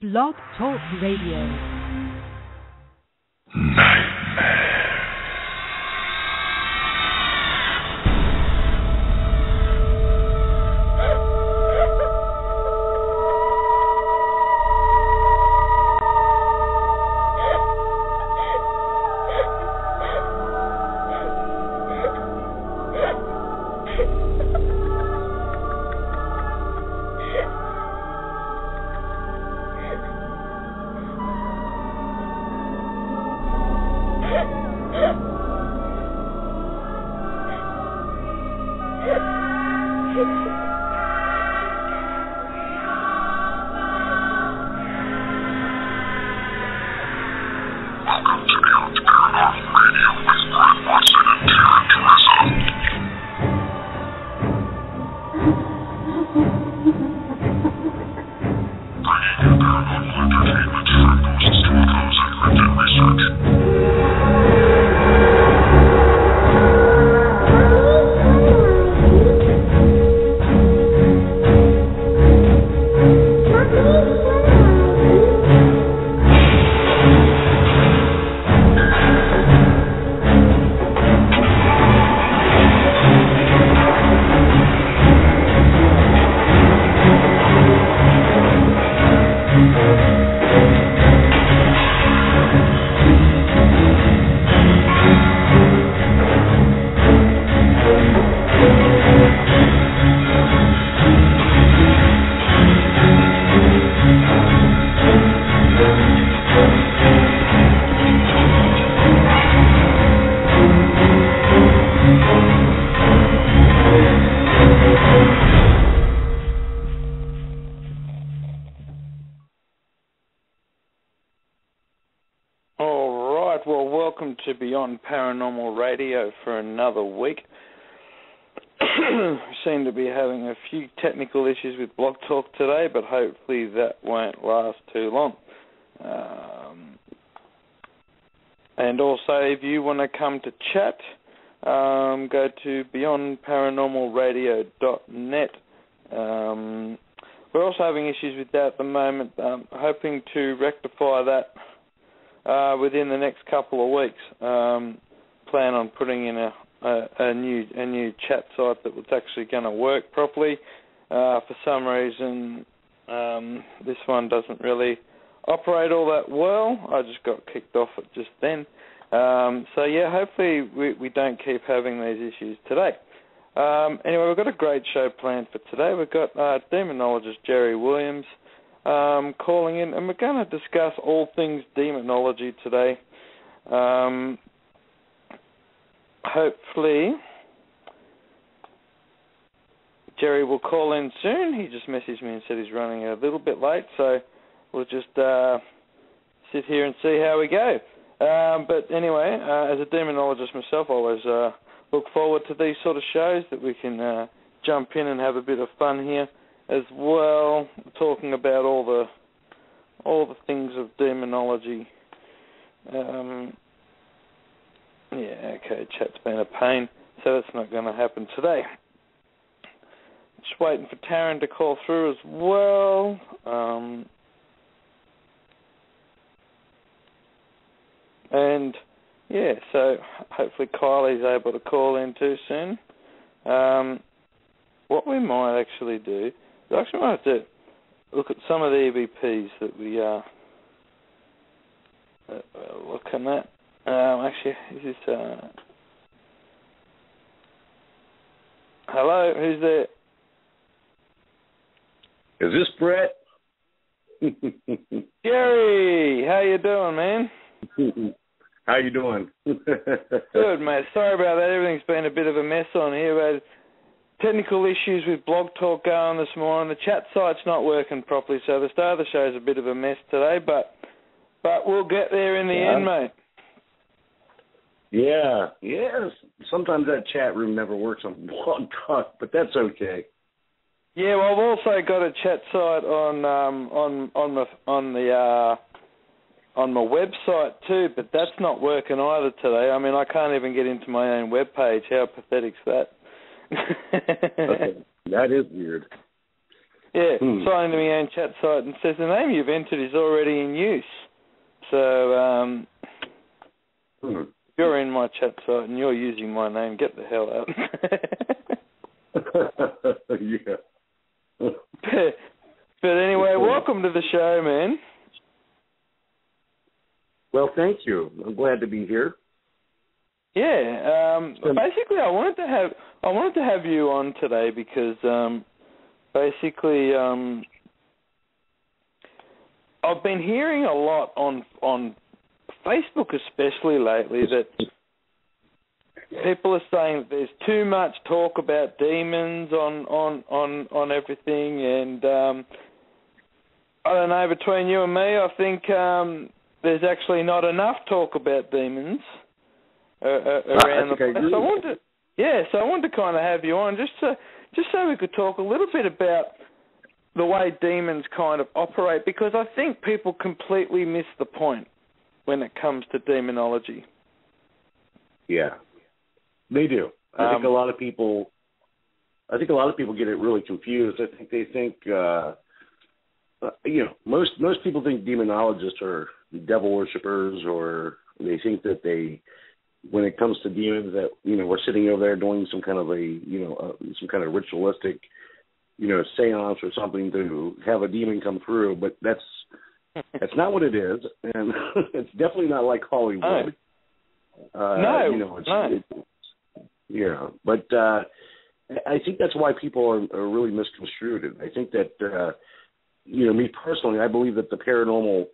Blog Talk Radio. Nightmare. Paranormal Radio for another week. We seem to be having a few technical issues with Blog Talk today, but hopefully that won't last too long. And also, if you want to come to chat, go to beyondparanormalradio.net. We're also having issues with that at the moment. Hoping to rectify that within the next couple of weeks. Plan on putting in a new chat site that was actually going to work properly. For some reason, this one doesn't really operate all that well. I just got kicked off it just then. So yeah, hopefully we don't keep having these issues today. Anyway, we've got a great show planned for today. We've got demonologist Jerry Williams calling in, and we're going to discuss all things demonology today. Hopefully, Jerry will call in soon. He just messaged me and said he's running a little bit late, so we'll just sit here and see how we go. But anyway, as a demonologist myself, I always look forward to these sort of shows that we can jump in and have a bit of fun here as well, talking about all the things of demonology. Yeah, okay, chat's been a pain, so that's not going to happen today. Just waiting for Taryn to call through as well. And, yeah, so hopefully Kylie's able to call in too soon. What we might actually do, we actually might have to look at some of the EVPs that we looking at. Actually, is this... Hello, who's there? Is this Brett? Gary, how you doing, man? How you doing? Good, mate. Sorry about that. Everything's been a bit of a mess on here. We had technical issues with Blog Talk going this morning. The chat site's not working properly, so the start of the show's a bit of a mess today, but we'll get there in the end, mate. Yeah. Sometimes that chat room never works on Blog Talk, but that's okay. Yeah, well, I've also got a chat site on my website too, but that's not working either today. I mean, I can't even get into my own webpage. How pathetic's that? Okay. That is weird. signed to my own chat site and says the name you've entered is already in use. So if you're in my chat site and you're using my name, get the hell out. Yeah. But anyway, welcome to the show, man. Well, thank you. I'm glad to be here. Yeah. Basically, I wanted to have you on today because basically I've been hearing a lot on Facebook, especially lately, that people are saying that there's too much talk about demons on everything, and I don't know, between you and me, I think there's actually not enough talk about demons around the place. So I wanted to kind of have you on just so we could talk a little bit about the way demons kind of operate, because I think people completely miss the point when it comes to demonology. Yeah. They do. I think a lot of people get it really confused. I think they think, most people think demonologists are devil worshippers, or they think that when it comes to demons, that we're sitting over there doing some kind of some kind of ritualistic, seance or something to have a demon come through. But that's not what it is, and it's definitely not like Hollywood. But I think that's why people are really misconstrued. I think that, me personally, I believe that the paranormal,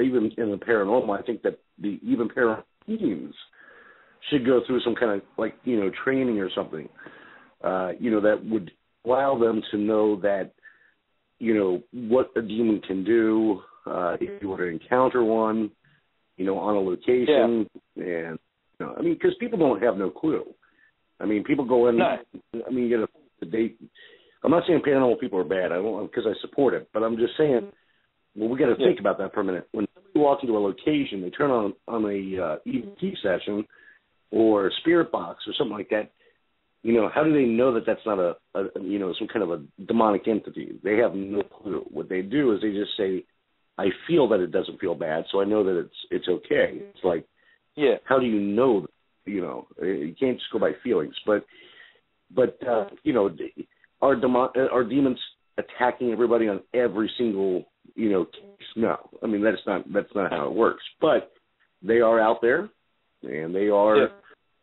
even in the paranormal, I think that even paranormal teams should go through some kind of, training or something, that would allow them to know that, what a demon can do, if you were to encounter one, on a location, and, because people don't have no clue. People go in. No. You get a date. I'm not saying paranormal people are bad. I don't, because I support it. But I'm just saying, we got to think about that for a minute. When somebody walks into a location, they turn on a EVP session or a spirit box or something like that. How do they know that that's not some kind of a demonic entity? They have no clue. What they do is they just say, "I feel that it doesn't feel bad, so I know that it's okay." It's like, how do you know? You can't just go by feelings. But are demons attacking everybody on every single case? No, that's not how it works. But they are out there, and they are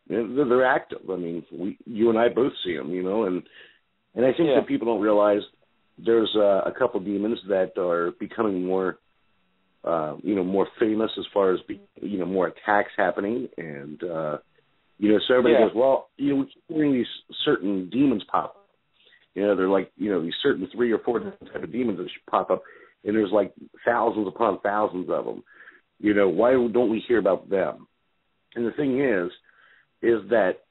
they're active. You and I both see them, and I think that people don't realize there's a couple demons that are becoming more more famous as far as more attacks happening, and so everybody goes, well, we keep hearing these certain demons pop up. They're like, these certain 3 or 4 different type of demons that should pop up, and there's like thousands upon thousands of them. Why don't we hear about them? And the thing is that,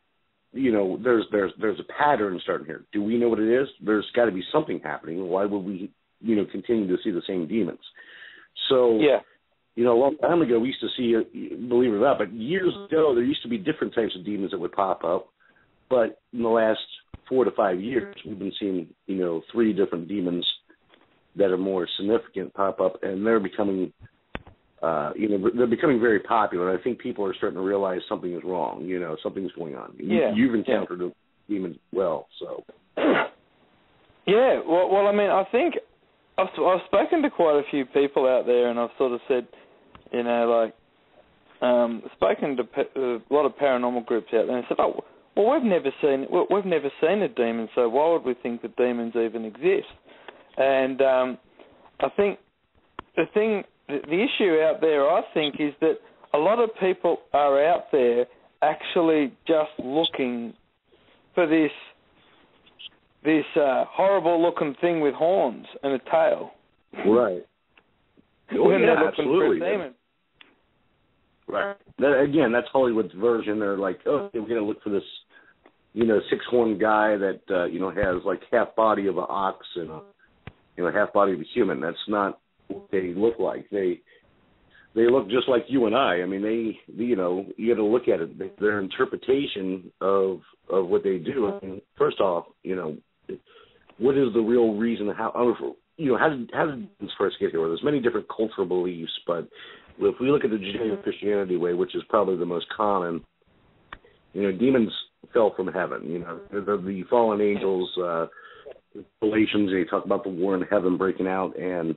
there's a pattern starting here. Do we know what it is? There's got to be something happening. Why would we, continue to see the same demons? So, a long time ago, we used to see, believe it or not, but years ago, there used to be different types of demons that would pop up. But in the last 4 to 5 years, we've been seeing, 3 different demons that are more significant pop up, and they're becoming, they're becoming very popular. And I think people are starting to realize something is wrong. Something's going on. You've encountered a demon as well, so. Yeah, well, I think I've spoken to quite a few people out there, and I've sort of said, spoken to a lot of paranormal groups out there, and said, well, we've never seen a demon, so why would we think that demons even exist? And I think the issue out there, I think, is that a lot of people are out there actually just looking for this horrible-looking thing with horns and a tail. Right. When they're looking for a demon. Right. Again, that's Hollywood's version. They're like, we're going to look for this, 6'1" guy that, has like half body of an ox and, half body of a human. That's not what they look like. They look just like you and I. You got to look at it. Their interpretation of what they do. First off, what is the real reason? How did demons first get here? Well, there's many different cultural beliefs, but if we look at the Judeo-Christianity way, which is probably the most common, demons fell from heaven. The fallen angels, Galatians, they talk about the war in heaven breaking out, and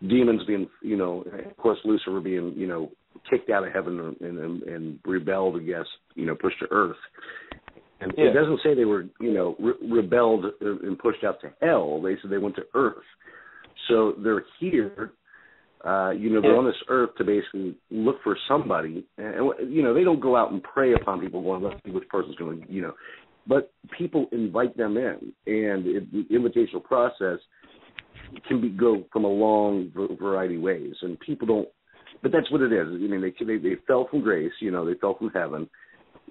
demons being, of course, Lucifer being, kicked out of heaven and rebelled against, pushed to earth. And it doesn't say they were, rebelled and pushed out to hell. They said they went to earth. So they're here, they're on this earth to basically look for somebody. And, they don't go out and prey upon people going, let's see which person's going to, but people invite them in. And the invitational process can go from a long variety of ways. And people don't, but that's what it is. They fell from grace, they fell from heaven.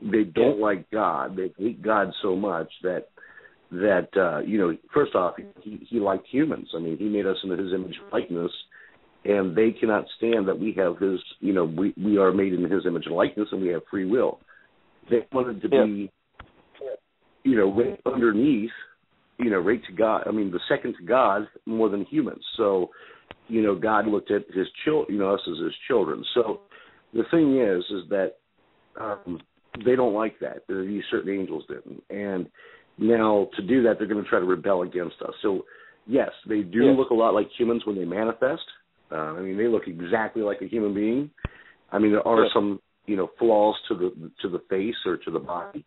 They don't like God. They hate God so much that first off, he liked humans. He made us in his image and likeness, and they cannot stand that we have his, we are made in his image and likeness, and we have free will. They wanted to be, right underneath, right to God. The second to God more than humans. So, God looked at his us as his children. So the thing is that they don't like that. These certain angels didn't. And now to do that, they're going to try to rebel against us. So, yes, they do look a lot like humans when they manifest. They look exactly like a human being. There are some, flaws to the face or to the body.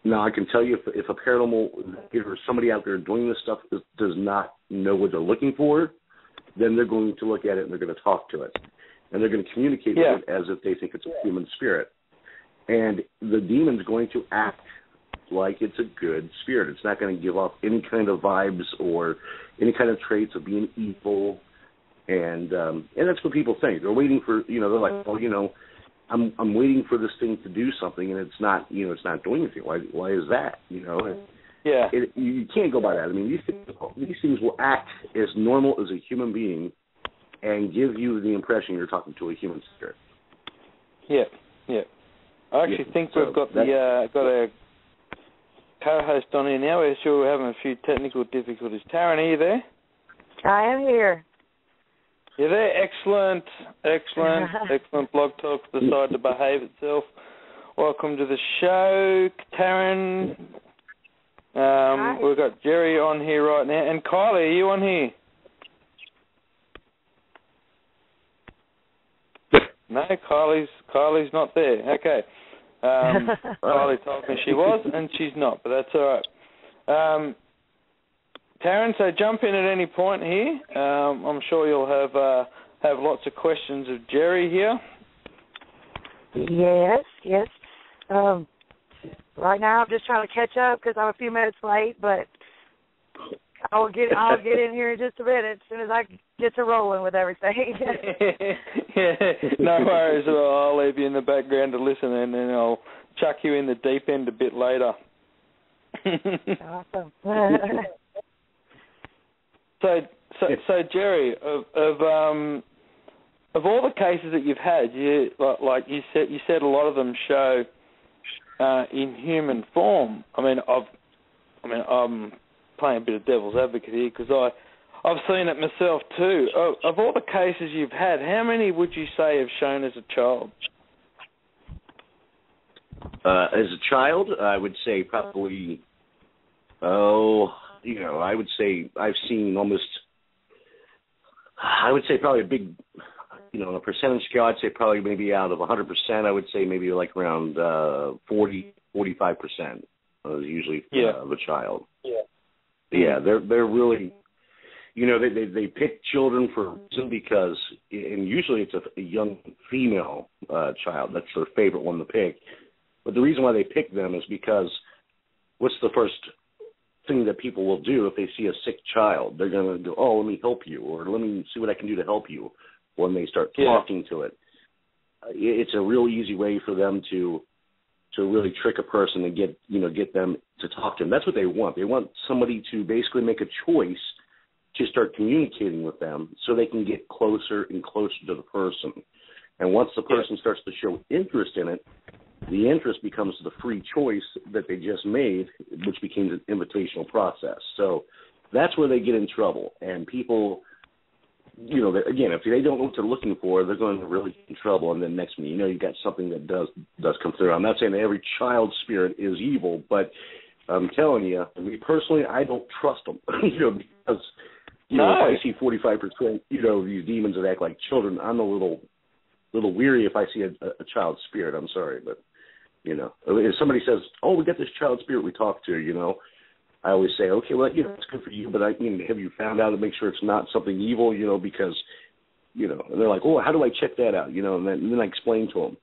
Now, I can tell you if a paranormal, if there's somebody out there doing this stuff that does not know what they're looking for, then they're going to look at it and they're going to talk to it. And they're going to communicate with it as if they think it's a human spirit. And the demon's going to act like it's a good spirit. It's not going to give off any kind of vibes or any kind of traits of being evil. And that's what people think. They're waiting for, they're like, I'm waiting for this thing to do something, and it's not doing anything. Why is that? You can't go by that. These things will act as normal as a human being and give you the impression you're talking to a human spirit. Yeah. I actually think we've got got a co-host on here now. We're sure we're having a few technical difficulties. Taryn, are you there? I am here. You're there. Excellent. Blog Talk decided to behave itself. Welcome to the show, Taryn. We've got Jerry on here right now. And Kylie, are you on here? No, Kylie's not there. Okay. Kylie told me she was, and she's not, but that's all right. Taryn, so jump in at any point here. I'm sure you'll have lots of questions of Jerry here. Yes. Right now I'm just trying to catch up because I'm a few minutes late, but I'll get in here in just a minute as soon as I get to rolling with everything. No worries. I'll leave you in the background to listen, and then I'll chuck you in the deep end a bit later. Awesome. So Jerry, of all the cases that you've had, like you said, a lot of them show in human form. I'm playing a bit of devil's advocate here because I've seen it myself too. Of all the cases you've had, how many would you say have shown as a child? As a child, I would say probably, I would say I've seen probably a big, on a percentage scale, I'd say probably maybe out of 100%, I would say maybe like around 40, 45% is usually of a child. Yeah, they're really, they pick children for a reason because, and usually it's a young female child. That's their favorite one to pick. But the reason why they pick them is because what's the first thing that people will do if they see a sick child? They're going to go, oh, let me help you, or let me see what I can do to help you. When they start talking to it, it's a real easy way for them to really trick a person and get them to talk to them. That's what they want. They want somebody to basically make a choice to start communicating with them so they can get closer and closer to the person. And once the person starts to show interest in it, the interest becomes the free choice that they just made, which became an invitational process. So that's where they get in trouble. And people, again, if they don't know what they're looking for, they're going to really get in trouble. And then next thing you know, you got something that does come through. I'm not saying that every child spirit is evil, but I'm telling you, me personally, I don't trust them. Because if I see 45%, these demons that act like children, I'm a little weary if I see a child spirit. I'm sorry, but if somebody says, "Oh, we got this child spirit we talked to," I always say, "Okay, well, it's good for you, but have you found out to make sure it's not something evil?" Because and they're like, "Oh, how do I check that out?" And then I explain to them.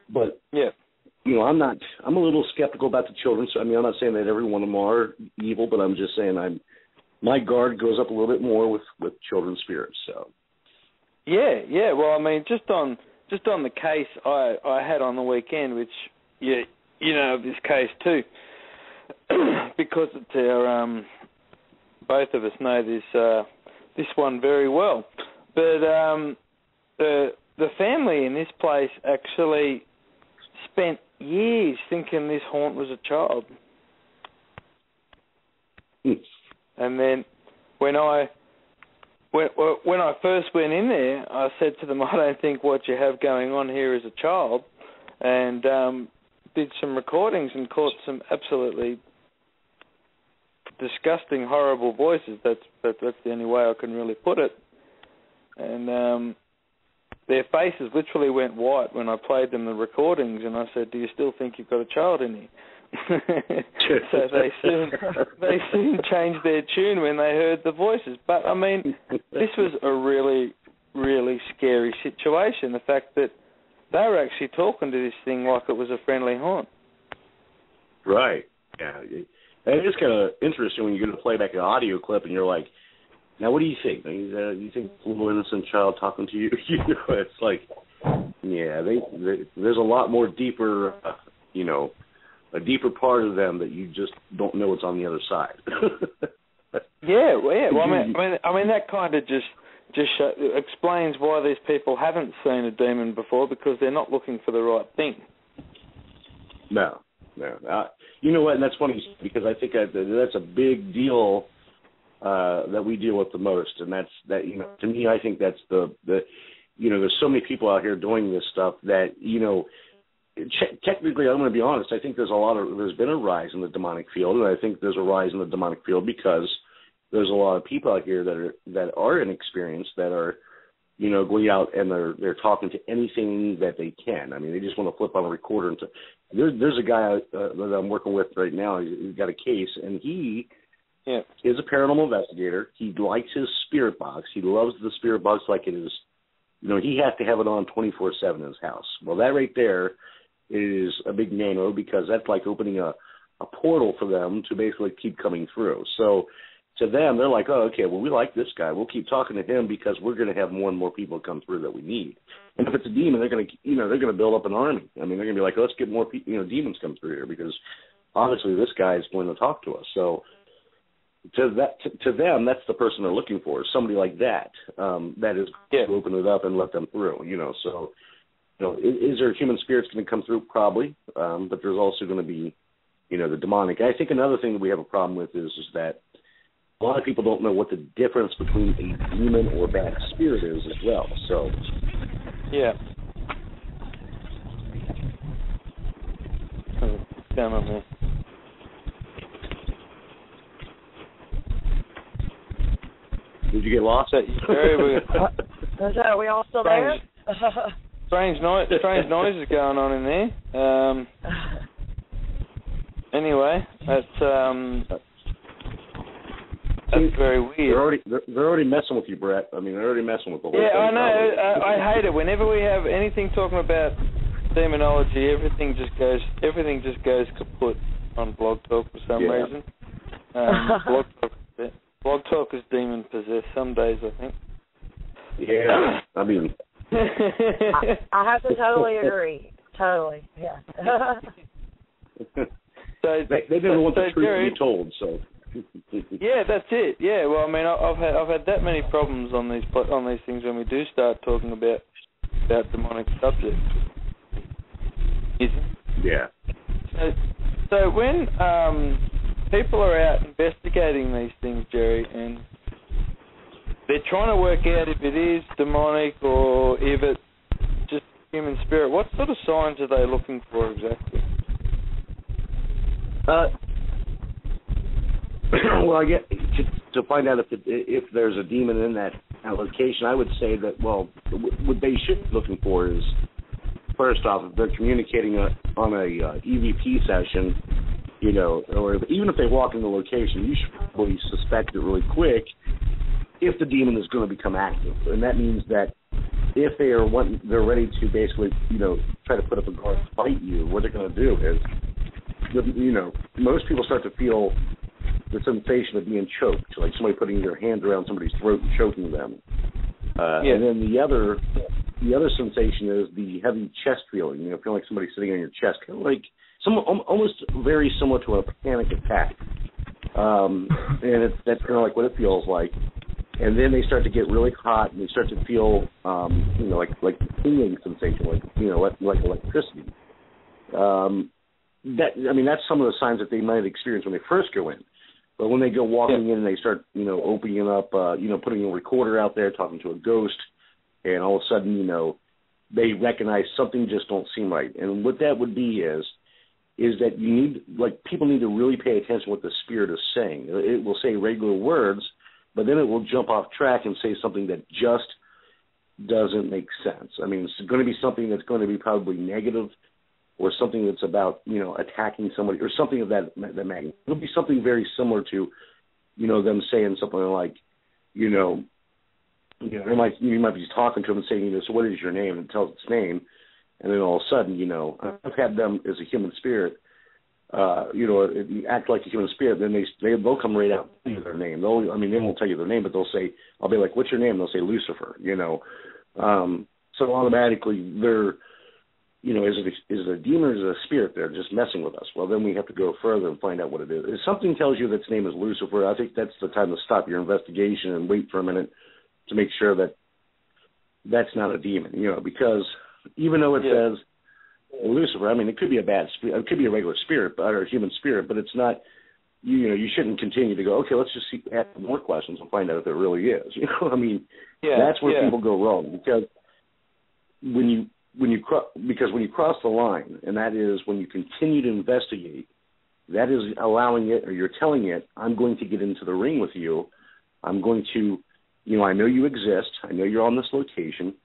But I'm a little skeptical about the children. So I'm not saying that every one of them are evil, but I'm just saying my guard goes up a little bit more with children's spirits. So. Yeah. Well, just on the case I had on the weekend, which this case too, because it's our both of us know this one very well. But the family in this place actually spent years thinking this haunt was a child. And then when I first went in there, I said to them, "I don't think what you have going on here is a child," and did some recordings and caught some absolutely disgusting, horrible voices. That's the only way I can really put it. And their faces literally went white when I played them the recordings, and I said, "Do you still think you've got a child in here?" So they soon changed their tune when they heard the voices. But this was a really, really scary situation. The fact that they were actually talking to this thing like it was a friendly haunt. Right. Yeah. And it is kind of interesting when you get to play back an audio clip and you're like, "Now, what do you think? Do you think a little innocent child talking to you?" It's like, there's a lot more deeper, a deeper part of them that you just don't know what's on the other side. Well, that kind of just explains why these people haven't seen a demon before, because they're not looking for the right thing. No. You know what? And that's funny, because I think that's a big deal that we deal with the most, and that's to me, I think that's the there's so many people out here doing this stuff that technically, I'm going to be honest, I think there's been a rise in the demonic field, and I think there's a rise in the demonic field because there's a lot of people out here that are inexperienced, that are, going out and they're talking to anything that they can. They just want to flip on a recorder. And there's a guy that I'm working with right now. He's got a case, and he is a paranormal investigator. He likes his spirit box. He loves the spirit box like it is. He has to have it on 24/7 in his house. Well, that right there is a big no-no, because that's like opening a portal for them to basically keep coming through. So to them, they're like, "Oh, okay, well, we like this guy. We'll keep talking to him because we're going to have more and more people come through that we need." And if it's a demon, they're going to build up an army. They're going to be like, "Let's get more demons come through here, because obviously this guy is going to talk to us." So to them, that's the person they're looking for, somebody like that, that is going to open it up and let them through. So is there human spirits going to come through? Probably, but there's also going to be, the demonic. I think another thing that we have a problem with is that a lot of people don't know what the difference between a demon or bad spirit is as well. So, down on there. Did you get lost? Are we all still there? Strange noises going on in there. Anyway, that's very weird. They're already messing with you, Brett. They're already messing with the whole thing. Yeah, I know. I hate it. Whenever we have anything talking about demonology, everything just goes kaput on Blog Talk for some reason. Blog Talk is demon possessed some days, I think. Yeah, I have to totally agree. Totally, yeah. So they never want the truth to be told, so. Yeah, that's it. Yeah, well, I've had that many problems on these things when we do start talking about demonic subjects. So when people are out investigating these things, Jerry, and they're trying to work out if it is demonic or if it's just human spirit. What sort of signs are they looking for exactly? Well, I guess to find out if there's a demon in that location, I would say that, well, what they should be looking for is, first off, if they're communicating on a EVP session, you know, or even if they walk in the location, you should probably suspect it really quick if the demon is going to become active. And that means that if they're ready to basically, you know, try to put up a guard to fight you, what they're going to do is, you know, most people start to feel the sensation of being choked, like somebody putting their hand around somebody's throat and choking them. And then the other sensation is the heavy chest feeling, you know, feeling like somebody's sitting on your chest, kind of like almost very similar to a panic attack. And that's kind of like what it feels like. And then they start to get really hot, and they start to feel, you know, like tingling sensation, like, you know, like electricity. That's some of the signs that they might experience when they first go in. But when they go walking in and they start, you know, opening up, you know, putting a recorder out there, talking to a ghost, and all of a sudden, you know, they recognize something just don't seem right. And what that would be is that people need to really pay attention to what the spirit is saying. It will say regular words, but then it will jump off track and say something that just doesn't make sense. I mean, it's going to be something that's going to be probably negative, or something that's about, you know, attacking somebody, or something of that magnitude. It'll be something very similar to, you know, them saying something like, you might be talking to them and saying, you know, so what is your name? And it tells its name. And then all of a sudden, you know, I've had them as a human spirit, you know, act like a human spirit, then they'll come right out and tell you their name. They won't tell you their name, but they'll say, I'll be like, what's your name? They'll say Lucifer, you know. So automatically they're, you know, is it a demon or is it a spirit there just messing with us? Well, then we have to go further and find out what it is. If something tells you that its name is Lucifer, I think that's the time to stop your investigation and wait for a minute to make sure that that's not a demon, you know, because even though it says Lucifer, I mean, it could be a bad spirit, it could be a regular spirit or a human spirit, but it's not, you know, you shouldn't continue to go, okay, let's just ask more questions and find out if it really is. You know, I mean, that's where people go wrong, because when you cross the line, and that is when you continue to investigate, that is allowing it, or you're telling it, I'm going to get into the ring with you. I'm going to, you know, I know you exist. I know you're on this location.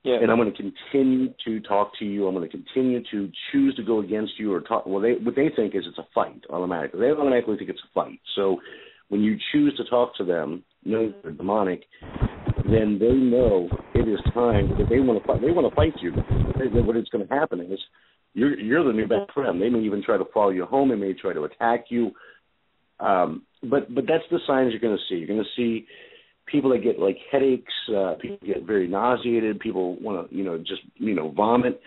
Yeah. And I'm going to continue to talk to you. I'm going to continue to choose to go against you or talk. Well, what they think is it's a fight automatically. They automatically think it's a fight. So when you choose to talk to them, knowing they're demonic, then they know it is time that they want to fight. They want to fight you. What is going to happen is you're the new best friend. They may even try to follow you home. They may try to attack you. But that's the signs you're going to see. You're going to see people that get like headaches. People get very nauseated. People want to, just vomit.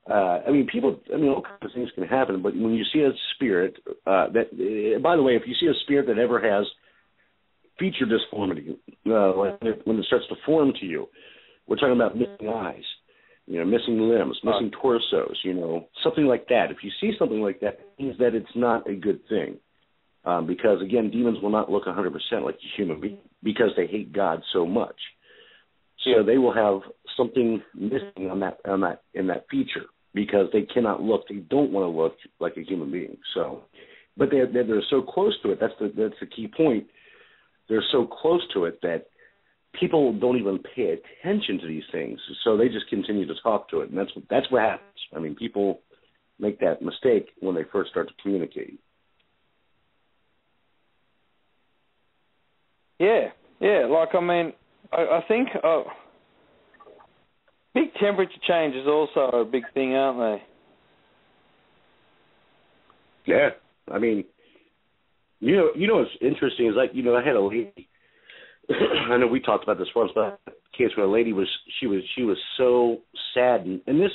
All kinds of things can happen. But when you see a spirit, by the way, if you see a spirit that ever has feature disformity, like when it starts to form to you, we're talking about missing eyes, missing limbs, missing torsos, something like that. If you see something like that, it means that it's not a good thing. Because again, demons will not look 100% like a human being because they hate God so much. So they will have something missing in that feature because they cannot look. They don't want to look like a human being. So, but they're so close to it. That's the key point. They're so close to it that people don't even pay attention to these things. So they just continue to talk to it, and that's what happens. I mean, people make that mistake when they first start to communicate. Yeah. I think big temperature change is also a big thing, aren't they? Yeah. I mean, what's interesting is, I had a lady, I know we talked about this once, but a case where a lady was so saddened. And this,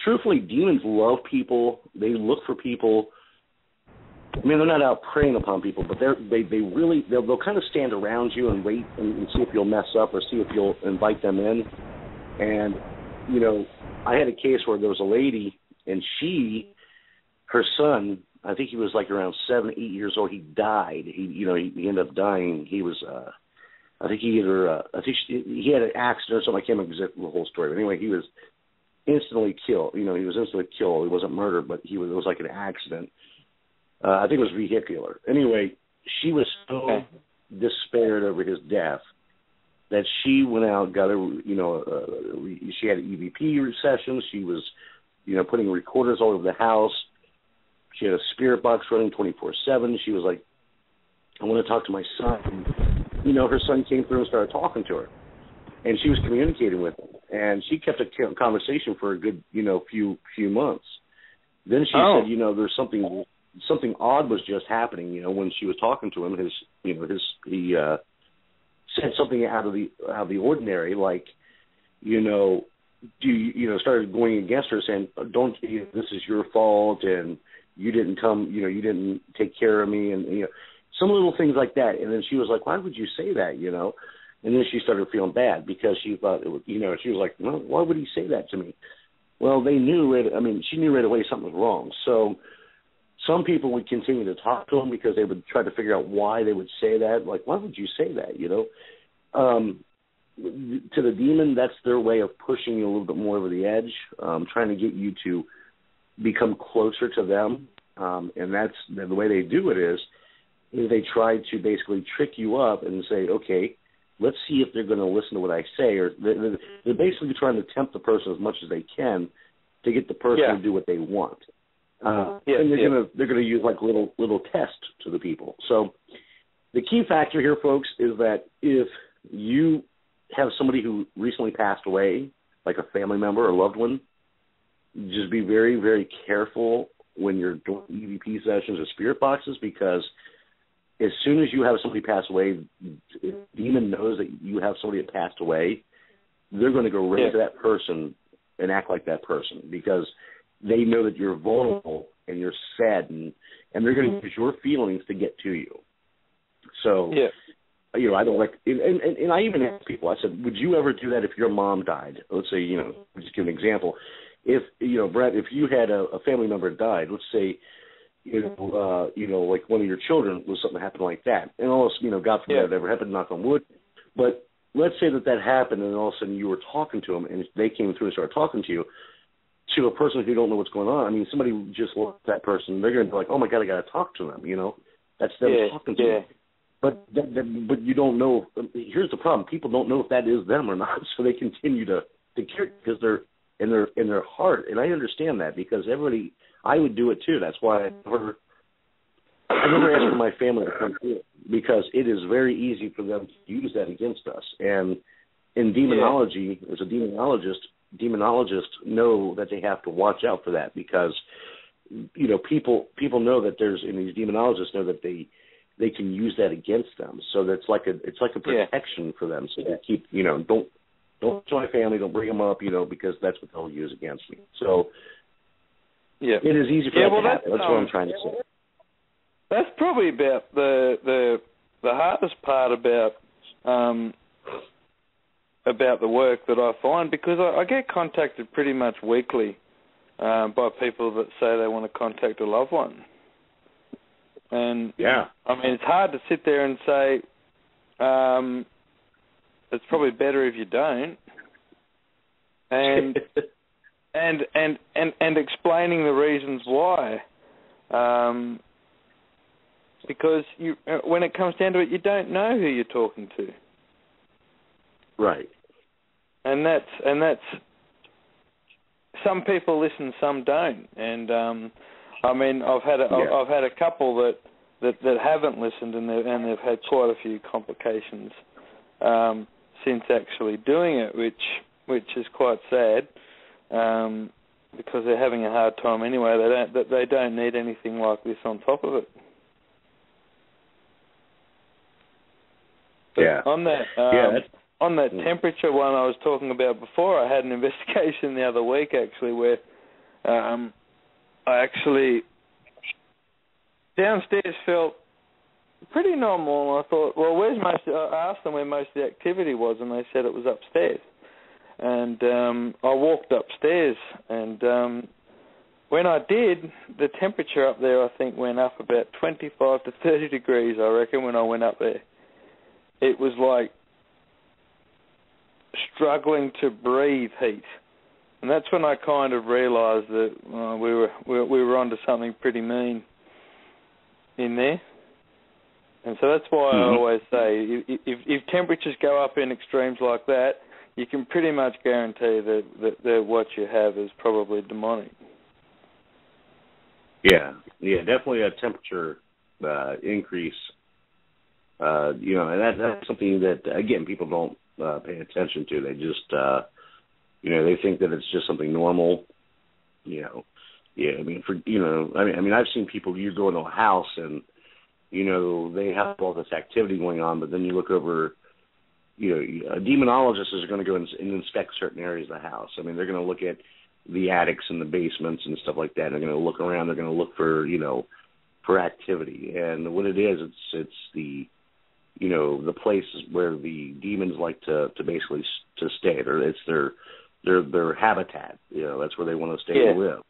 truthfully, demons love people. They look for people. I mean, they're not out preying upon people, but they'll kind of stand around you and wait and see if you'll mess up or see if you'll invite them in. And, I had a case where there was a lady, and her son I think he was like around 7, 8 years old. He died. He ended up dying. He was, I think he had an accident or something. I can't remember exactly the whole story. But anyway, he was instantly killed. He was instantly killed. He wasn't murdered, but it was like an accident. I think it was vehicular. Anyway, she was so despaired over his death that she went out, got she had EVP sessions. She was, putting recorders all over the house. She had a spirit box running 24/7. She was like, I want to talk to my son. Her son came through and started talking to her, and she was communicating with him, and she kept a conversation for a good, few months. Then she said, there's something odd was just happening. When she was talking to him, he said something out of the ordinary, like, started going against her, saying, "Don't, this is your fault, and you didn't come, you didn't take care of me," and some little things like that. And then she was like, "Why would you say that?" And then she started feeling bad because she thought it was, she was like, "Well, why would he say that to me?" Well, they knew it. I mean, she knew right away something was wrong. So some people would continue to talk to him because they would try to figure out why they would say that. Like, why would you say that? To the demon, that's their way of pushing you a little bit more over the edge, trying to get you to become closer to them. And that's the way they do it is they try to basically trick you up and say, okay, let's see if they're going to listen to what I say. Or they're basically trying to tempt the person as much as they can to get the person to do what they want. And they're going to use like little tests to the people. So the key factor here, folks, is that if you have somebody who recently passed away, like a family member or loved one, just be very, very careful when you're doing EVP sessions or spirit boxes, because as soon as you have somebody pass away, if the demon knows that you have somebody that passed away, they're going to go right to that person and act like that person, because they know that you're vulnerable and you're saddened, and they're going to use your feelings to get to you. So, I don't like, and I even ask people, I said, would you ever do that if your mom died? Let's say, just give an example. If, Brett, if you had a family member died, let's say, like one of your children was something happened like that, and almost, God forbid that ever happened, knock on wood, but let's say that happened, and all of a sudden you were talking to them, and they came through and started talking to you, to a person who don't know what's going on. I mean, somebody just looked at that person, they're going to be like, oh my God, I got to talk to them, that's them talking to you. But you don't know. Here's the problem: people don't know if that is them or not, so they continue to care because they're in their heart. And I understand that, because everybody, I would do it too. That's why I never asked for my family to come through, because it is very easy for them to use that against us. And in demonology, as a demonologists know that they have to watch out for that, because people know that and these demonologists know that they can use that against them. So that's like a protection for them. So they keep, don't show my family, don't bring them up, because that's what they'll use against me. So it is easy for that to happen. That's what I'm trying to say. That's probably about the hardest part about the work that I find, because I get contacted pretty much weekly by people that say they want to contact a loved one. And, I mean, it's hard to sit there and say, it's probably better if you don't. And and explaining the reasons why. Because when it comes down to it, you don't know who you're talking to. Right. And that's some people listen, some don't. And I mean, I've had a couple that haven't listened, and they've had quite a few complications since actually doing it, which is quite sad, because they're having a hard time anyway. They don't need anything like this on top of it. But on that temperature one I was talking about before, I had an investigation the other week actually where I actually downstairs felt pretty normal, and I thought, well, I asked them where most of the activity was, and they said it was upstairs. And I walked upstairs, and when I did, the temperature up there, I think, went up about 25 to 30 degrees, I reckon, when I went up there. It was like struggling to breathe heat. And that's when I kind of realised that we were onto something pretty mean in there. And so that's why I always say, if temperatures go up in extremes like that, you can pretty much guarantee that what you have is probably demonic. Yeah, definitely a temperature increase. And that's something that, again, people don't pay attention to. They just, they think that it's just something normal. I've seen people, you go into a house and, they have all this activity going on, but then you look over, a demonologist is going to go and inspect certain areas of the house. I mean, they're going to look at the attics and the basements and stuff like that. They're going to look around. They're going to look for, for activity. And what it is, it's the, the places where the demons like to basically to stay. It's their habitat. That's where they want to stay and live.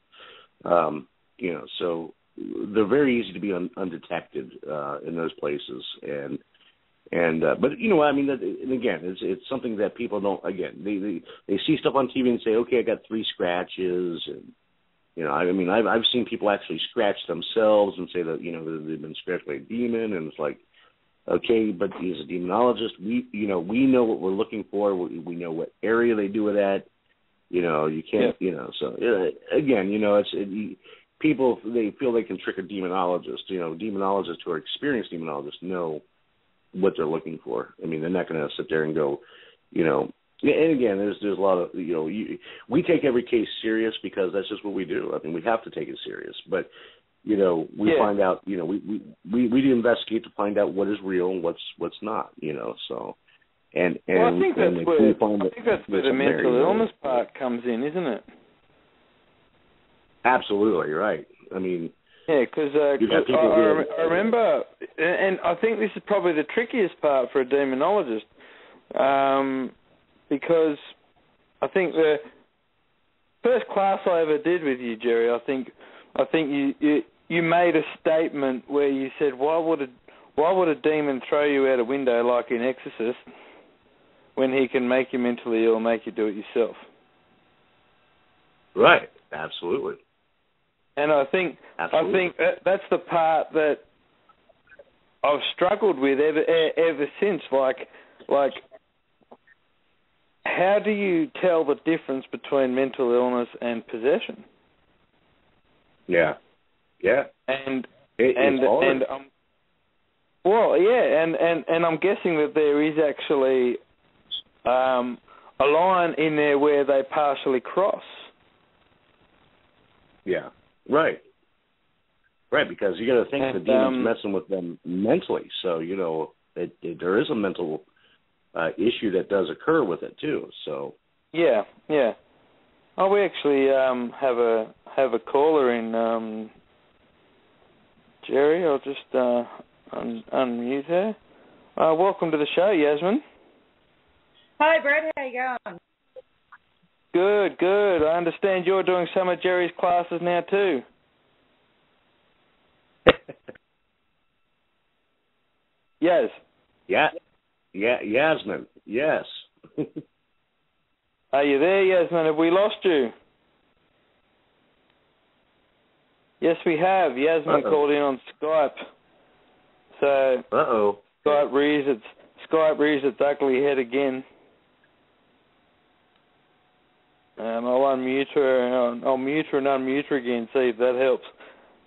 So they're very easy to be undetected in those places. But and again, it's something that people don't. Again, they see stuff on TV and say, okay, I got 3 scratches, and I've seen people actually scratch themselves and say that they've been scratched by a demon, and it's like, okay, but as a demonologist, we know what we're looking for. We know what area they do it at. You can't, So again, people, they feel they can trick a demonologist. Demonologists who are experienced demonologists know what they're looking for. I mean, they're not going to sit there and go, and again, there's a lot of, we take every case serious because that's just what we do. I mean, we have to take it serious, but, we find out, we do investigate to find out what is real and what's not, so. I think that's where the mental illness part comes in, isn't it? Absolutely, right. I mean, yeah, because I remember, and I think this is probably the trickiest part for a demonologist, because I think the first class I ever did with you, Jerry, I think you made a statement where you said, why would a demon throw you out a window like in Exorcist when he can make you mentally ill and make you do it yourself? Right, absolutely. And I think that's the part that I've struggled with ever since. Like, how do you tell the difference between mental illness and possession? Yeah. And hard. I'm guessing that there is actually a line in there where they partially cross. Yeah. Right, because you got to think the demon's messing with them mentally. So there is a mental issue that does occur with it too. So yeah. Oh, we actually have a caller in. Jerry, I'll just unmute her. Welcome to the show, Yasmin. Hi, Brett. How you going? Good. I understand you're doing some of Jerry's classes now too. Yes. Yeah, Yasmin. Yes. Are you there, Yasmin? Have we lost you? Yes, we have. Yasmin called in on Skype. So Skype rears its ugly head again. I'll unmute her. I'll mute her and unmute her again, see if that helps.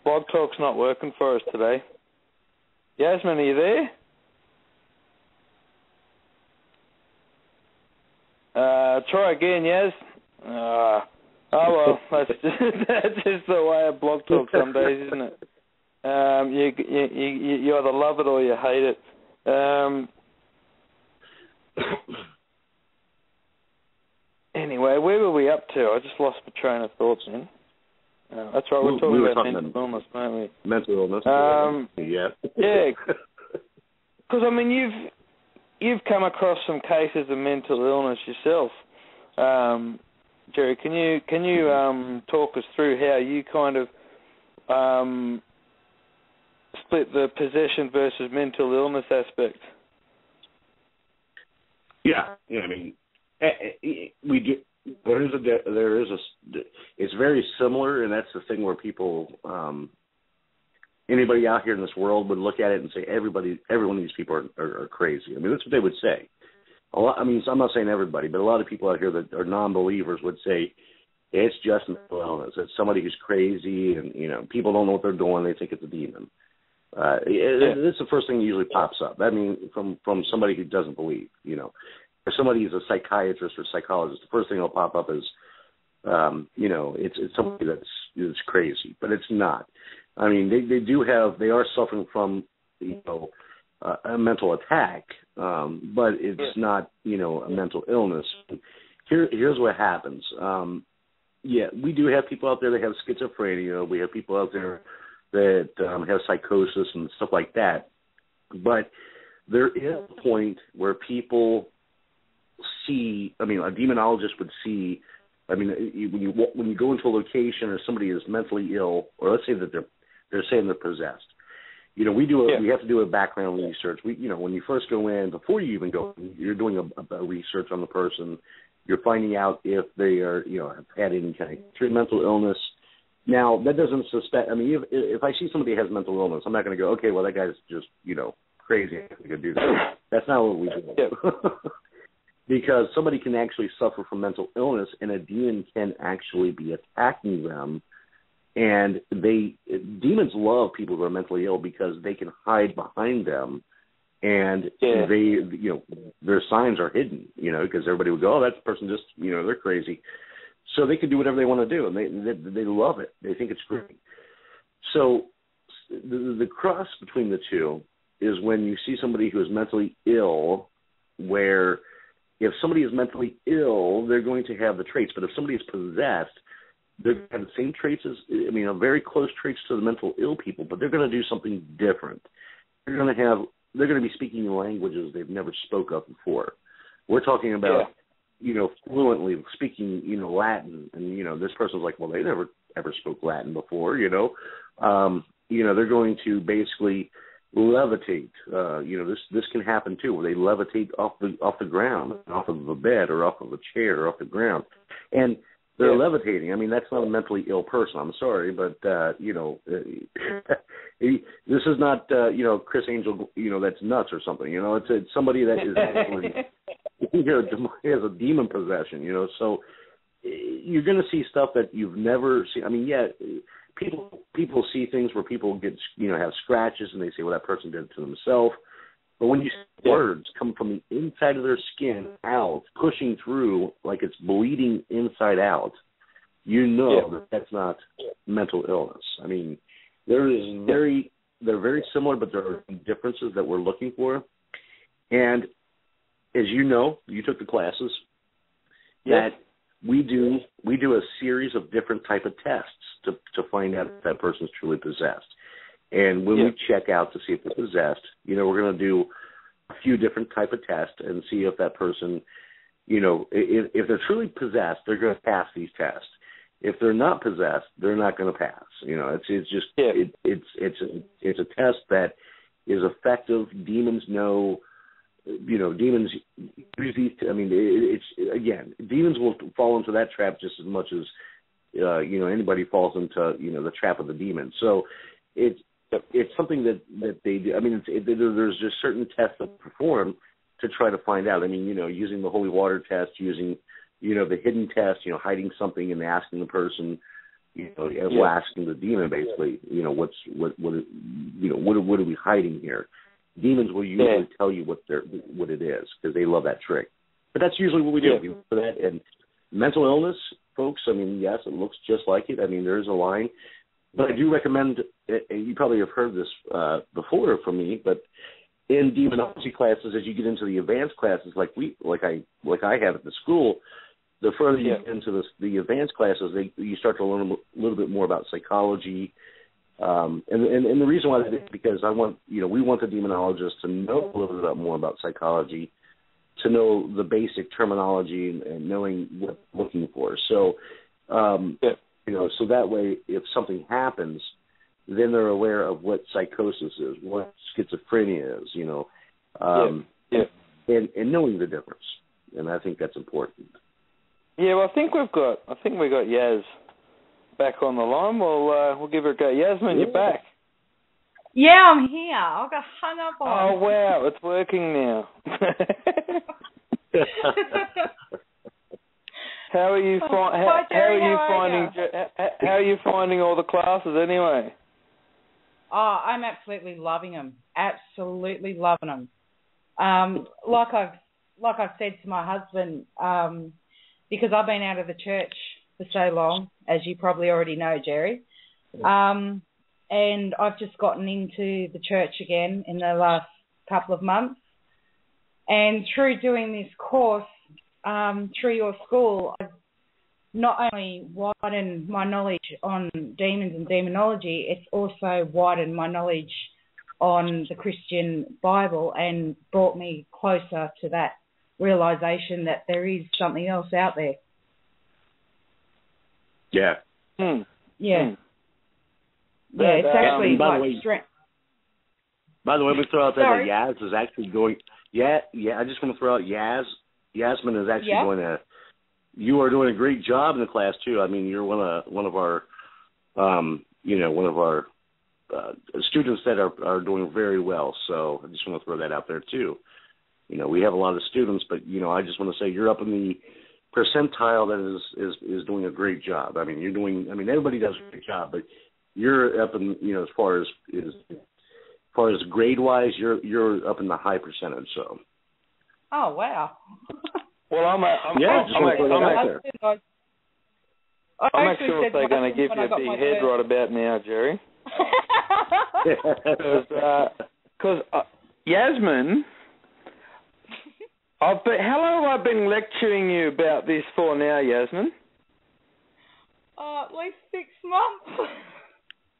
Blog Talk's not working for us today. Yasmin, are you there? Try again, Yas. Oh well, that's just the way of Blog Talk some days, isn't it? You either love it or you hate it. Anyway, where were we up to? I just lost my train of thoughts then. That's right, we're talking about mental illness, weren't we? Mental illness. Yeah. Yeah. Because, I mean, you've come across some cases of mental illness yourself. Jerry, can you talk us through how you kind of split the possession versus mental illness aspect? Yeah. I mean, we do. There is a. It's very similar, and that's the thing where people, anybody out here in this world would look at it and say every one of these people are crazy. I mean, that's what they would say. A lot. I mean, I'm not saying everybody, but a lot of people out here that are non-believers would say it's just mental illness. It's somebody who's crazy, and people don't know what they're doing. They think it's a demon. It's the first thing that usually pops up. I mean, from somebody who doesn't believe, or somebody who's a psychiatrist or psychologist, the first thing that'll pop up is, it's somebody that's crazy, but it's not. I mean, they are suffering from, a mental attack, but it's not, a mental illness. Here's what happens. We do have people out there that have schizophrenia. We have people out there that have psychosis and stuff like that. But there is a point where people see, a demonologist would see, when you go into a location or somebody is mentally ill, or let's say that they're saying they're possessed. We have to do a background research. When you first go in, before you even go, you're doing a research on the person. You're finding out if they are, have had any kind of mental illness. Now, that doesn't suspect, if I see somebody has mental illness, I'm not going to go, okay, well, that guy's just, crazy. I could do that. That's not what we do. Because somebody can actually suffer from mental illness, and a demon can actually be attacking them. And demons love people who are mentally ill because they can hide behind them, and their signs are hidden, because everybody would go, oh, that person just, they're crazy. So they can do whatever they want to do, and they love it. They think it's great. So the cross between the two is when you see somebody who is mentally ill, where if somebody is mentally ill, they're going to have the traits. But if somebody is possessed, they're going to have the same traits as, very close traits to the mental ill people, but they're going to do something different. They're going to be speaking languages they've never spoke of before. We're talking about, fluently speaking, Latin, and, this person's like, well, they never ever spoke Latin before, they're going to basically levitate. This can happen too, where they levitate off the ground, off of a bed or off of a chair or off the ground. And they're levitating. That's not a mentally ill person. I'm sorry, but, this is not, Chris Angel, that's nuts or something. It's somebody that is actually, has a demon possession, So you're going to see stuff that you've never seen. People see things where people get, have scratches, and they say, well, that person did it to themselves. But when you see words come from the inside of their skin out, pushing through like it's bleeding inside out, that that's not mental illness. They're very similar, but there are differences that we're looking for. And as you took the classes, that we do a series of different type of tests to find out if that person's truly possessed. And when we check out to see if they're possessed, we're going to do a few different type of tests and see if that person, if they're truly possessed, they're going to pass these tests. If they're not possessed, they're not going to pass. It's a test that is effective. Demons know. Demons use these. Demons will fall into that trap just as much as anybody falls into the trap of the demon. So it's something that they do. There's just certain tests that they perform to try to find out. Using the holy water test, using the hidden test, hiding something and asking the person, asking the demon basically, what are we hiding here? Demons will usually tell you what it is because they love that trick. But that's usually what we do. We look for that. And mental illness, folks, yes, it looks just like it. There is a line. But I do recommend, you probably have heard this before from me, but in demonology classes, as you get into the advanced classes, like I have at the school, the further you get into the advanced classes, you start to learn a little bit more about psychology. And the reason why that is because we want the demonologists to know a little bit more about psychology to know the basic terminology and knowing what they're looking for. So, so that way, if something happens, then they're aware of what psychosis is, what schizophrenia is, and knowing the difference. And I think that's important. Yeah, well, I think we got Yaz back on the line. We'll give her a go. Yasmin, you're back. Yeah, I'm here. I got hung up on. Oh wow, it's working now. How are you finding all the classes anyway? Oh, I'm absolutely loving them. Absolutely loving them. Like I've said to my husband, because I've been out of the church for so long, as you probably already know, Jerry. And I've just gotten into the church again in the last couple of months. And through doing this course, through your school, I've not only widened my knowledge on demons and demonology, it's also widened my knowledge on the Christian Bible and brought me closer to that realization that there is something else out there. Yeah. Yeah. Yeah, it's actually by the way, we throw out there that Yaz is actually going. Yeah. I just want to throw out Yasmin is actually going to. You are doing a great job in the class too. I mean, you're one of our students that are doing very well. So I just want to throw that out there too. We have a lot of students, but I just want to say you're up in the percentile that is doing a great job. I mean, everybody does a great job, but you're up in, as far as grade wise, you're up in the high percentage. So. Oh wow. Well, I'm actually sure they're going to give you a big head right about now, Jerry. Because Yasmin, how long have I been lecturing you about this for now, Yasmin? At least 6 months.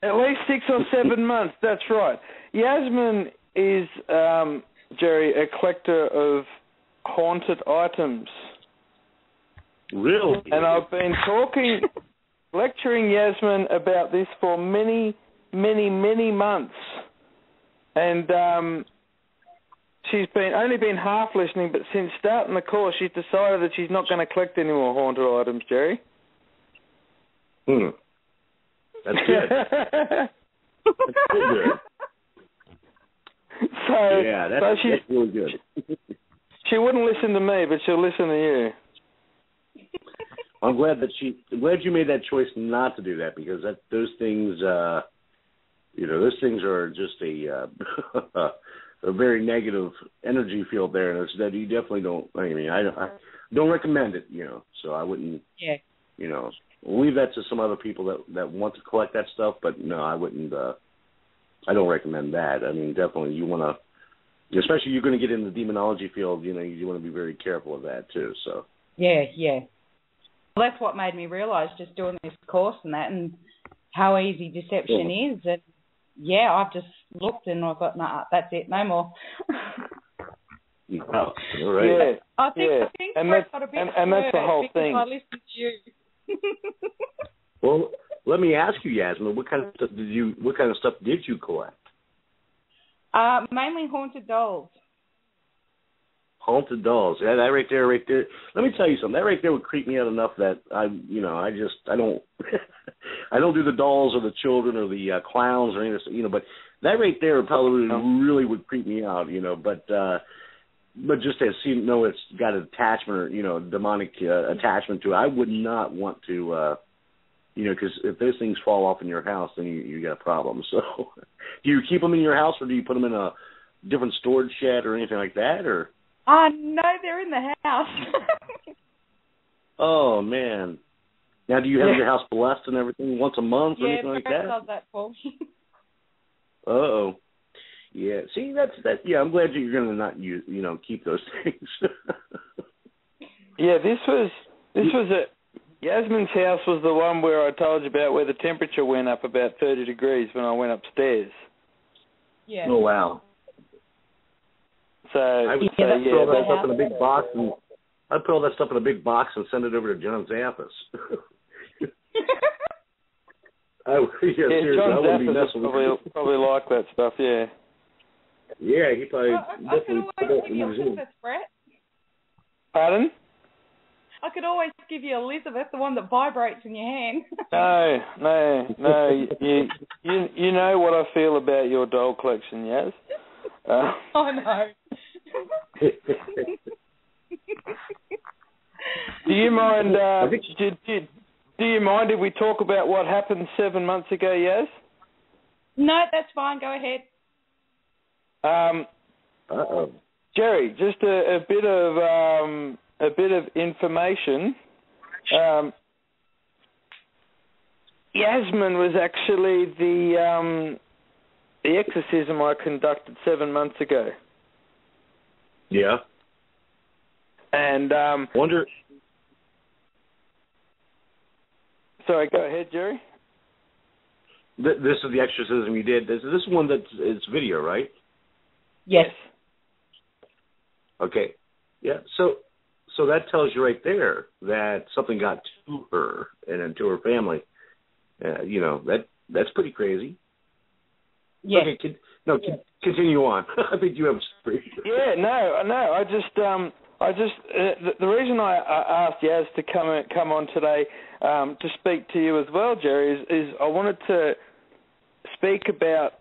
At least 6 or 7 months, that's right. Yasmin is, Jerry, a collector of haunted items. Really? And I've been lecturing Yasmin about this for many, many, many months. And she's only been half listening, but since starting the course, she's decided that she's not going to collect any more haunted items, Jerry. That's good. That's good. That's really good. She wouldn't listen to me, but she'll listen to you. I'm glad you made that choice not to do that, because those things are just a very negative energy field there, and that you definitely don't. I mean, I don't recommend it. So I wouldn't. Yeah. Leave that to some other people that want to collect that stuff, but no, I wouldn't. I don't recommend that. I mean, definitely you want to. Especially you're going to get in the demonology field, you want to be very careful of that too. So. Yeah. Well, that's what made me realise, just doing this course and how easy deception is. And I've just looked and I thought, nah, that's it, no more. Wow. All right. Yeah. I think and that's the whole thing. I listened to you. Well, let me ask you, Yasmin, what kind of stuff did you collect? Mainly haunted dolls. Haunted dolls. Yeah, that right there. Let me tell you something. That right there would creep me out enough that I don't I don't do the dolls or the children or the clowns or anything, but that right there probably really would creep me out, but just to know it's got an attachment or, demonic attachment to it, I would not want to, because if those things fall off in your house, then you got a problem. So do you keep them in your house, or do you put them in a different storage shed or anything like that, or? No, they're in the house. Oh, man. Now, do you have your house blessed and everything once a month or anything like that? Yeah, does that for me. Uh-oh. Yeah, see, that's yeah, I'm glad you're going to not use, keep those things. Yeah, this was Yasmin's house was the one where I told you about, where the temperature went up about 30 degrees when I went upstairs. Yeah. Oh, wow. So I would say, put all that stuff in a big box, and I'd put all that stuff in a big box and send it over to John Zappis. John Zappis probably like that stuff. Yeah. Yeah, he probably. I could always give you Elizabeth, Brett. Pardon? I could always give you Elizabeth, the one that vibrates in your hand. No. You know what I feel about your doll collection, yes? I know. Do you mind? Do you mind if we talk about what happened 7 months ago, yes? No, that's fine. Go ahead. Jerry, just a bit of information. Yasmin was actually the exorcism I conducted 7 months ago. Yeah. And wonder. Sorry, go ahead, Jerry. This is the exorcism you did. This is one it's video, right? Yes. Okay. Yeah. So that tells you right there that something got to her and then to her family. That's pretty crazy. Yeah. Okay. Continue on. I think you have a story. Yeah. No. I just the reason I asked Yaz to come on today to speak to you as well, Jerry, is I wanted to speak about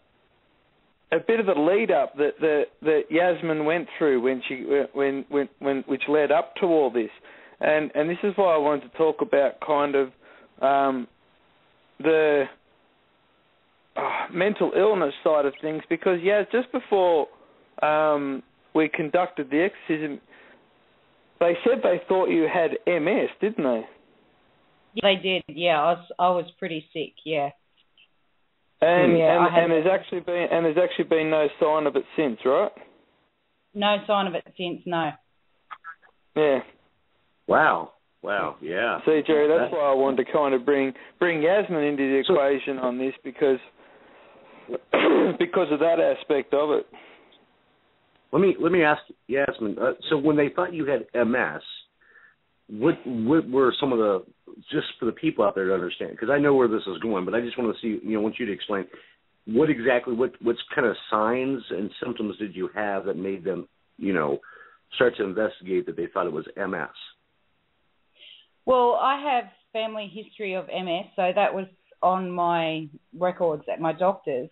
a bit of the lead up that Yasmin went through which led up to all this, and this is why I wanted to talk about kind of the mental illness side of things, because just before we conducted the exorcism, they said they thought you had MS, didn't they? Yeah, they did. Yeah, I was pretty sick. Yeah. And there's actually been no sign of it since, right? No sign of it since, no. Yeah. Wow. Yeah. See, Jerry, that's why I wanted to kind of bring Yasmin into the equation on this, because of that aspect of it. Let me ask Yasmin. So when they thought you had MS, what were some of the, just for the people out there to understand, because I know where this is going, but I just want to see, want you to explain what kind of signs and symptoms did you have that made them, start to investigate that they thought it was MS? Well, I have family history of MS, so that was on my records at my doctor's.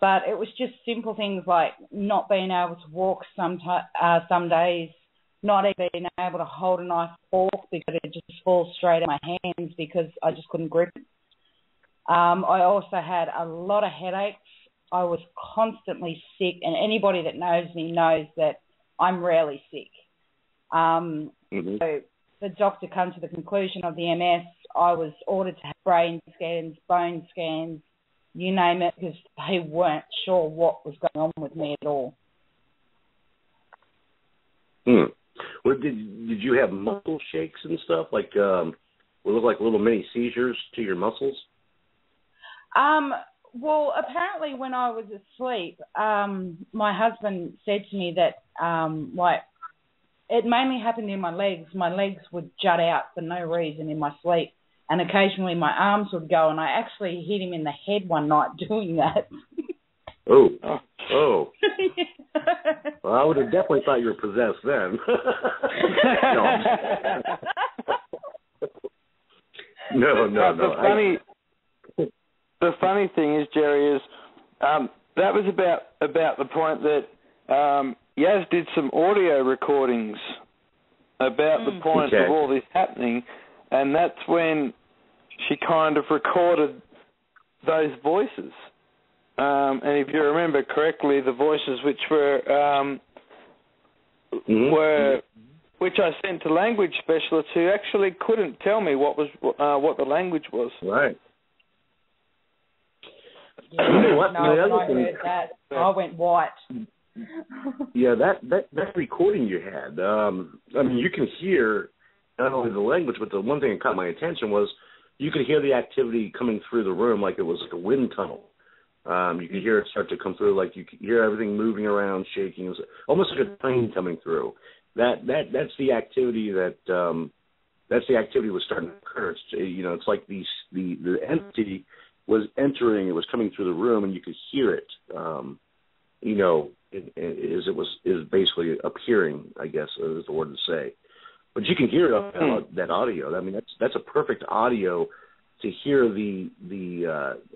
But it was just simple things like not being able to walk some days, not even being able to hold a knife fork because it just falls straight in my hands because I just couldn't grip it. I also had a lot of headaches. I was constantly sick, and anybody that knows me knows that I'm rarely sick. So the doctor came to the conclusion of the MS. I was ordered to have brain scans, bone scans, you name it, because they weren't sure what was going on with me at all. Well, did you have muscle shakes and stuff, like what look like little mini seizures to your muscles? Well, apparently when I was asleep, my husband said to me that it mainly happened in my legs. My legs would jut out for no reason in my sleep. And occasionally my arms would go, and I actually hit him in the head one night doing that. Oh. Well, I would have definitely thought you were possessed then. No. The funny thing is, Jerry, is that was about the point that Yaz did some audio recordings about the point of all this happening, and that's when she kind of recorded those voices. And if you remember correctly, the voices which which I sent to language specialists who actually couldn't tell me what the language was. Right. Yeah, when I heard that, I went white. Yeah, that recording you had, you can hear not only the language, but the one thing that caught my attention was you could hear the activity coming through the room like it was like a wind tunnel. You could hear it start to come through, like you could hear everything moving around, shaking. It was almost like a plane coming through. That's the activity that was starting to occur. It's like the entity was entering. It was coming through the room, and you could hear it. Is basically appearing, I guess is the word to say. But you can hear it that audio. I mean, that's a perfect audio to hear the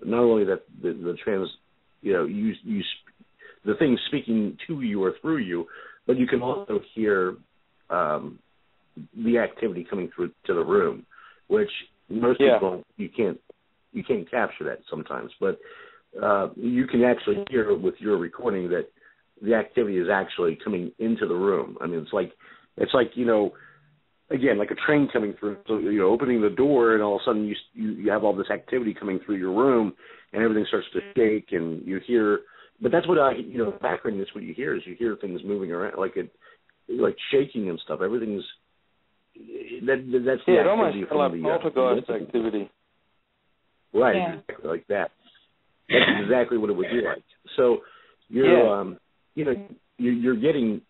not only that the trans, the thing speaking to you or through you, but you can also hear the activity coming through to the room, which most people you can't capture that sometimes, but you can actually hear with your recording that the activity is actually coming into the room. I mean, it's like again, like a train coming through. So opening the door, and all of a sudden you have all this activity coming through your room, and everything starts to shake, and you hear. But that's what background. That's what you hear is you hear things moving around, like shaking and stuff. Everything's that's the it almost like poltergeist activity. Right, exactly like that. That's exactly what it would be like. So you're you're getting.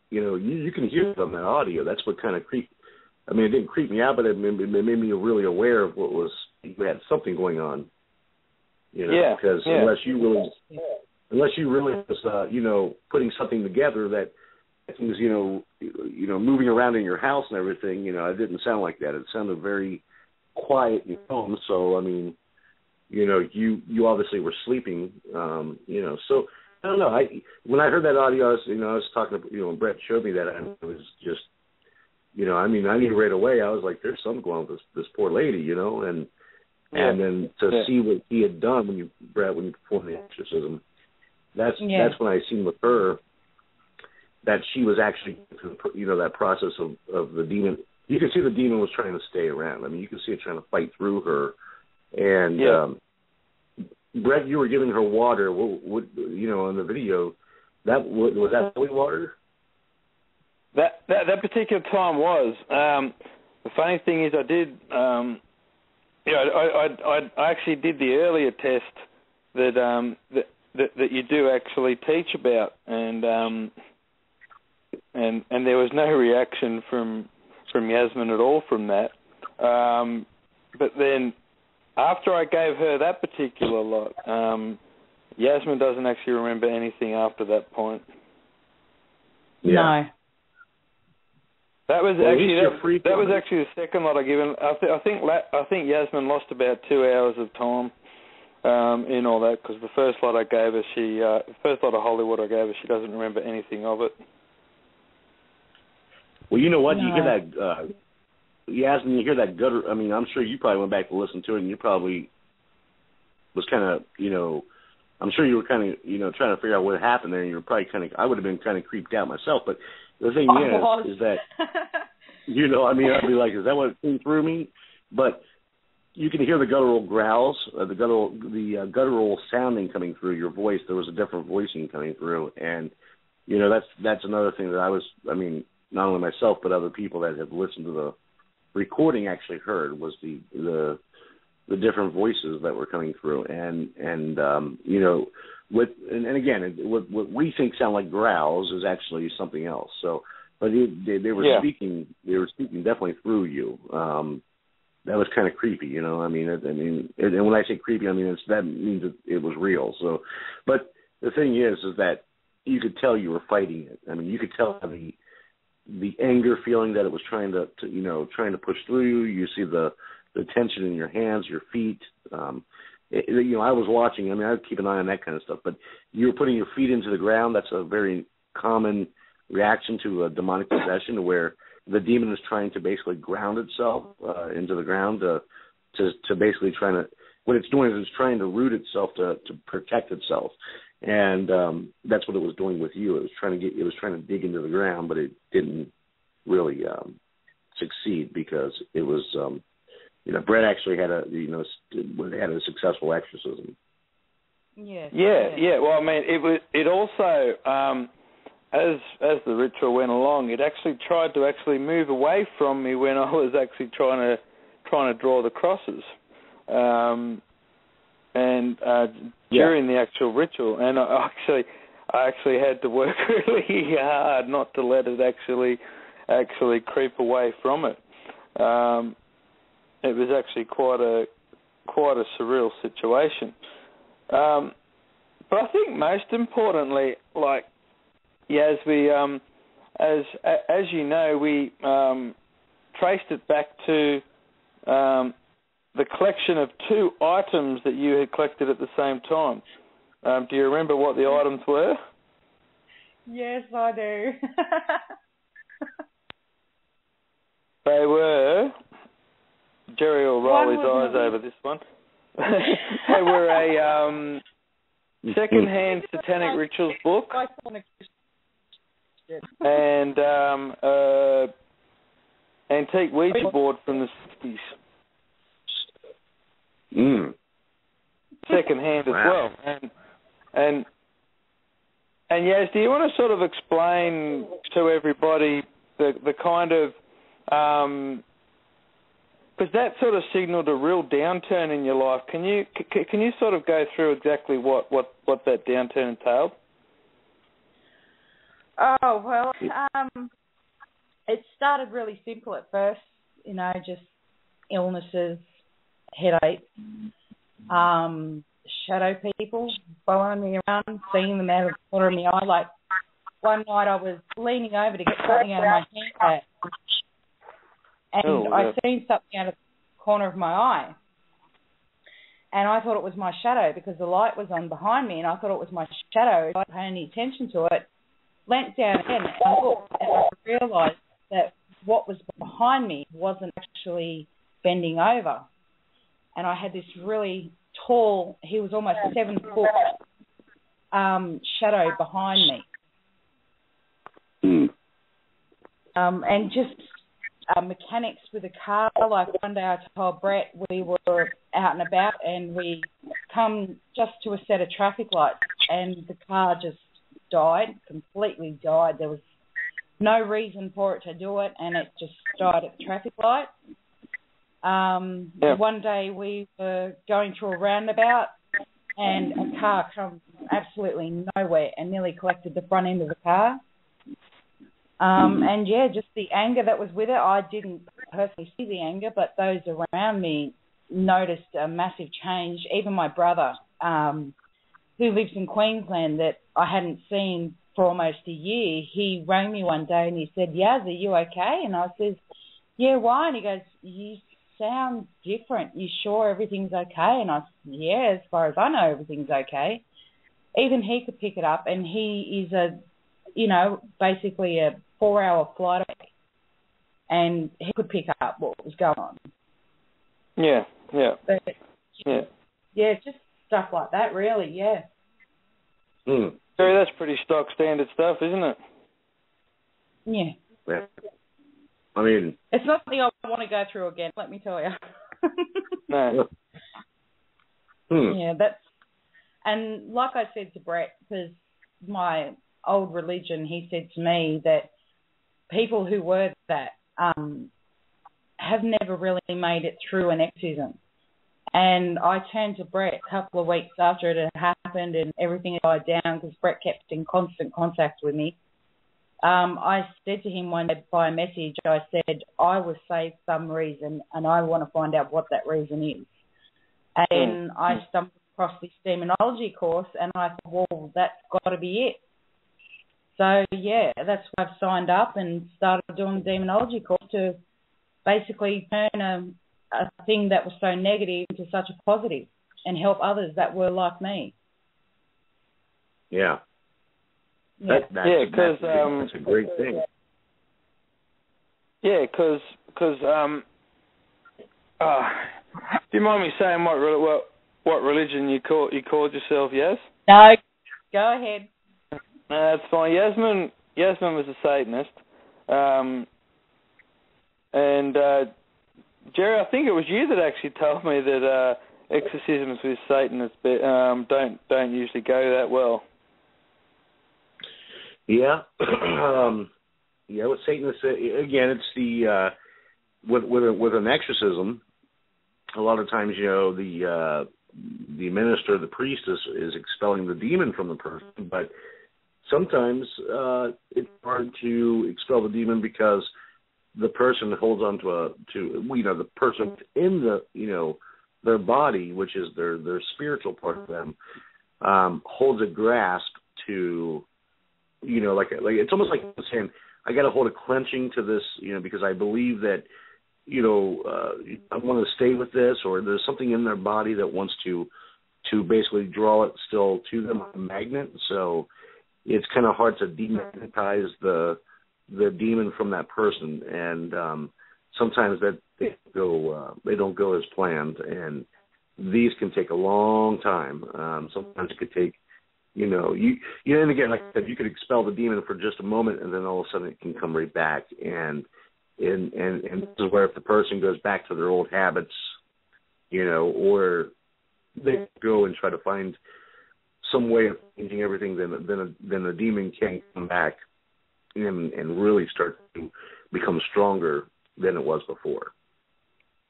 You can hear it on that audio. That's what kind of it didn't creep me out, but it made me really aware of what was, you had something going on. Because unless you really was, putting something together that things, moving around in your house and everything, it didn't sound like that. It sounded very quiet and calm. So, I mean, you obviously were sleeping, so. I don't know. When I heard that audio, I was talking to, when Brett showed me that, and it was just, I knew right away. I was like, there's something going on with this poor lady, and then to see what he had done when you performed the exorcism, that's when I seen with her that she was actually, that process of the demon. You could see the demon was trying to stay around. I mean, you could see it trying to fight through her, and. Brett, you were giving her water. What in the video, was that holy water? That particular time was. The funny thing is, I did. I actually did the earlier test that you do actually teach about, and there was no reaction from Yasmin at all from that. But then. After I gave her that particular lot, Yasmin doesn't actually remember anything after that point. Yeah. No. That was actually the second lot I given. I think Yasmin lost about 2 hours of time in all that, because the first lot I gave her, the first lot of holy water I gave her, she doesn't remember anything of it. Well, you know what? No. You hear that. Yasmin, you hear that gutter. I mean, I'm sure you probably went back to listen to it, and you probably was kind of, I'm sure you were kind of, trying to figure out what happened there, and you were probably I would have been kind of creeped out myself. But the thing is that, I'd be like, is that what came through me? But you can hear the guttural growls, the guttural sounding coming through your voice. There was a different voicing coming through, and that's another thing that I was. I mean, not only myself but other people that have listened to the recording actually heard was the different voices that were coming through, and again, what we think sound like growls is actually something else. So, but they were speaking. They were speaking definitely through you. That was kind of creepy, and when I say creepy, I mean that means it was real. So, but the thing is that you could tell you were fighting it. I mean, you could tell the anger feeling that it was trying to push through you. You see the tension in your hands, your feet. I was watching. I mean, I would keep an eye on that kind of stuff. But you were putting your feet into the ground. That's a very common reaction to a demonic possession, where the demon is trying to basically ground itself into the ground to basically what it's doing is it's trying to root itself to protect itself. And that's what it was doing with you. It was trying to dig into the ground, but it didn't really succeed, because it was, Brett actually had a successful exorcism. Yeah. Well, I mean, it also, as the ritual went along, it actually tried to move away from me when I was actually trying to draw the crosses. and during the actual ritual, and I actually had to work really hard not to let it actually creep away from it. It was actually quite a surreal situation. But I think most importantly, like Yaz, we as you know, we traced it back to the collection of 2 items that you had collected at the same time. Do you remember what the items were? Yes, I do. They were... Jerry will roll his eyes over this one. They were a second-hand satanic rituals book and antique Ouija board from the 60s. Second-hand as well. And Yaz, do you want to sort of explain to everybody the kind of... because that sort of signalled a real downturn in your life. Can you sort of go through exactly what that downturn entailed? Oh, well, it started really simple at first, just illnesses, headaches, shadow people following me around, seeing them out of the corner of my eye. Like one night I was leaning over to get something out of my handbag, and I seen something out of the corner of my eye. And I thought it was my shadow because the light was on behind me, and I thought it was my shadow. If I didn't pay any attention to it, leant down again and looked, and I realised that what was behind me wasn't actually bending over. And I had this really tall, he was almost 7 foot, shadow behind me. And just mechanics with a car. Like one day I told Brett we were out and about and we come just to a set of traffic lights and the car just died, completely died. There was no reason for it to do it and it just died at the traffic light. One day we were going through a roundabout and a car come absolutely nowhere and nearly collected the front end of the car. And just the anger that was with it. I didn't personally see the anger, but those around me noticed a massive change. Even my brother, who lives in Queensland, that I hadn't seen for almost a year, he rang me one day and he said, "Yaz, are you okay?" And I said, "Yeah, why?" And he goes, "You sound different. You sure everything's okay?" And I said, "Yeah, as far as I know, everything's okay." Even he could pick it up, and he is basically a 4-hour flight away, and he could pick up what was going on. Yeah, just stuff like that, really, yeah. Gary, that's pretty stock standard stuff, isn't it? Yeah. I mean... It's not something I want to go through again, let me tell you. No. Yeah, that's... And like I said to Brett, because my old religion, he said to me that people who were that have never really made it through an exorcism. And I turned to Brett a couple of weeks after it had happened and everything had died down because Brett kept in constant contact with me. I said to him one day by a message, I said, I was saved for some reason and I want to find out what that reason is. And I stumbled across this demonology course and I thought, well, that's got to be it. So, yeah, that's why I've signed up and started doing the demonology course to basically turn a thing that was so negative into such a positive and help others that were like me. Yeah. That's a great thing. Yeah, because do you mind me saying what religion you called yourself, Yaz? No, go ahead. No, that's fine. Yasmin was a Satanist. And Jerry, I think it was you that actually told me that exorcisms with Satanists don't usually go that well. Yeah. With Satanists, again, it's the with an exorcism. A lot of times, the minister, the priest is expelling the demon from the person, but sometimes it's hard to expel the demon because the person holds on to the person in the, their body, which is their spiritual part of them, holds a grasp to, like it's almost like saying, I got to hold a clenching to this, because I believe that, I want to stay with this, or there's something in their body that wants to basically draw it still to them, a magnet. So it's kind of hard to demagnetize the demon from that person, and sometimes that they don't go as planned, and these can take a long time. Sometimes it could take, and again, like I said, you could expel the demon for just a moment, and then all of a sudden it can come right back, and this is where if the person goes back to their old habits, or they go and try to find some way of changing everything, then the demon can come back and really start to become stronger than it was before.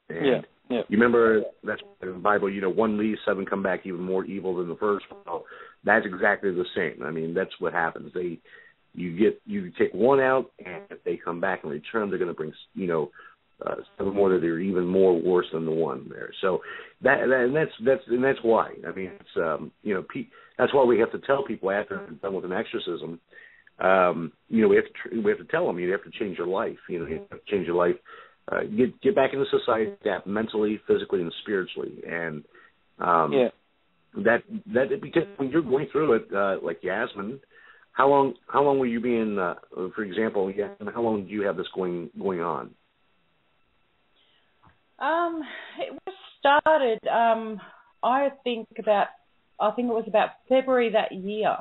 And you remember that's in the Bible, one leaves, seven come back even more evil than the first. Well, that's exactly the same. I mean, that's what happens. You take one out, and if they come back and return, they're going to bring, seven more that are even more worse than the one there. So that's why. I mean, it's that's why we have to tell people after they're done with an exorcism. We have to tell them you have to change your life. You have to change your life. Get back into society, adapt mentally, physically, and spiritually, and that because when you're going through it, like Yasmin, how long were you being, for example, Yasmin, how long did you have this going on? It was started. I think it was about February that year,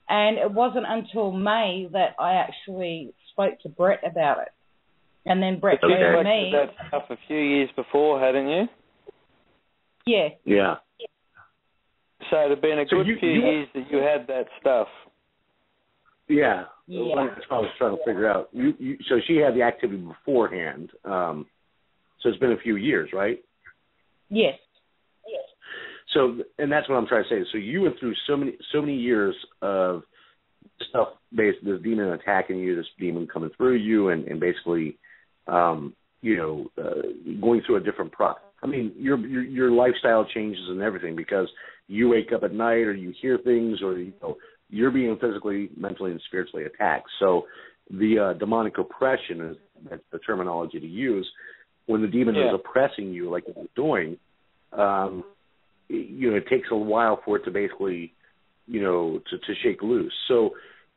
and it wasn't until May that I actually spoke to Brett about it. And then Brett told me. You that stuff a few years before, hadn't you? Yeah. Yeah. So it had been a good few years that you had that stuff. Yeah. Yeah. That's what I was trying to figure out. So she had the activity beforehand. So it's been a few years, right? Yes. So, and that's what I'm trying to say. So you went through so many years of stuff, this demon attacking you, this demon coming through you, and basically, going through a different process. I mean, your lifestyle changes and everything because you wake up at night, or you hear things, or you're being physically, mentally, and spiritually attacked. So the demonic oppression that's the terminology to use. When the demon is oppressing you, like it's doing, it takes a while for it to basically, to shake loose. So,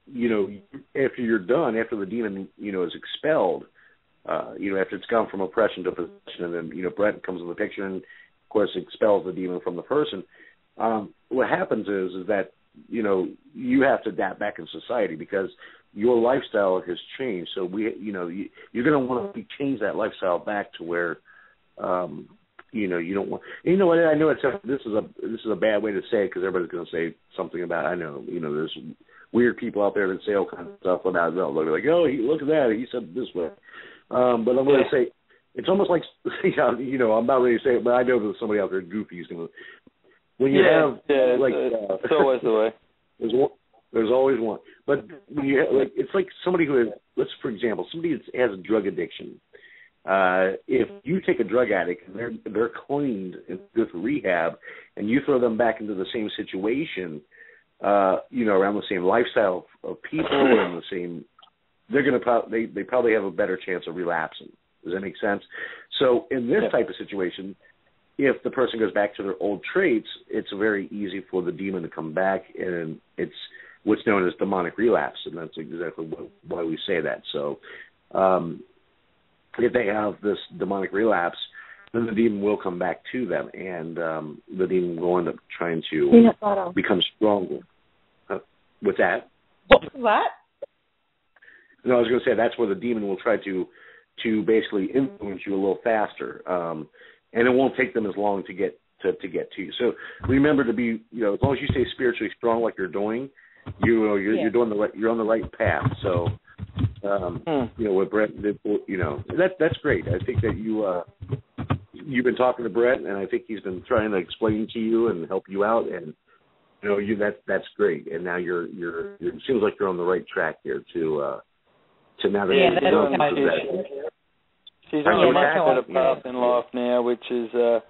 after you're done, after the demon, is expelled, after it's gone from oppression to possession, and then, Brett comes in the picture and, of course, expels the demon from the person. What happens is that, you have to adapt back in society because your lifestyle has changed. So you're going to want to change that lifestyle back to where, you don't want. You know what? I know this is a bad way to say it because everybody's going to say something about. I know. There's weird people out there that say all kinds of stuff about it. Like, oh, look at that. He said it this way. But I'm going to say it's almost like I'm not ready to say it, but I know there's somebody out there goofy who's going to. When you have it's always the way. There's always one. But when you have, it's like somebody who has, for example, somebody that has a drug addiction. If you take a drug addict and they're cleaned and go through rehab, and you throw them back into the same situation, around the same lifestyle of people and the same, they're going to they probably have a better chance of relapsing. Does that make sense? So in this type of situation, if the person goes back to their old traits, it's very easy for the demon to come back, and it's what's known as demonic relapse, and that's exactly why we say that. So if they have this demonic relapse, then the demon will come back to them, and the demon will end up trying to become stronger. With that? What was that? No, I was going to say that's where the demon will try to basically influence you a little faster. And it won't take them as long to get to you. So remember to be, as long as you stay spiritually strong, like you're doing, you're doing you're on the right path. So, what Brett did, that's great. I think that you've been talking to Brett, and I think he's been trying to explain to you and help you out, and that's great. And now it seems like you're on the right track here to navigate. Yeah, she's on a much better path in life now, which is a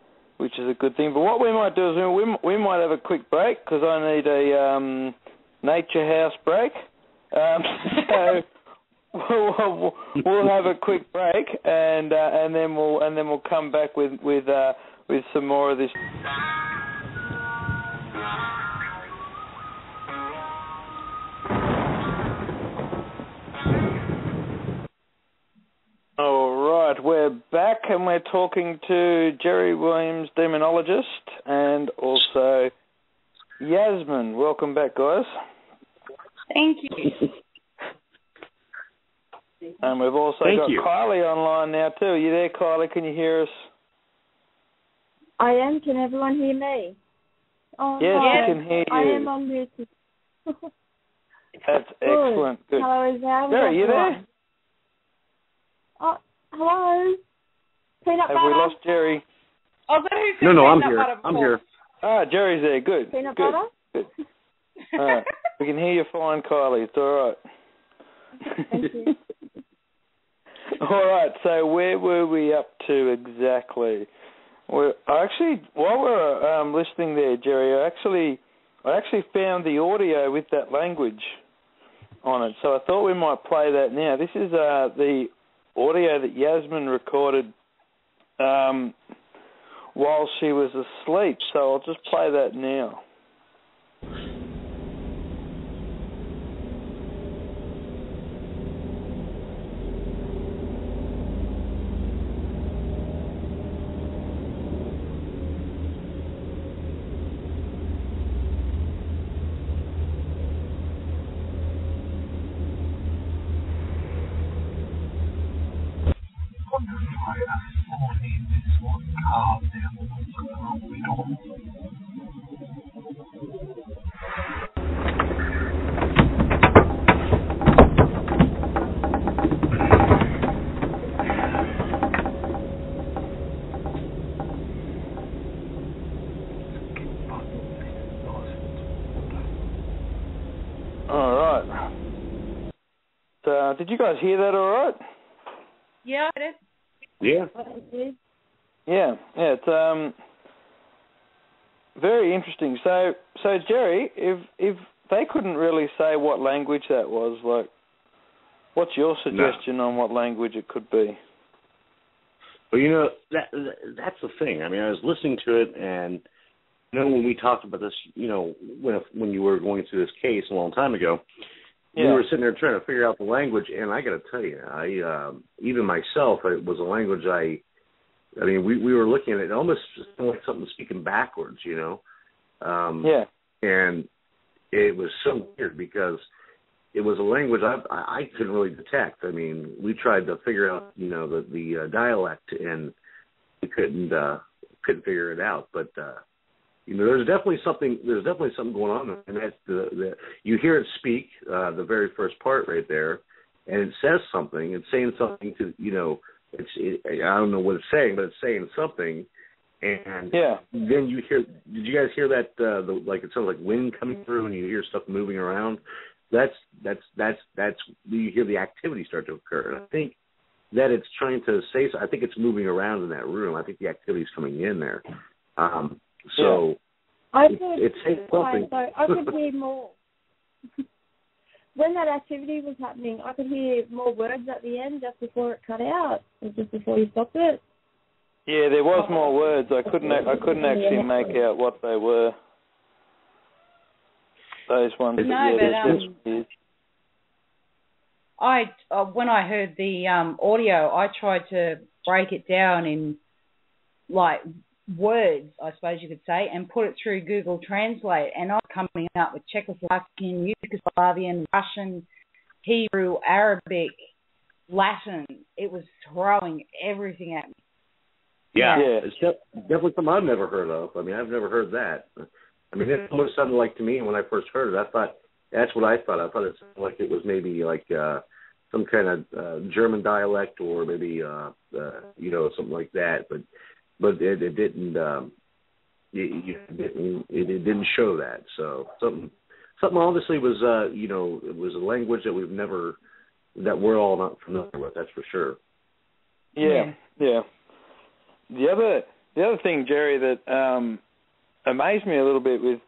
good thing. But what we might do is we might have a quick break because I need a nature house break. So we'll have a quick break, and then we'll come back with some more of this. All right, we're back, and we're talking to Jerry Williams, demonologist, and also Yasmin. Welcome back, guys. Thank you. And we've also got Kylie online now too. Are you there, Kylie? Can you hear us? I am. Can everyone hear me? Oh, yes, hi. I can hear you. I am on here too. That's excellent. Good. Hello, is that? Jerry, are you there? Oh, hello. Peanut butter. Have we lost Jerry? Oh, no, I'm here. I'm here. Ah, Jerry's there. Good. Peanut butter? Good. All right. We can hear you fine, Kylie. It's all right. Thank you. All right. So where were we up to exactly? While we're listening there, Jerry, I actually found the audio with that language on it. So I thought we might play that now. This is the audio that Yasmin recorded while she was asleep. So I'll just play that now. Did you guys hear that all right? Yeah, I did. Yeah. Yeah, it's very interesting. So Jerry, if they couldn't really say what language that was, like, what's your suggestion on what language it could be? Well, that's the thing. I mean, I was listening to it, and when we talked about this, when you were going through this case a long time ago. Yeah. We were sitting there trying to figure out the language, and I got to tell you, even myself, it was a language I mean, we were looking at it almost like something speaking backwards, Yeah. And it was so weird because it was a language I couldn't really detect. I mean, we tried to figure out, the dialect, and we couldn't figure it out, but. There's definitely something going on, and that's you hear it speak the very first part right there, and it says something. It's saying something to I don't know what it's saying, but it's saying something, and then you hear. Did you guys hear that? Like it sounds like wind coming through, and you hear stuff moving around. That's you hear the activity start to occur. And I think that it's trying to say. I think it's moving around in that room. I think the activity's coming in there. So it's something. So I could hear more. When that activity was happening, I could hear more words at the end just before it cut out, or just before you stopped it. Yeah, there was more words. I couldn't actually make out what they were. Those ones. No, but when I heard the audio, I tried to break it down in like words, I suppose you could say, and put it through Google Translate, and I'm coming up with Czechoslovakian, Yugoslavian, Russian, Hebrew, Arabic, Latin. It was throwing everything at me. Yeah. It's definitely something I've never heard of. I mean, I've never heard that. I mean, it almost sounded like to me when I first heard it, I thought, that's what I thought. I thought it sounded like it was maybe like some kind of German dialect, or maybe, something like that. But but it didn't. It didn't show that. So something obviously was, it was a language that that we're all not familiar with. That's for sure. Yeah. The other thing, Jerry, that amazed me a little bit with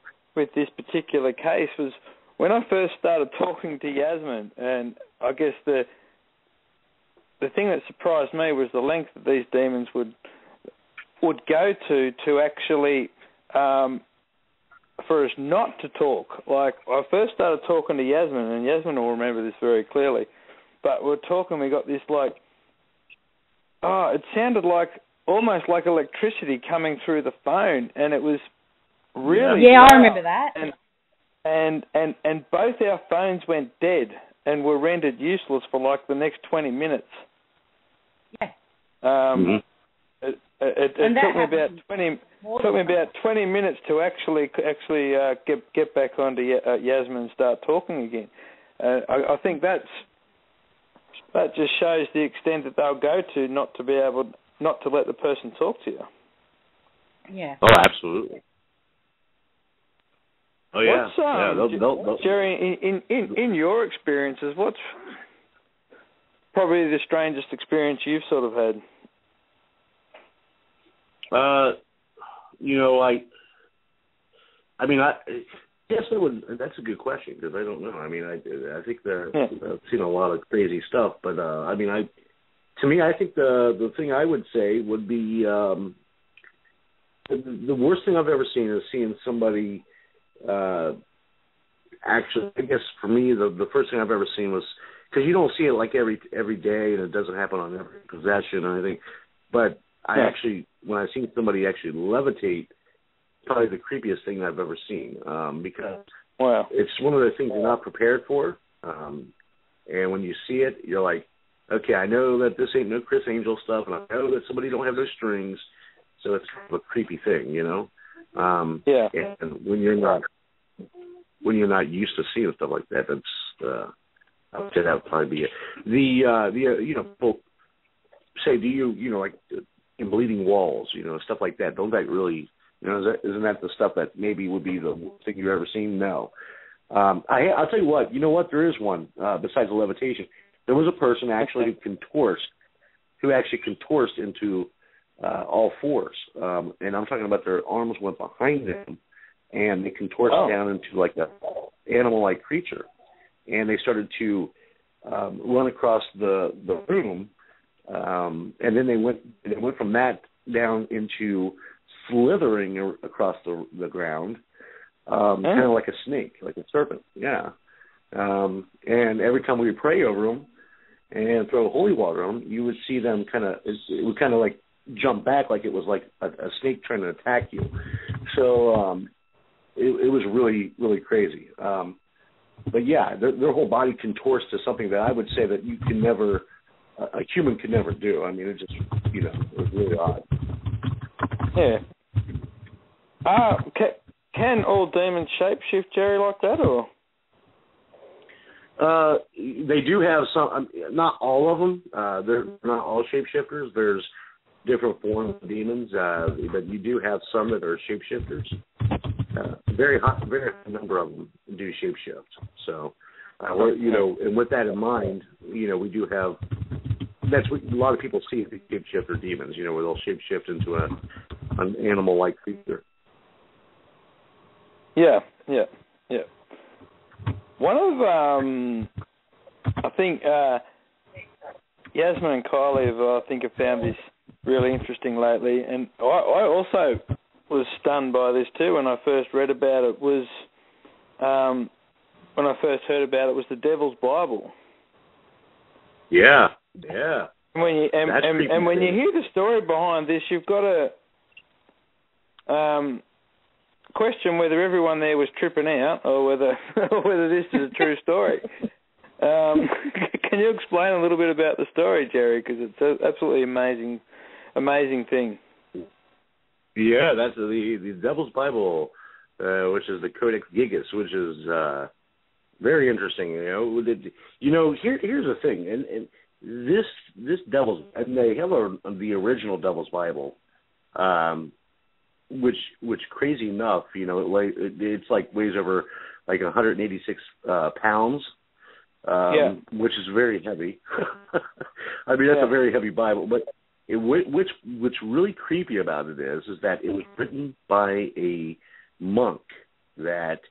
this particular case was when I first started talking to Yasmin, and I guess the thing that surprised me was the length that these demons would go to actually for us not to talk. Like, I first started talking to Yasmin, and Yasmin will remember this very clearly, but we're talking, we got this it sounded almost like electricity coming through the phone, and it was really loud. I remember that. And both our phones went dead and were rendered useless for the next 20 minutes. Yeah. It took me about 20 minutes to actually get back onto Yasmin and start talking again. I think that just shows the extent that they'll go to not to let the person talk to you. Yeah. Oh, absolutely. Oh yeah. They'll... Jerry, in your experiences, what's probably the strangest experience you've sort of had? Yes, that's a good question, because I don't know. I mean, I think I've seen a lot of crazy stuff, but to me, I think the thing I would say would be the worst thing I've ever seen is seeing somebody actually. I guess for me, the first thing I've ever seen was, because you don't see it every day, and it doesn't happen on every possession or anything, but when I've seen somebody actually levitate, probably the creepiest thing I've ever seen, because it's one of the things you're not prepared for, and when you see it, you're like, okay, I know that this ain't no Chris Angel stuff, and I know that somebody don't have no strings, so it's kind of a creepy thing, And when you're not used to seeing stuff like that, that's I would say that would probably be it. People say, do you like in bleeding walls, stuff like that? Don't that really, isn't that the stuff that maybe would be the worst thing you've ever seen? No. I'll tell you what. You know what? There is one besides the levitation. There was a person actually who actually contorsed into all fours, and I'm talking about their arms went behind them, and they contorsed down into like a animal-like creature, and they started to run across the room. And then they went from that down into slithering across the ground, kind of like a snake, like a serpent. Yeah. And every time we would pray over them and throw holy water on them, you would see them it would kind of like jump back, like it was like a snake trying to attack you. So it was really, really crazy. But yeah, their whole body contorts to something that I would say that you can never. A human could never do. I mean, it just, it was really odd. Yeah. Can all demons shapeshift, Jerry, like that, or? They do have some. Not all of them. They're not all shapeshifters. There's different forms of demons, but you do have some that are shapeshifters. Very high number of them do shapeshift. So, and with that in mind, we do have. That's what a lot of people see as shapeshifter demons, where they'll shapeshift into an animal-like creature. Yeah. One of, I think, Yasmin and Kylie have found this really interesting lately, and I also was stunned by this too when I first read about it. When I first heard about it, was the Devil's Bible. Yeah. When you hear the story behind this, you've got to question whether everyone there was tripping out or whether this is a true story. Can you explain a little bit about the story, Jerry? Because it's an absolutely amazing thing. Yeah, that's the Devil's Bible, which is the Codex Gigas, which is very interesting. Here's the thing, and this Devil's, and they have the original Devil's Bible, which crazy enough, it's like weighs over like 186 pounds, which is very heavy. I mean, that's a very heavy Bible. But what's really creepy about it is that it was written by a monk that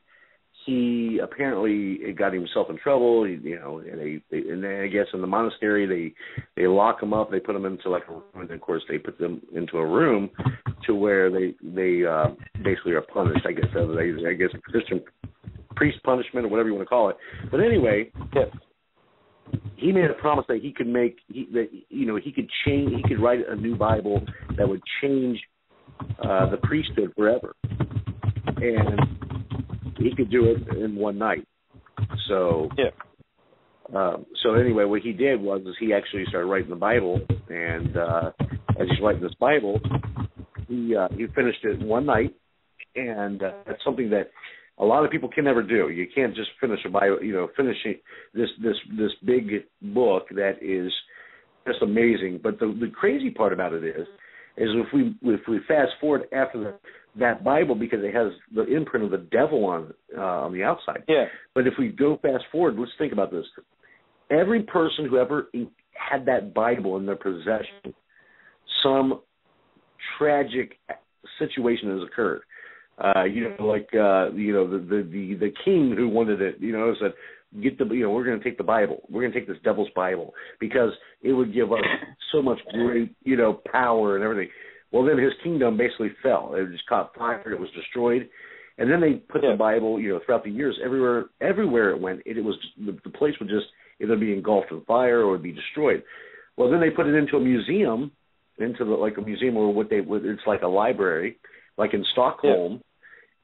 he apparently got himself in trouble. And I guess in the monastery they lock him up. They put him into like a room, and of course they put them into a room to where they basically are punished. I guess Christian priest punishment or whatever you want to call it. But anyway, he made a promise that he could he could write a new Bible that would change the priesthood forever, and he could do it in one night. So so anyway, what he did was he actually started writing the Bible, and as he's writing this Bible, he finished it in one night, and that's something that a lot of people can never do. You can't just finish a Bible, finishing this big book that is just amazing. But the crazy part about it is if we fast forward after that Bible, because it has the imprint of the devil on the outside. Yeah. But if we go fast forward, let's think about this. Every person who ever had that Bible in their possession, some tragic situation has occurred. The king who wanted it, said, we're going to take the Bible. We're going to take this devil's Bible because it would give us so much great, power and everything. Well, then his kingdom basically fell. It just caught fire. It was destroyed. And then they put the Bible, throughout the years, everywhere it went, it was the place would just either be engulfed in fire or would be destroyed. Well, then they put it into a museum, or it's like a library, like in Stockholm,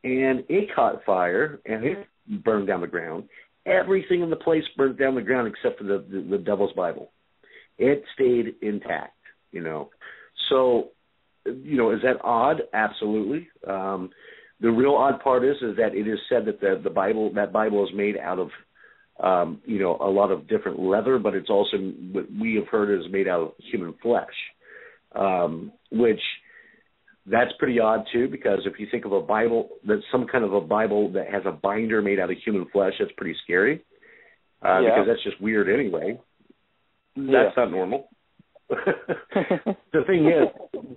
and it caught fire and it burned down the ground. Everything in the place burned down the ground except for the devil's Bible. It stayed intact, So, is that odd? Absolutely. The real odd part is that it is said that that Bible is made out of, a lot of different leather, but it's also, what we have heard, is made out of human flesh, which that's pretty odd too, because if you think of a Bible, that's some kind of a Bible that has a binder made out of human flesh, that's pretty scary, because that's just weird anyway. That's not normal. The thing is,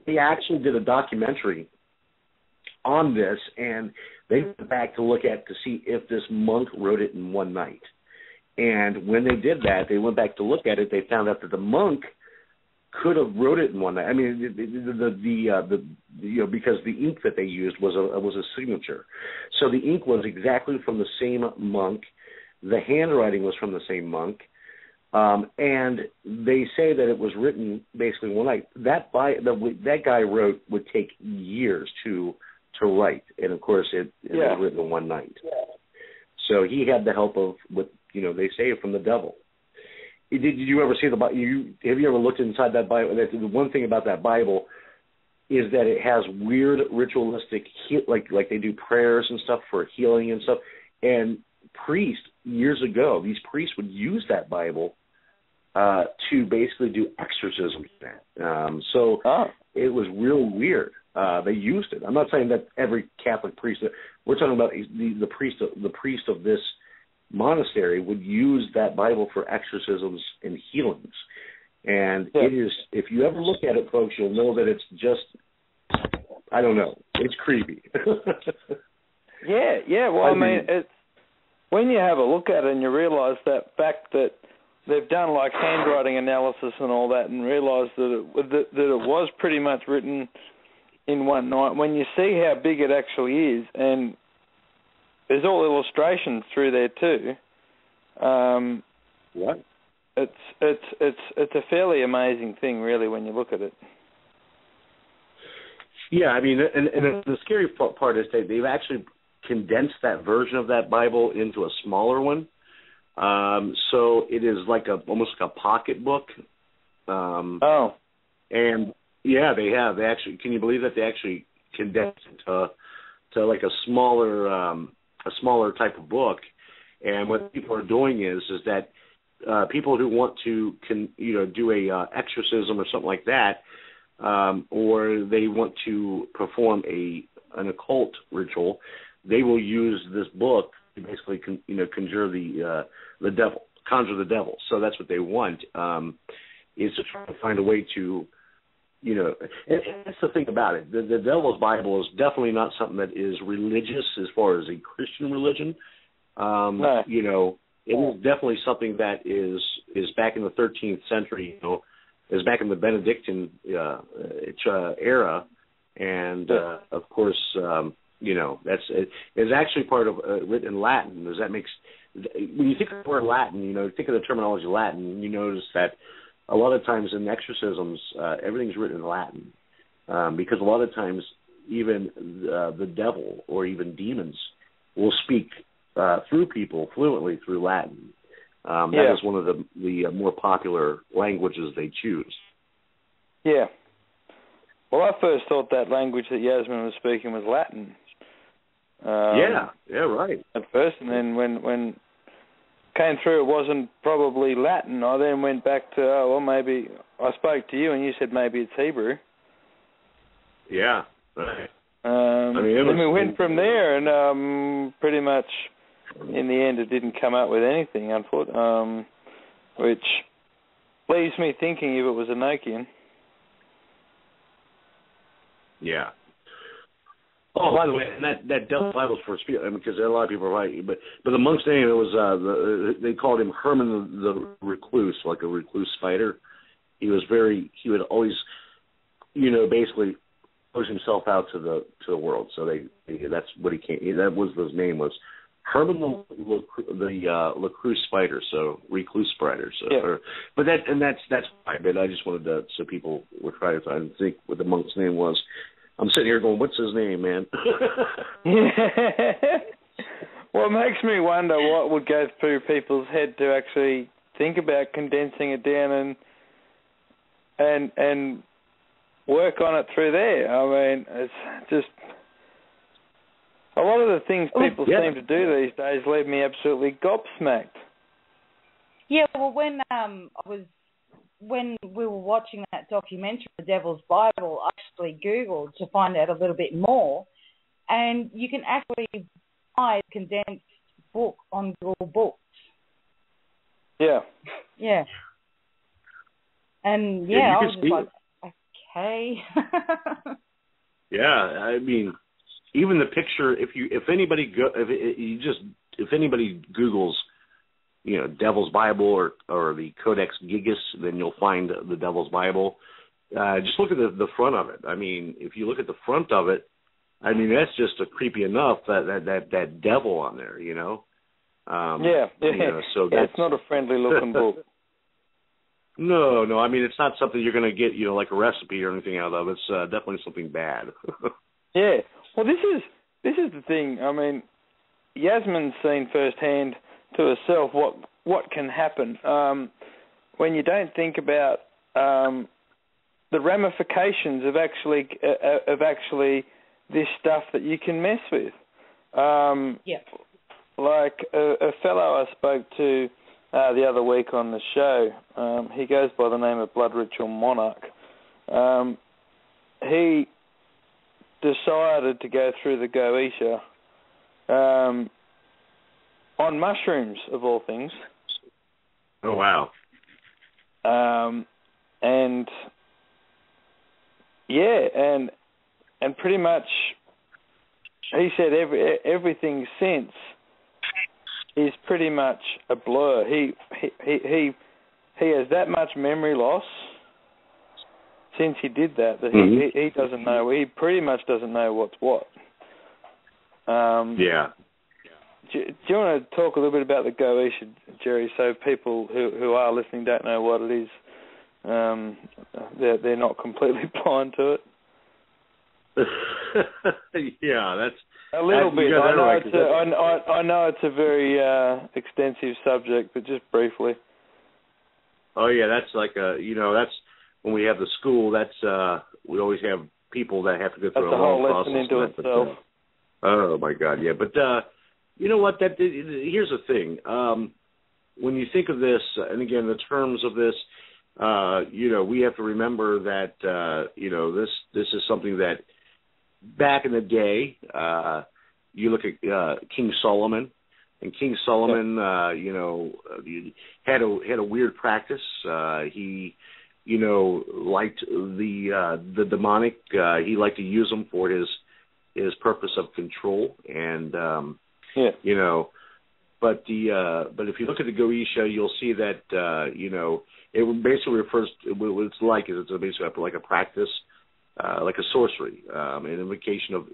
they actually did a documentary on this, and they went back to see if this monk wrote it in one night. And when they did that, they went back to look at it. They found out that the monk could have wrote it in one night. I mean, because the ink that they used was a signature. So the ink was exactly from the same monk. The handwriting was from the same monk. And they say that it was written basically one night. That guy would take years to write, and of course it was written in one night. So he had the help of they say from the devil. Did you ever see the Bible? Have you ever looked inside that Bible? The one thing about that Bible is that it has weird ritualistic, like they do prayers and stuff for healing and stuff. And years ago, these priests would use that Bible to basically do exorcisms. It was real weird. They used it. I'm not saying that every Catholic priest. We're talking about the priest of this monastery would use that Bible for exorcisms and healings. And it is, if you ever look at it, folks, you'll know that it's just, I don't know, it's creepy. Well, it's when you have a look at it and you realize that fact that they've done like handwriting analysis and all that, and realize that it was pretty much written in one night. When you see how big it actually is, and there's all illustrations through there too. What? It's a fairly amazing thing, really, when you look at it. Yeah, I mean, and the scary part is they've actually condensed that version of that Bible into a smaller one. So it is like almost like a pocket book. And yeah, they have. They actually, can you believe that they actually condensed it to like a smaller type of book? And what people are doing is that people who want to do a exorcism or something like that, or they want to perform an occult ritual, they will use this book to basically conjure the devil, conjure the devil. So that's what they want, is to try to find a way to, and that's the thing about it. The Devil's Bible is definitely not something that is religious as far as a Christian religion. No. It is definitely something that is back in the 13th century, is back in the Benedictine era, and of course, it's actually part of written in Latin. When you think of the word Latin, think of the terminology Latin, you notice that a lot of times in exorcisms, everything's written in Latin, because a lot of times even the devil or even demons will speak through people fluently through Latin. That is one of the more popular languages they choose. Yeah. Well, I first thought that language that Yasmin was speaking was Latin. Right. At first, and then when came through, it wasn't probably Latin. I then went back to, maybe I spoke to you and you said maybe it's Hebrew. Yeah. Right. Then we went from there, and pretty much in the end it didn't come up with anything, unfortunately, which leaves me thinking if it was Enochian. Yeah. Oh, by the way, that Devil's Bible for speech, because a lot of people are right, but the monk's name, it was they called him Herman the Recluse, like a recluse spider. He would always, basically push himself out to the world. So that's what he came. That was his name, was Herman the Recluse spider. So recluse spider. So, yeah. That's fine. But I just wanted so people were trying to think what the monk's name was. I'm sitting here going, what's his name, man? Well, it makes me wonder what would go through people's head to actually think about condensing it down and work on it through there. I mean, it's just a lot of the things people seem to do these days leave me absolutely gobsmacked. Yeah, well, when we were watching that documentary, The Devil's Bible, I actually Googled to find out a little bit more, and you can actually buy a condensed book on Google Books. Yeah. Yeah. And, I was just like, okay. Yeah, I mean, even the picture, if anybody Googles, Devil's Bible or the Codex Gigas, then you'll find the Devil's Bible. Just look at the front of it. I mean, if you look at the front of it, I mean, that's just creepy enough that devil on there, So it's not a friendly looking book. No. I mean, it's not something you're going to get, like a recipe or anything out of. It's definitely something bad. Yeah. Well, this is the thing. I mean, Yasmin's seen firsthand to herself what can happen when you don't think about the ramifications of actually this stuff that you can mess with. Like a fellow I spoke to the other week on the show, he goes by the name of Blood Ritual Monarch. He decided to go through the Goetia on mushrooms, of all things. Oh, wow. And pretty much he said everything since is pretty much a blur. He has that much memory loss since he did that he doesn't know. He pretty much doesn't know what's what. Yeah. Do you want to talk a little bit about the Goetia, Jerry, so people who are listening don't know what it is? They're not completely blind to it. Yeah, that's a little bit. I know it's a very extensive subject, but just briefly. Oh yeah, that's like that's when we have the school. That's we always have people that have to go through a whole lesson into itself. Oh my God, yeah. But you know what? Here's the thing. When you think of this, and again, the terms of this, we have to remember that, this is something that back in the day, you look at King Solomon, and King Solomon, had a weird practice. He, liked the demonic. He liked to use them for his purpose of control, and But if you look at the Goetia, you'll see that it basically refers to what it's like. It's basically like a practice, like a sorcery, an invocation of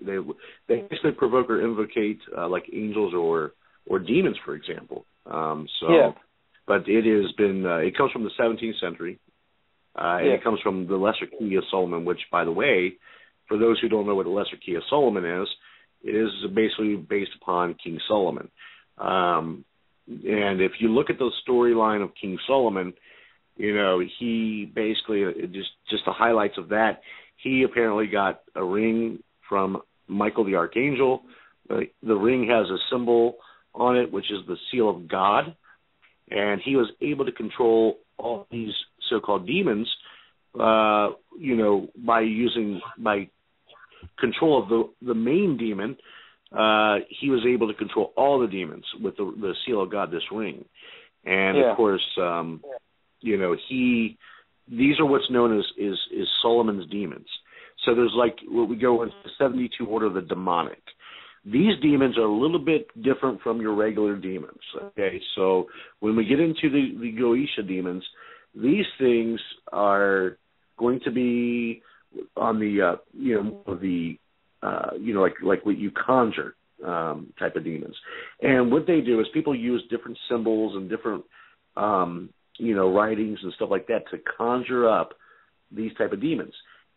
they basically provoke or invocate like angels or demons, for example. But it has been it comes from the 17th century, and it comes from the Lesser Key of Solomon, which, by the way, for those who don't know what the Lesser Key of Solomon is, it is basically based upon King Solomon. And if you look at the storyline of King Solomon, he basically, just the highlights of that, he apparently got a ring from Michael the Archangel. The ring has a symbol on it, which is the seal of God, and he was able to control all these so-called demons, by control of the main demon. He was able to control all the demons with the seal of God, this ring. And of course, these are what's known as Solomon's demons. So there's like what we go into the 72 order of the demonic. These demons are a little bit different from your regular demons. Okay, so when we get into the Goetia demons, these things are going to be on the like what you conjure type of demons. And what they do is people use different symbols and different writings and stuff like that to conjure up these type of demons.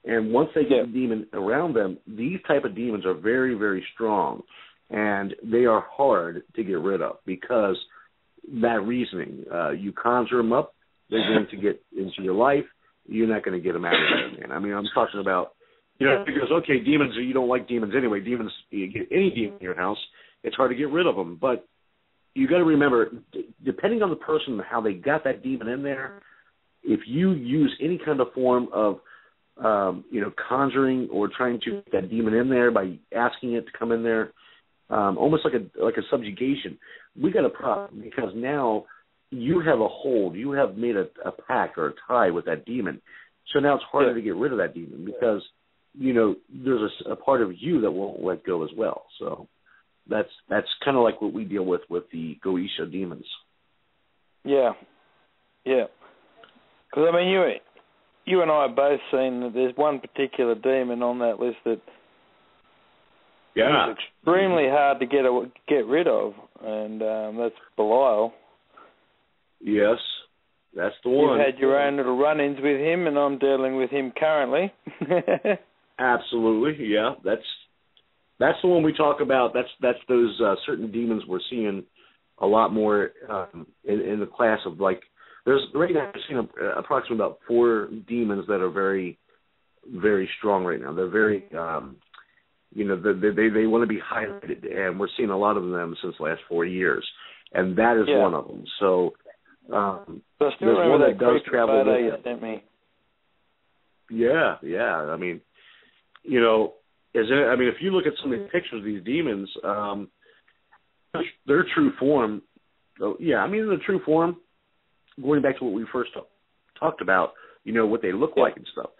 And once they get a demon around them, these type of demons are very, very strong, and they are hard to get rid of because that reasoning. You conjure them up, they're going to get into your life. You're not going to get them out of there, man. I mean, I'm talking about, because, okay, demons, you don't like demons anyway. Demons, you get any demon in your house, it's hard to get rid of them. But you got to remember, depending on the person and how they got that demon in there, if you use any kind of form of conjuring or trying to get that demon in there by asking it to come in there, almost like a subjugation, we got a problem because now you have a hold. You have made a pact or a tie with that demon. So now it's harder to get rid of that demon because, there's a part of you that won't let go as well. So that's kind of like what we deal with the Goetia demons. Yeah. Yeah. Because, I mean, you and I have both seen that there's one particular demon on that list that is extremely hard to get rid of, and that's Belial. Yes, that's the one. You've had your own little run-ins with him, and I'm dealing with him currently. Absolutely, yeah. That's the one we talk about. That's those certain demons we're seeing a lot more in the class of, like, there's right now I've seen approximately about 4 demons that are very, very strong right now. They're very, they want to be highlighted, and we're seeing a lot of them since the last 4 years, and that is one of them. So there's one that does travel with you sent me. Yeah. I mean, if you look at some of these pictures of these demons, their true form, their true form, going back to what we first talked about, what they look like and stuff.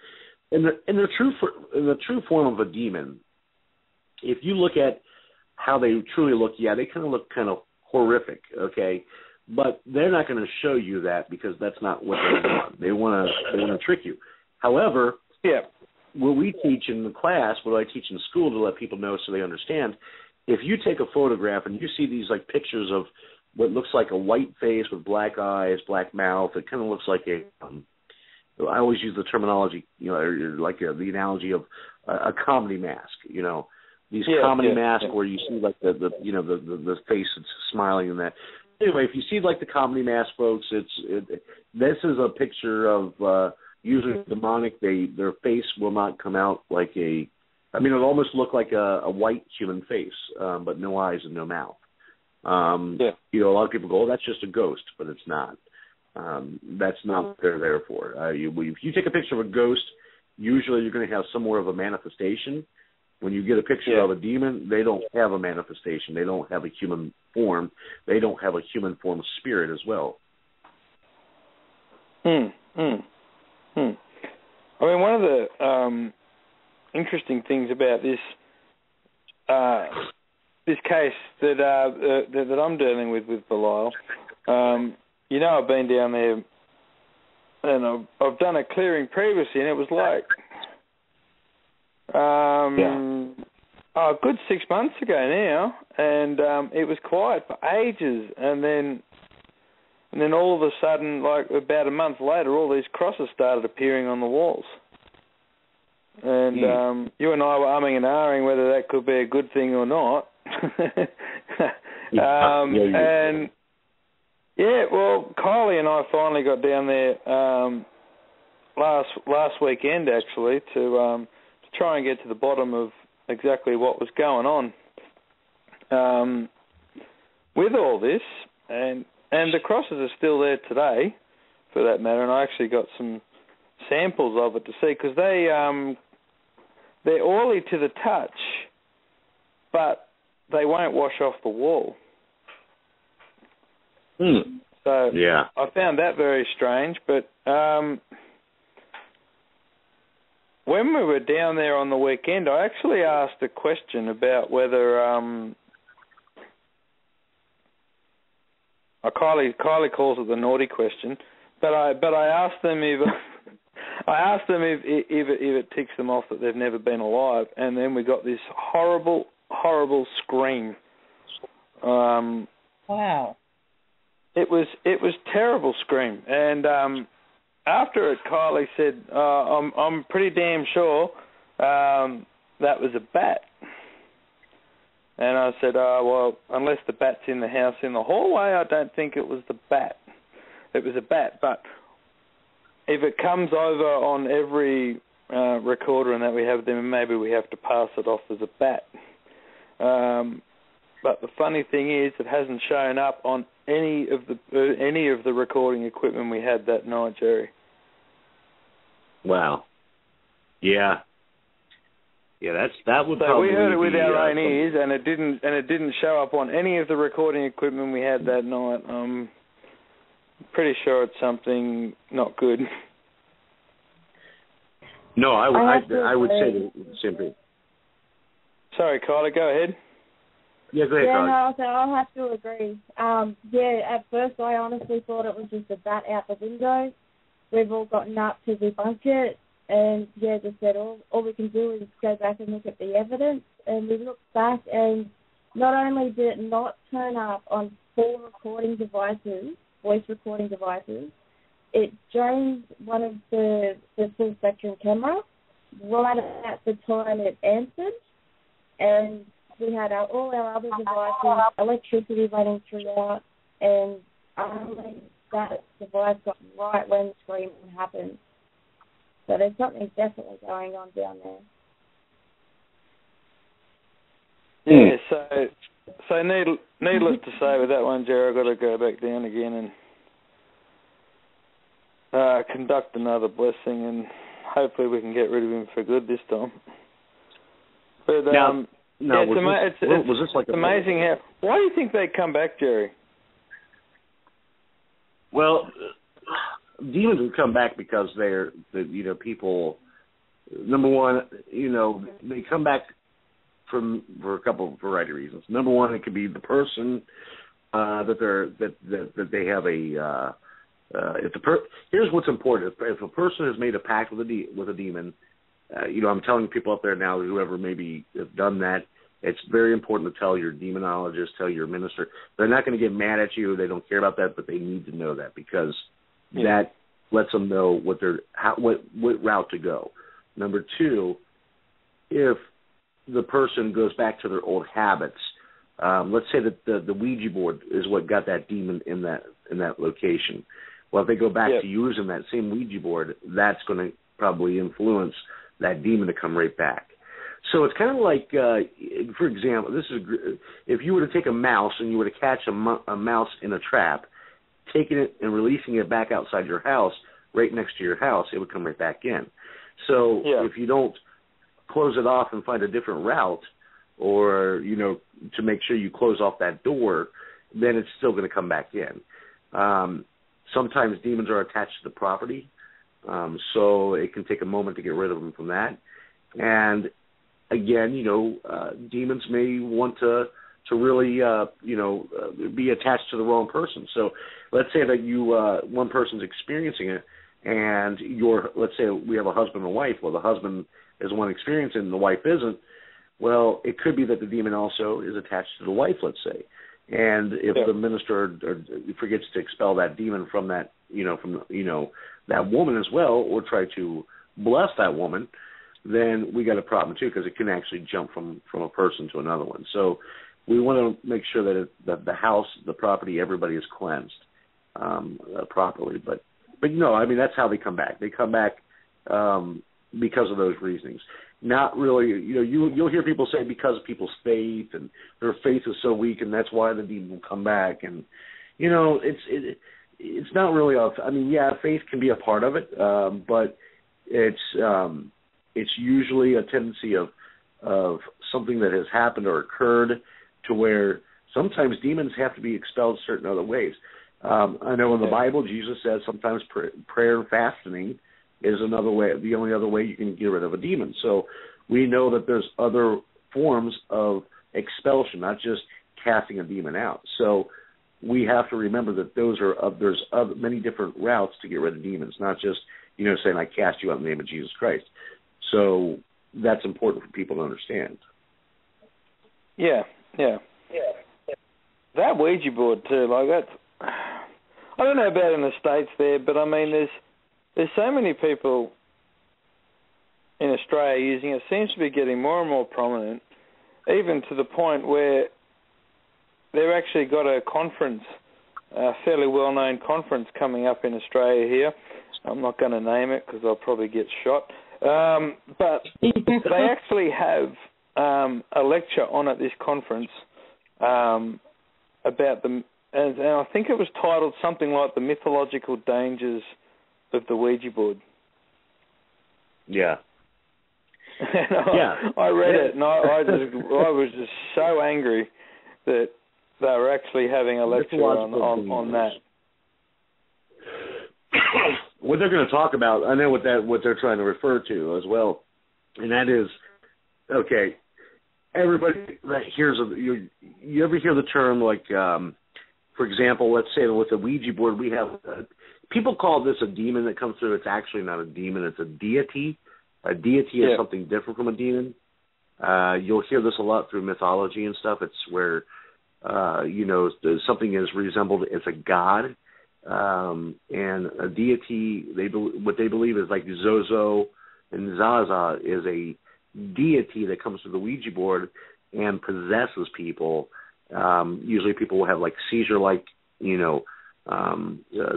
In the true form of a demon, if you look at how they truly look, they kind of look kind of horrific, okay? But they're not going to show you that because that's not what they want. They want to trick you. However, what we teach in the class, what I teach in school to let people know so they understand, if you take a photograph and you see these like pictures of what looks like a white face with black eyes, black mouth, it kind of looks like I always use the terminology, the analogy of a comedy mask, these comedy masks where you see like the face that's smiling and that. Anyway, if you see like the comedy mask, folks, this is a picture of usually demonic. Their face will not come out like it'll almost look like a white human face, but no eyes and no mouth. A lot of people go, "Oh, that's just a ghost," but it's not. That's not what they're there for. If you take a picture of a ghost, usually you're going to have somewhere of a manifestation. When you get a picture of a demon, they don't have a manifestation. They don't have a human form. They don't have a human form of spirit as well. I mean, one of the interesting things about this case that I'm dealing with Belial, I've been down there and I've done a clearing previously, and it was like a good 6 months ago now, and it was quiet for ages, and then all of a sudden, like about a month later, all these crosses started appearing on the walls. And you and I were umming and ahhing whether that could be a good thing or not. Well, Kylie and I finally got down there last weekend, actually, to try and get to the bottom of exactly what was going on with all this, and the crosses are still there today, for that matter. And I actually got some samples of it to see, because they're oily to the touch, but they won't wash off the wall. So I found that very strange, but when we were down there on the weekend, I actually asked a question about whether Kylie calls it the naughty question, but I asked them if it ticks them off that they've never been alive, and then we got this horrible scream. Wow. It was terrible scream, and after it, Kylie said, "I'm pretty damn sure that was a bat." And I said, "Well, unless the bat's in the house in the hallway, I don't think it was the bat. It was a bat, but if it comes over on every recorder and that we have, then maybe we have to pass it off as a bat." But the funny thing is, it hasn't shown up on any of the recording equipment we had that night, Jerry. Wow. Yeah. Yeah, that would. So we heard it with our own ears, and it didn't show up on any of the recording equipment we had that night. I'm pretty sure it's something not good. No, I would say the same thing. Sorry, Kylie, go ahead. Yeah, go ahead, Kylie. No, I'll have to agree. At first I honestly thought it was just a bat out the window. We've all gotten up to debunk it, and just said all we can do is go back and look at the evidence. And we looked back, and not only did it not turn up on 4 recording devices, voice recording devices, it drained one of the full spectrum camera right at the time it answered, and we had all our other devices, electricity running throughout, and only that device got right when the screaming happened. So there's something definitely going on down there. Yeah, so needless to say with that one, Jerry, I've got to go back down again and conduct another blessing, and hopefully we can get rid of him for good this time. But it's amazing how. Why do you think they come back, Jerry? Well, demons would come back because they're people. Number one, they come back for a couple of variety of reasons. Number one, it could be the person that they have a. Here's what's important: if a person has made a pact with a demon, I'm telling people out there now, whoever maybe have done that, it's very important to tell your demonologist, tell your minister. They're not going to get mad at you. They don't care about that, but they need to know that, because that lets them know what route to go. Number two, if the person goes back to their old habits, let's say that the Ouija board is what got that demon in that location. Well, if they go back to using that same Ouija board, that's going to probably influence that demon to come right back. So it's kind of like, for example, if you were to take a mouse and you were to catch a mouse in a trap, taking it and releasing it back outside your house, right next to your house, it would come right back in. So if you don't close it off and find a different route, or, to make sure you close off that door, then it's still going to come back in. Sometimes demons are attached to the property, so it can take a moment to get rid of them from that. And again, demons may want to really, be attached to the wrong person. So let's say that one person's experiencing it, and let's say we have a husband and wife. Well, the husband is the one experiencing it, and the wife isn't. Well, it could be that the demon also is attached to the wife, let's say. And if the minister forgets to expel that demon from that, that woman as well, or try to bless that woman, then we got a problem too, because it can actually jump from a person to another one. So we want to make sure that the house, the property, everybody is cleansed properly. But that's how they come back. They come back because of those reasonings. Not really, you'll hear people say because of people's faith, and their faith is so weak, and that's why the demon will come back. And it's not really faith can be a part of it, but it's usually a tendency of something that has happened or occurred, to where sometimes demons have to be expelled certain other ways. I know in the Bible, Jesus says sometimes prayer and fasting is another way, the only other way you can get rid of a demon. So we know that there's other forms of expulsion, not just casting a demon out. So we have to remember that there's many different routes to get rid of demons, not just, saying I cast you out in the name of Jesus Christ. So that's important for people to understand. Yeah. That Ouija board too, that's, I don't know about in the States there, but there's so many people in Australia using it. It seems to be getting more and more prominent, even to the point where they've actually got a conference, a fairly well-known conference coming up in Australia here. I'm not going to name it because I'll probably get shot. But they actually have a lecture on at this conference about them, and I think it was titled something like The Mythological Dangers of the Ouija board. Yeah. I read it, and I was just so angry that they were actually having a lecture on that. What they're going to talk about, I know what they're trying to refer to as well, and that is, okay, everybody that hears you ever hear the term, like, for example, let's say with the Ouija board, we have people call this a demon that comes through. It's actually not a demon. It's a deity. A deity is something different from a demon. You'll hear this a lot through mythology and stuff. It's where, something is resembled as a god. And a deity, what they believe is like Zozo and Zaza is a deity that comes to the Ouija board and possesses people. Usually people will have like seizure-like,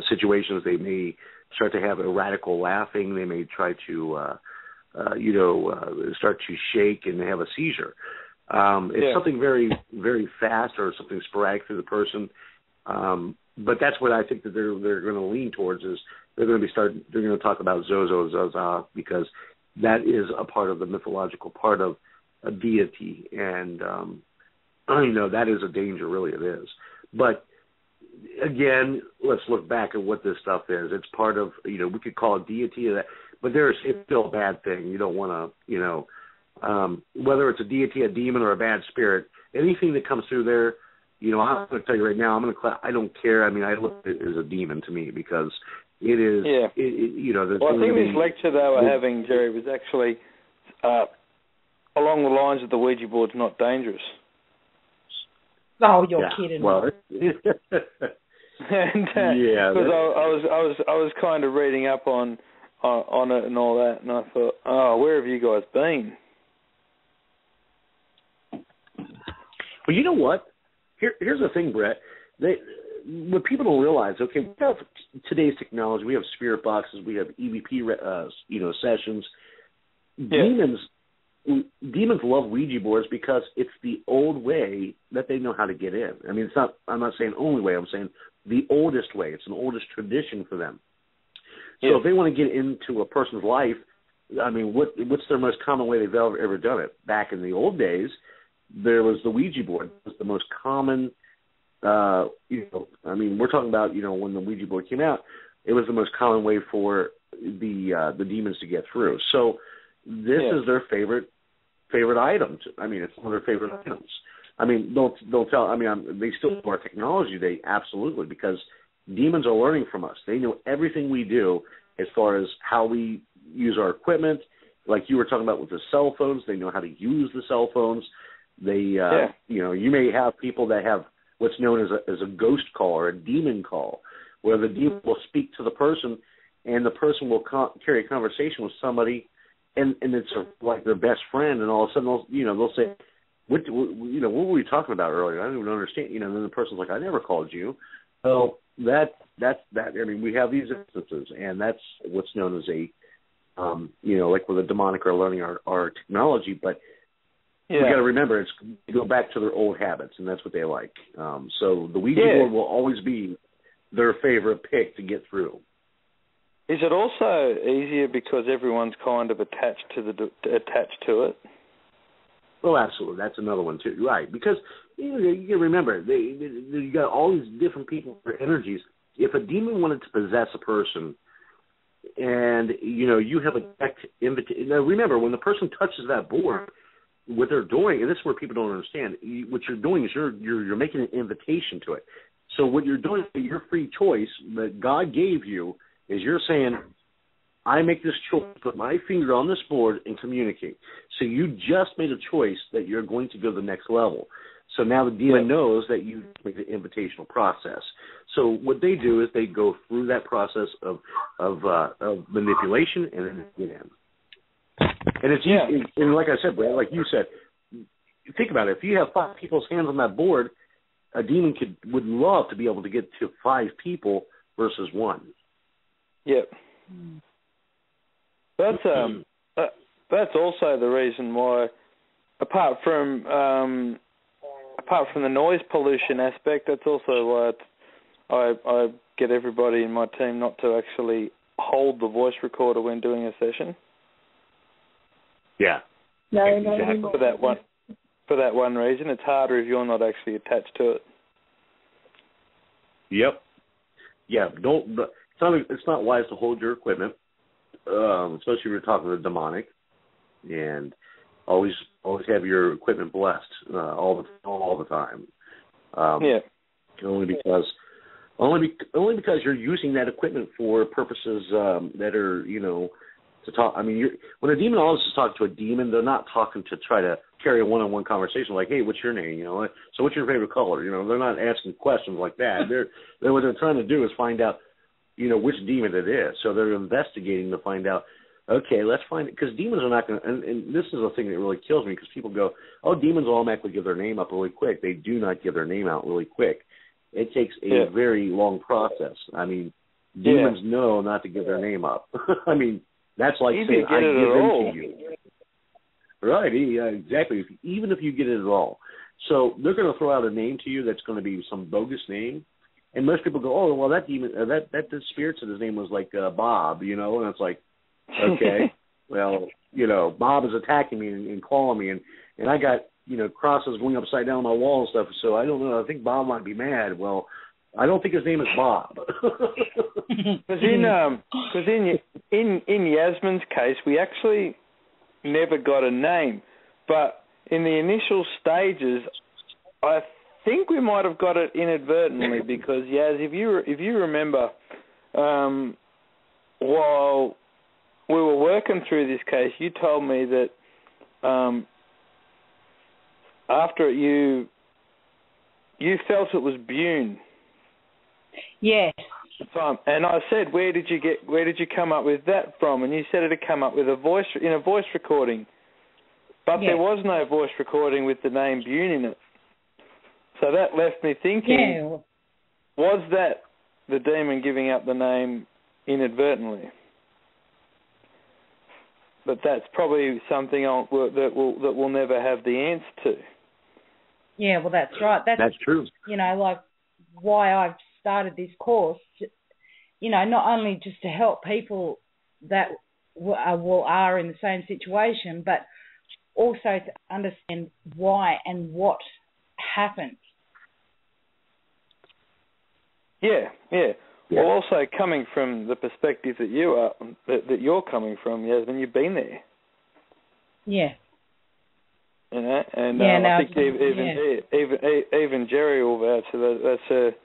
situations. They may start to have erratical laughing. They may try to, start to shake and they have a seizure. It's something very, very fast or something sporadic to the person. But that's what I think that they're going to lean towards is they're going to talk about Zozo and Zaza because that is a part of the mythological part of a deity. And, that is a danger, really it is. But again, let's look back at what this stuff is. It's part of, we could call it deity of that, but it's still a bad thing. You don't want to, whether it's a deity, a demon, or a bad spirit, anything that comes through there, I'm going to tell you right now, I don't care. I look at it as a demon to me because it is, I think this lecture they were having, Jerry, was actually along the lines of the Ouija board's not dangerous. Oh, you're kidding. Well, and because I was kind of reading up on it and all that, and I thought, where have you guys been? Well, you know what? Here's the thing, Brett. What people don't realize, okay, we have today's technology. We have spirit boxes. We have EVP, sessions. Demons love Ouija boards because it's the old way that they know how to get in. I'm not saying only way. I'm saying the oldest way. It's an oldest tradition for them. So if they want to get into a person's life, I mean, what's their most common way they've ever done it? Back in the old days, there was the Ouija board. It was the most common, I mean, we're talking about, when the Ouija board came out, it was the most common way for the demons to get through. So this is their favorite item. I mean, it's one of their favorite items. I mean, they'll tell. I mean, they still know our technology. They absolutely, because demons are learning from us. They know everything we do as far as how we use our equipment. Like you were talking about with the cell phones, they know how to use the cell phones. They, you may have people that have what's known as a ghost call or a demon call, where the demon will speak to the person, and the person will carry a conversation with somebody, and it's like their best friend, and all of a sudden they'll say, what were we talking about earlier? I don't even understand. And then the person's like, I never called you. Well, that's that. I mean, we have these instances, and that's what's known as a, like where the demonic are learning our technology. But we got to remember, it's to go back to their old habits, and that's what they like. So the Ouija board will always be their favorite pick to get through. Is it also easier because everyone's kind of attached to it? Well, absolutely. That's another one too, right? Because you got to remember, you got all these different people for energies. If a demon wanted to possess a person, and you have a direct invitation. Now, remember, when the person touches that board, what they're doing, and this is where people don't understand, what you're doing is you're making an invitation to it. So what you're doing, your free choice that God gave you, is you're saying, I make this choice, put my finger on this board and communicate. So you just made a choice that you're going to go to the next level. So now the demon knows that you make the invitational process. So what they do is they go through that process of manipulation and then get in. And it's easy, and like I said, Brad, like you said, think about it. If you have 5 people's hands on that board, a demon would love to be able to get to 5 people versus 1. Yep. That's also the reason why, apart from the noise pollution aspect, that's also why I get everybody in my team not to actually hold the voice recorder when doing a session. Yeah. No, exactly. For that one reason, it's harder if you're not actually attached to it. Yep. Yeah. It's not wise to hold your equipment, especially if you're talking to the demonic, and always have your equipment blessed all the time. Only because you're using that equipment for purposes that are to talk. I mean, when a demonologist is talking to a demon, they're not talking to try to carry a one-on-one conversation like, hey, what's your name? So what's your favorite color? They're not asking questions like that. What they're trying to do is find out, which demon it is. So they're investigating to find out, okay, let's find it. Because demons are not going to, and this is the thing that really kills me, because people go, oh, demons automatically give their name up really quick. They do not give their name out really quick. It takes a very long process. I mean, demons know not to give their name up. I mean, that's like saying, I give in to you. Right, exactly. Even if you get it at all. So they're going to throw out a name to you that's going to be some bogus name. And most people go, oh, well, that demon, that spirit said his name was like Bob, and it's like, okay, well, Bob is attacking me and calling me, and I got, crosses going upside down on my wall and stuff, so I don't know, I think Bob might be mad. Well, I don't think his name is Bob. Because in Yasmin's case, we actually never got a name, but in the initial stages, I think we might have got it inadvertently, because Yaz, if you remember, while we were working through this case, you told me that after you felt it was Bune. Yes. And I said, where did you come up with that from? And you said it had come up with a voice recording, but there was no voice recording with the name Bune in it. So that left me thinking, was that the demon giving up the name inadvertently? But that's probably something that we'll never have the answer to. Yeah, well, that's right. That's true. Like why I've started this course, not only just to help people that are in the same situation, but also to understand why and what happened. Yeah. Well, also coming from the perspective that you're coming from, Yasmin, you've been there. Yeah. And I think even Jerry will vouch for that. That's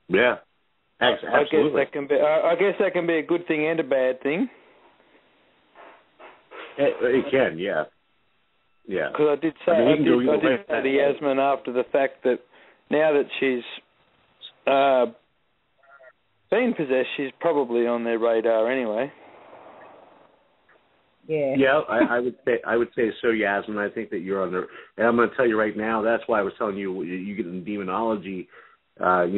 yeah. Absolutely. I guess that can be a good thing and a bad thing. It can, yeah. Yeah. Because I did say to Yasmin after the fact that now that she's been possessed, she's probably on their radar anyway. Yeah. Yeah, I would say so, Yasmin. I think that you're on the. And I'm going to tell you right now. That's why I was telling you get in demonology. I'm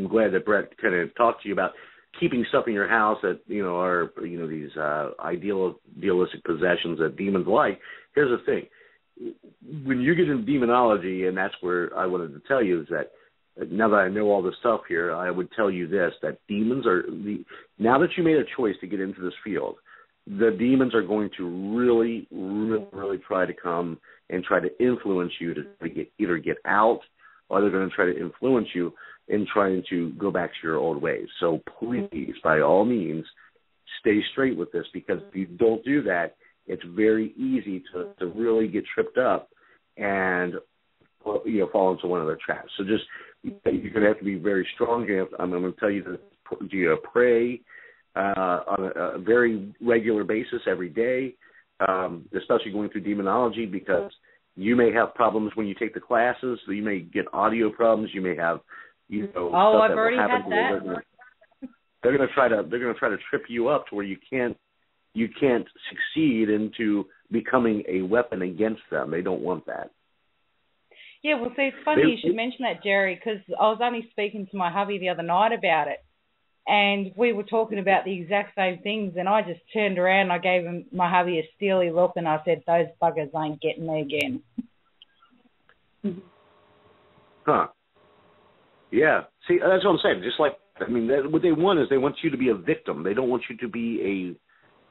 glad that Brett kind of talked to you about keeping stuff in your house that are these idealistic possessions that demons like. Here's the thing: when you get into demonology, and that's where I wanted to tell you is that now that I know all this stuff here, I would tell you this: that demons are now that you made a choice to get into this field, the demons are going to really, really, really try to come and try to influence you to either get out, or they're going to try to influence you in trying to go back to your old ways. So please, by all means, stay straight with this, because if you don't do that, it's very easy to really get tripped up and fall into one of their traps. So just you're going to have to be very strong. I'm going to tell you to pray on a very regular basis every day, especially going through demonology, because you may have problems when you take the classes. So you may get audio problems. You may have, I've stuff already that will had happen. that. They're going to try to trip you up to where you can't succeed into becoming a weapon against them. They don't want that. Yeah, well, see, it's funny you should mention that, Jerry, because I was only speaking to my hubby the other night about it, and we were talking about the exact same things, and I just turned around and I gave my hubby a steely look, and I said, those buggers ain't getting me again. Huh. Yeah. See, that's what I'm saying. Just like, what they want is they want you to be a victim. They don't want you to be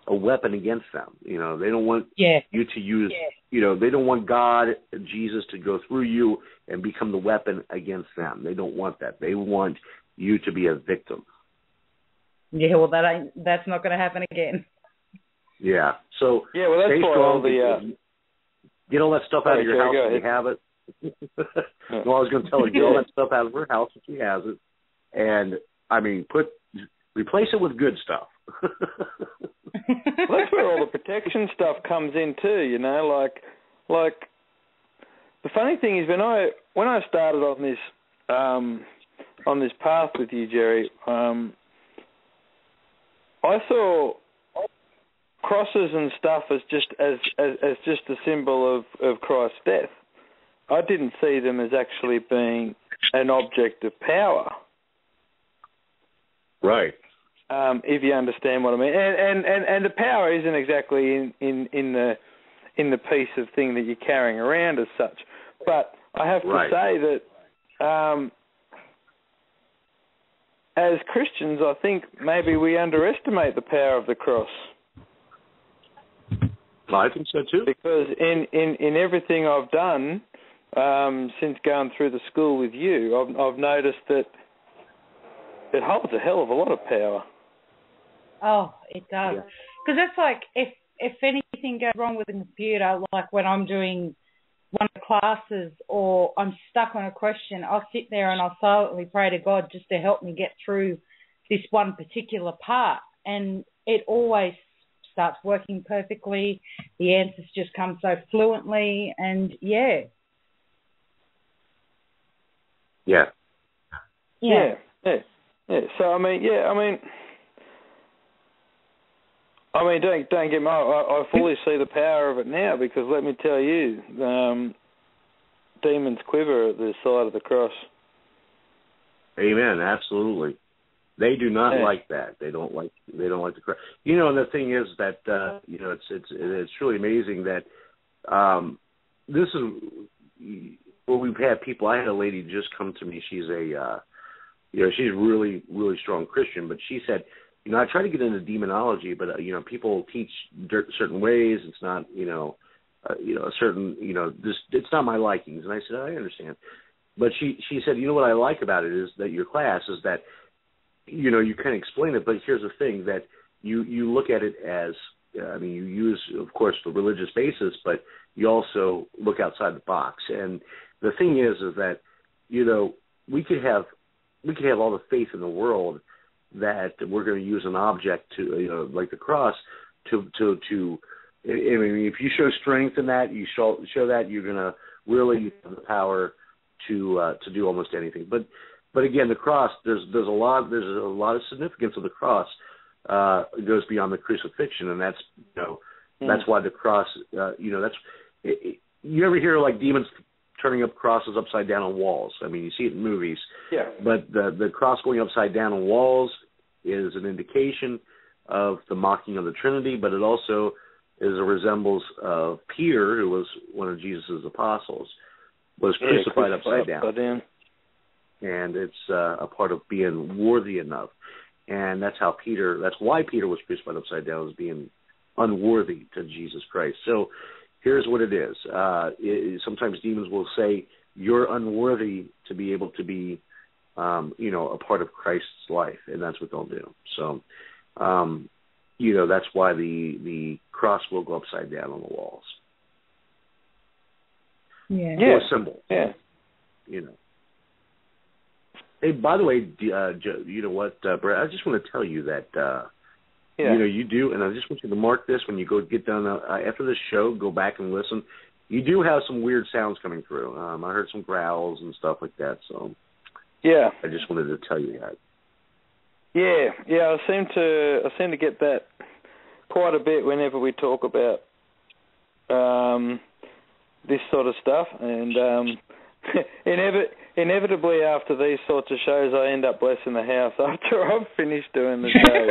a weapon against them. They don't want you to use, they don't want God, Jesus, to go through you and become the weapon against them. They don't want that. They want you to be a victim. Yeah, well, that's not going to happen again. Yeah. So that's stay why strong. Get all that stuff out of your house if you have it. No, I was going to tell her, get all that stuff out of her house if she has it, and replace it with good stuff. Well, that's where all the protection stuff comes in too. Like the funny thing is when I started on this path with you, Jerry, I saw crosses and stuff as just a symbol of Christ's death. I didn't see them as actually being an object of power. Right. If you understand what I mean, and the power isn't exactly in the piece of thing that you're carrying around as such. But I have to say that as Christians, I think maybe we underestimate the power of the cross. I think so too. Because in everything I've done since going through the school with you, I've noticed that it holds a hell of a lot of power. Oh, it does. Because it's like if anything goes wrong with the computer, like when I'm doing one of the classes or I'm stuck on a question, I'll sit there and I'll silently pray to God just to help me get through this one particular part. And it always starts working perfectly. The answers just come so fluently, and Yeah. So don't get me wrong. I fully see the power of it now, because let me tell you, demons quiver at the side of the cross. Amen. Absolutely. They do not like that. They don't like the cross. And the thing is that it's really amazing that this is we've had people. I had a lady just come to me. She's she's really, really strong Christian, but she said, I try to get into demonology, but people teach certain ways. It's not, a certain, it's not my likings. And I said, I understand. But she said, what I like about it is that your class is that, you kind of explain it, but here's the thing, that you look at it as, you use, of course, the religious basis, but you also look outside the box. And the thing is that, we could have all the faith in the world that we're going to use an object to, like the cross, to. I mean, if you show strength in that, you show that, you're going to really have the power to do almost anything. But again, the cross, there's a lot of significance of the cross. It goes beyond the crucifixion, and that's that's why the cross. You ever hear like demons turning up crosses upside down on walls? I mean, you see it in movies. Yeah. But the cross going upside down on walls is an indication of the mocking of the Trinity, but it also is a resemblance of Peter, who was one of Jesus' apostles, was crucified upside down. And it's a part of being worthy enough. And that's why Peter was crucified upside down, was being unworthy to Jesus Christ. So here's what it is. Sometimes demons will say, you're unworthy to be able to be, a part of Christ's life, and that's what they'll do. So, that's why the cross will go upside down on the walls. Yeah. Or a symbol. Yeah. Hey, by the way, you know what, Brett? I just want to tell you that, you do, and I just want you to mark this when you get done after this show. Go back and listen. You do have some weird sounds coming through. I heard some growls and stuff like that. So, I just wanted to tell you that. Yeah. I seem to get that quite a bit whenever we talk about this sort of stuff, and inevitably after these sorts of shows, I end up blessing the house after I've finished doing the show.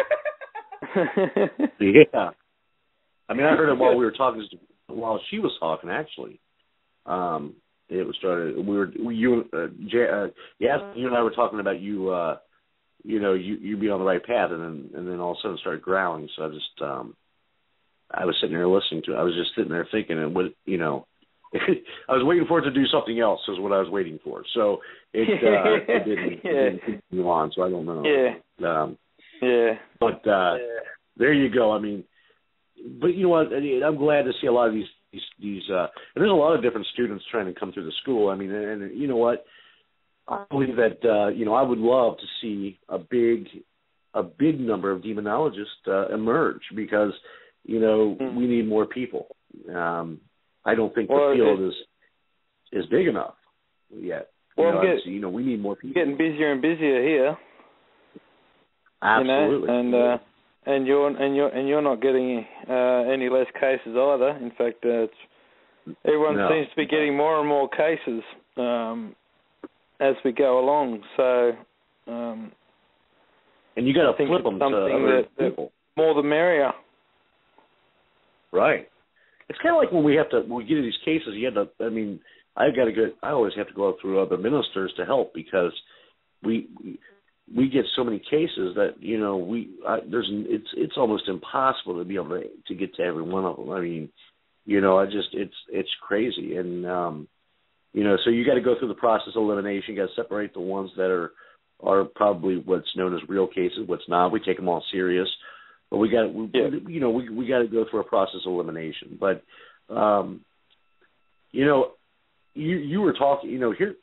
Yeah, I mean, I heard it while we were talking, while she was talking. Actually, it was started. You and I were talking about you be on the right path, and then all of a sudden started growling. So I was sitting there listening to it. I was just sitting there thinking, and I was waiting for it to do something else. Is what I was waiting for. So it didn't continue on. So I don't know. But there you go. I mean, but you know what? I'm glad to see a lot of these. And there's a lot of different students trying to come through the school. I mean, and you know what? I believe that I would love to see a big number of demonologists emerge, because we need more people. I don't think the field is big enough yet. Well, we need more people. Getting busier and busier here. Absolutely. And you're not getting any less cases either. In fact, everyone seems to be getting more and more cases as we go along. So, and you got to flip them to other people. More the merrier. Right. It's kind of like when we get into these cases. I always have to go through other ministers to help, because we get so many cases that it's almost impossible to be able to get to every one of them. I mean, it's crazy, and so you got to go through the process of elimination. You got to separate the ones that are probably what's known as real cases, what's not. We take them all serious. But we got to go through a process of elimination. But you were talking.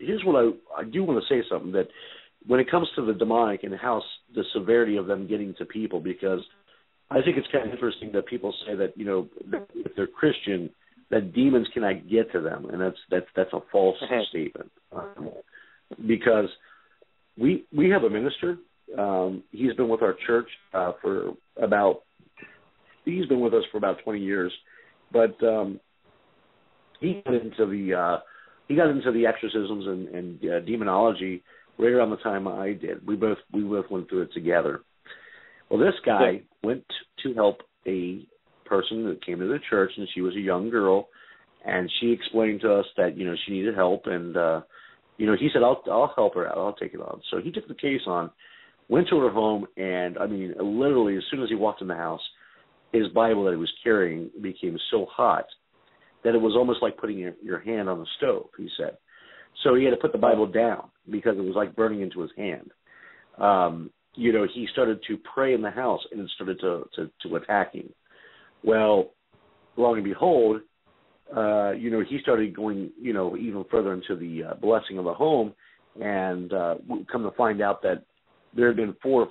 Here's what I do want to say something, that when it comes to the demonic and the severity of them getting to people, because I think it's kind of interesting that people say that if they're Christian, that demons cannot get to them, and that's a false statement, because we have a minister. He's been with our church he's been with us for about 20 years, but he got into the exorcisms and demonology right around the time I did. We both went through it together. Well, this guy went to help a person that came to the church, and she was a young girl, And she explained to us that, she needed help, and, he said, I'll help her out. I'll take it on. So he took the case on, went to her home, and, literally as soon as he walked in the house, his Bible that he was carrying became so hot that it was almost like putting your hand on the stove, he said. So he had to put the Bible down because it was like burning into his hand. He started to pray in the house, and it started to attack him. Well, lo and behold, he started going, even further into the blessing of the home, and come to find out that there had been 4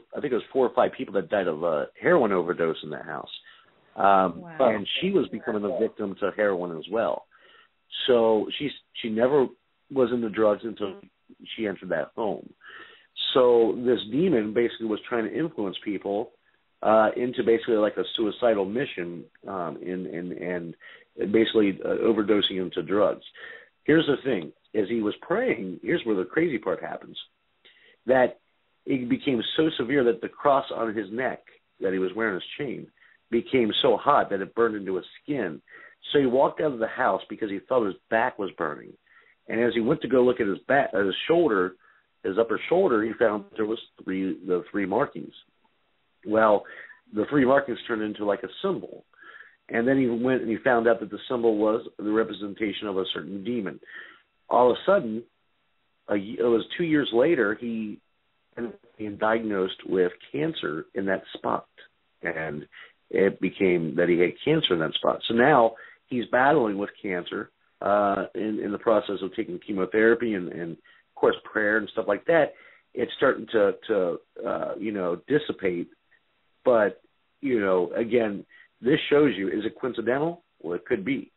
or 5 people that died of a heroin overdose in that house. Wow. And she was becoming a victim to heroin as well. So she never was into drugs until she entered that home. So this demon basically was trying to influence people into basically like a suicidal mission and basically overdosing into drugs. Here's the thing. As he was praying, here's where the crazy part happens, that it became so severe that the cross on his neck that he was wearing, his chain, became so hot that it burned into his skin. So he walked out of the house because he felt his back was burning. And as he went to go look at his back, his shoulder, his upper shoulder, he found there was the 3 markings. Well, the 3 markings turned into like a symbol. And then he went and he found out that the symbol was the representation of a certain demon. All of a sudden, it was 2 years later, he ended up being diagnosed with cancer in that spot. And it became that he had cancer in that spot. So now he's battling with cancer in the process of taking chemotherapy and of course, prayer and stuff like that. It's starting to dissipate. But, again, this shows you, is it coincidental? Well, it could be.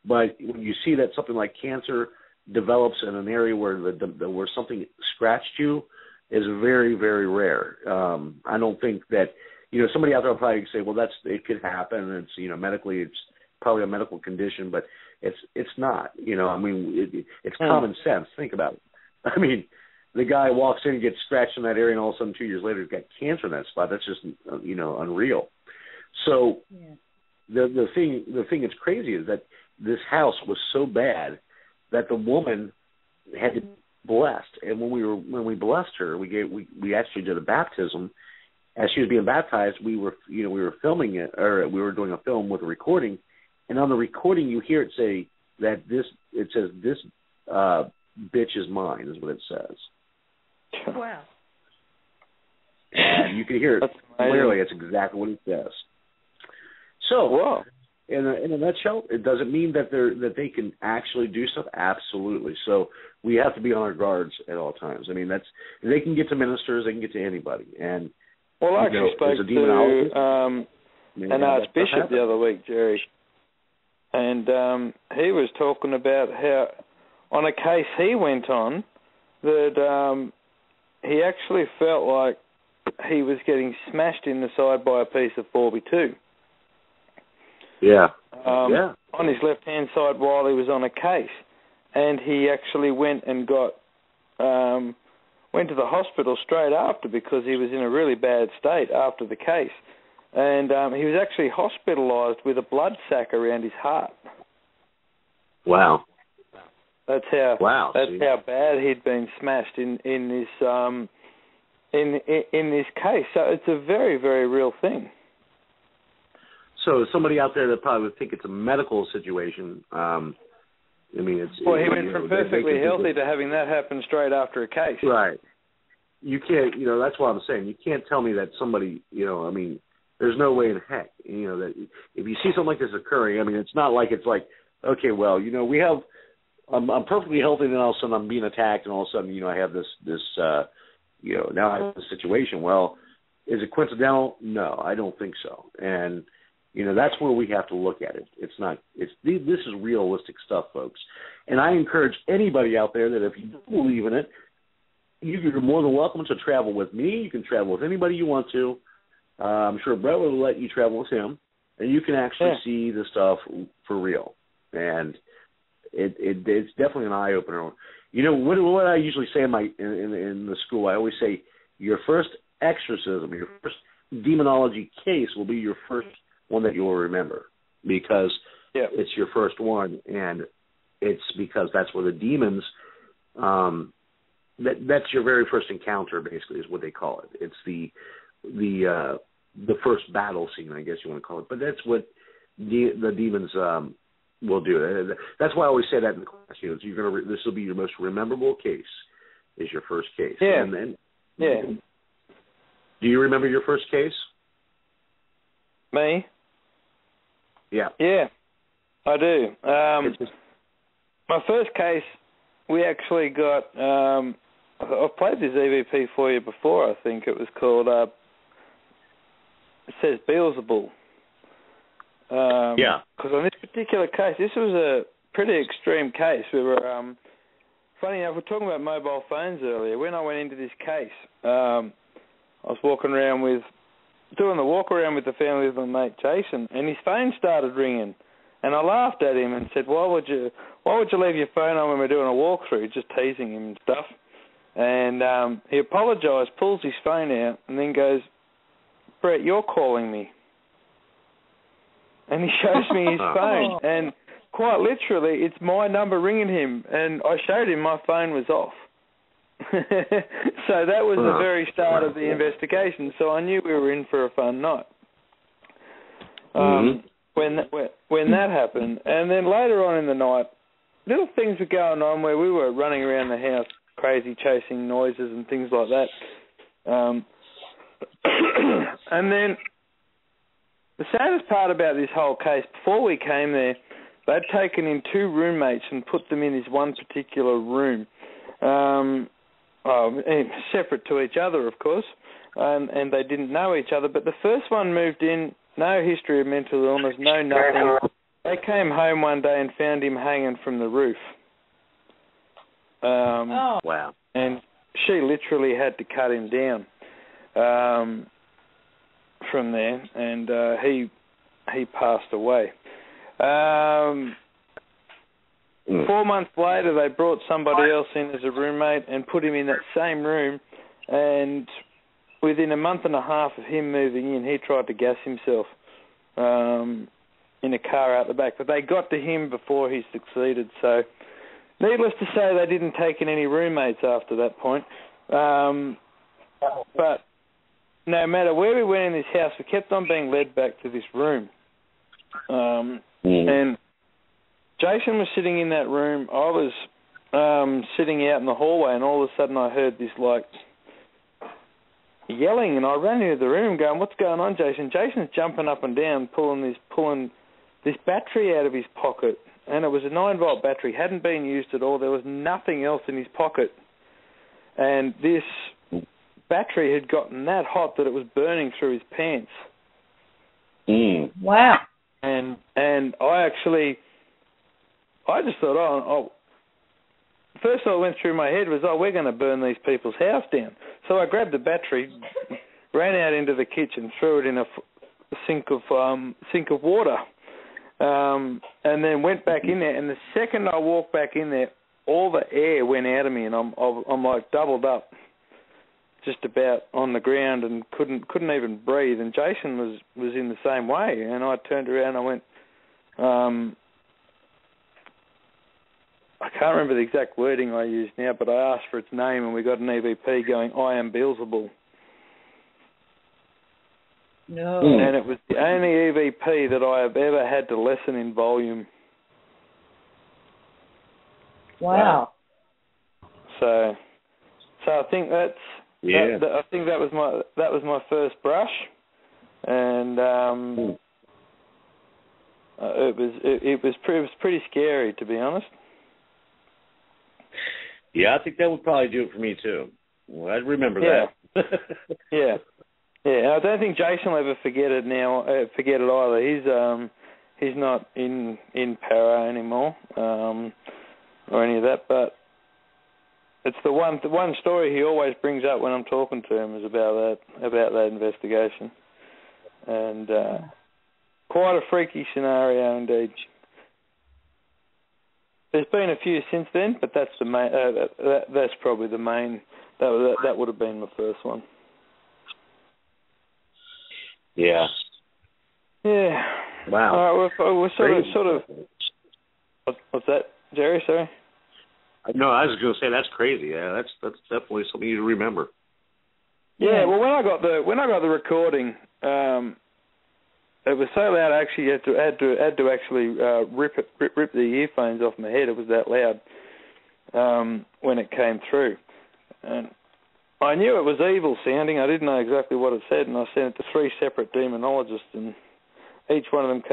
But when you see that something like cancer develops in an area where where something scratched you, is very, very rare. I don't think that, somebody out there will probably say, well, it could happen. It's, medically, it's probably a medical condition, but it's not. It's common sense. Think about it. The guy walks in and gets scratched in that area, and all of a sudden 2 years later he's got cancer in that spot. That's just, unreal. So the thing that's crazy is that this house was so bad that the woman had to be blessed. And when we blessed her, we actually did a baptism. As she was being baptized, we were filming it, or we were doing a film with a recording, and on the recording you hear it say that this bitch is mine, is what it says. Wow. And you can hear it clearly. It's exactly what it says. So, in a nutshell, it doesn't mean that they can actually do stuff. Absolutely. So we have to be on our guards at all times. They can get to ministers, they can get to anybody. And I actually spoke to an archbishop the other week, Jerry, and he was talking about how on a case he went on that he actually felt like he was getting smashed in the side by a piece of 4x2. Yeah. On his left-hand side while he was on a case. And he actually went and went to the hospital straight after because he was in a really bad state after the case. And he was actually hospitalized with a blood sac around his heart. Wow. That's how bad he'd been smashed in this in this case. So it's a very, very real thing. So somebody out there that probably would think it's a medical situation. He went from perfectly healthy to having that happen straight after a case. Right. You can't. That's what I'm saying. You can't tell me that somebody. There's no way in heck. That if you see something like this occurring, it's not like it's like, okay, well, we have. I'm perfectly healthy, and then all of a sudden I'm being attacked, and all of a sudden, I have this now I have this situation. Well, is it coincidental? No, I don't think so. And that's where we have to look at it. This is realistic stuff, folks. And I encourage anybody out there that if you don't believe in it, you're more than welcome to travel with me. You can travel with anybody you want to. I'm sure Brett will let you travel with him, and you can actually see the stuff for real. And it's definitely an eye opener. What I usually say in the school, I always say your first exorcism, your first demonology case will be your first one that you will remember, because it's your first one, and it's because that's where the demons. That's your very first encounter, basically, is what they call it. It's the first battle scene, I guess you want to call it. But that's what the demons will do. That's why I always say that in the class. This will be your most memorable case. Is your first case? Yeah. And then, do you remember your first case? Me? Yeah. Yeah, I do. My first case, we actually got. I've played this EVP for you before. I think it was called. It says Beelzebub. Because on this particular case, this was a pretty extreme case. We were, funny enough, we were talking about mobile phones earlier. When I went into this case, I was doing the walk around with the family with my mate Jason, and his phone started ringing, and I laughed at him and said, "Why would you leave your phone on when we're doing a walkthrough?" Just teasing him and stuff. And he apologised, pulls his phone out, and then goes, "Brett, you're calling me." And he shows me his phone, and quite literally, it's my number ringing him, and I showed him my phone was off. So that was the very start of the investigation, so I knew we were in for a fun night. When that happened, and then later on in the night, little things were going on where we were running around the house, crazy, chasing noises and things like that. And then the saddest part about this whole case, before we came there, they'd taken in 2 roommates and put them in this one particular room, separate to each other, of course, and they didn't know each other. But the first one moved in, no history of mental illness, no nothing. They came home one day and found him hanging from the roof. Wow. And she literally had to cut him down from there, and he passed away. 4 months later, they brought somebody else in as a roommate and put him in that same room, and within a month and a half of him moving in, he tried to gas himself in a car out the back. But they got to him before he succeeded, so needless to say, they didn't take in any roommates after that point. But no matter where we went in this house, we kept on being led back to this room. And Jason was sitting in that room. I was sitting out in the hallway, and all of a sudden I heard this, like, yelling, and I ran into the room going, "What's going on, Jason?" Jason's jumping up and down, pulling this battery out of his pocket, and it was a 9-volt battery, hadn't been used at all. There was nothing else in his pocket, and this battery had gotten that hot that it was burning through his pants. Wow. And I just thought, first thought went through my head was, we're going to burn these people's house down. So I grabbed the battery, ran out into the kitchen, threw it in a sink of water, and then went back in there. And the second I walked back in there, all the air went out of me, and I'm like doubled up, just about on the ground, and couldn't even breathe. And Jason was in the same way. And I turned around and I went, I can't remember the exact wording I used now, but I asked for its name, and we got an EVP going, "I am Beelzebub." No. And it was the only EVP that I have ever had to lessen in volume. Wow. So I think that's I think that was my first brush, and it was pretty scary, to be honest. Yeah, I think that would probably do it for me too. Well, I'd remember that. Yeah. I don't think Jason will ever forget it now. Forget it either. He's not in para anymore, or any of that. But it's the one story he always brings up when I'm talking to him is about that investigation, and quite a freaky scenario indeed. There's been a few since then, but that's the main. That's probably the main. That would have been my first one. Yeah. Yeah. Wow. We're sort of. What's that, Jerry? Sorry. No, I was going to say that's crazy. Yeah, that's definitely something you remember. Yeah. Well, when I got the recording, it was so loud. I actually had to actually rip the earphones off my head. It was that loud when it came through, and I knew it was evil sounding. I didn't know exactly what it said, and I sent it to 3 separate demonologists, and each one of them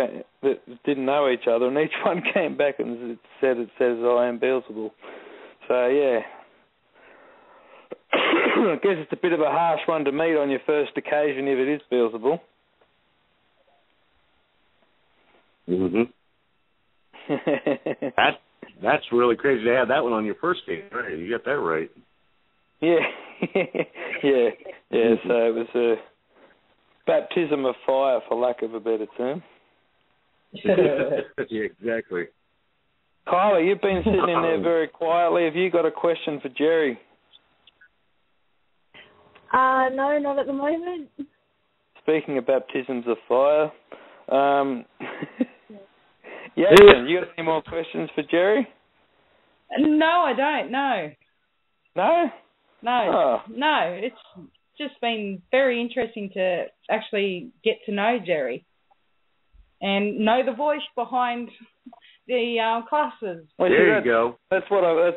didn't know each other, and each one came back and it says I am Beelzebul. So yeah, I guess it's a bit of a harsh one to meet on your first occasion if it is Beelzebul. Mhm. That's really crazy to have that one on your first date. Right, you got that right. Yeah, yeah. So it was a baptism of fire, for lack of a better term. Yeah, exactly. Kyla, you've been sitting in there very quietly. Have you got a question for Jerry? No, not at the moment. Speaking of baptisms of fire, Jason, you got any more questions for Jerry? No, I don't. No. No? No. No. It's just been very interesting to actually get to know Jerry and know the voice behind the classes. Well, there you go. That's what I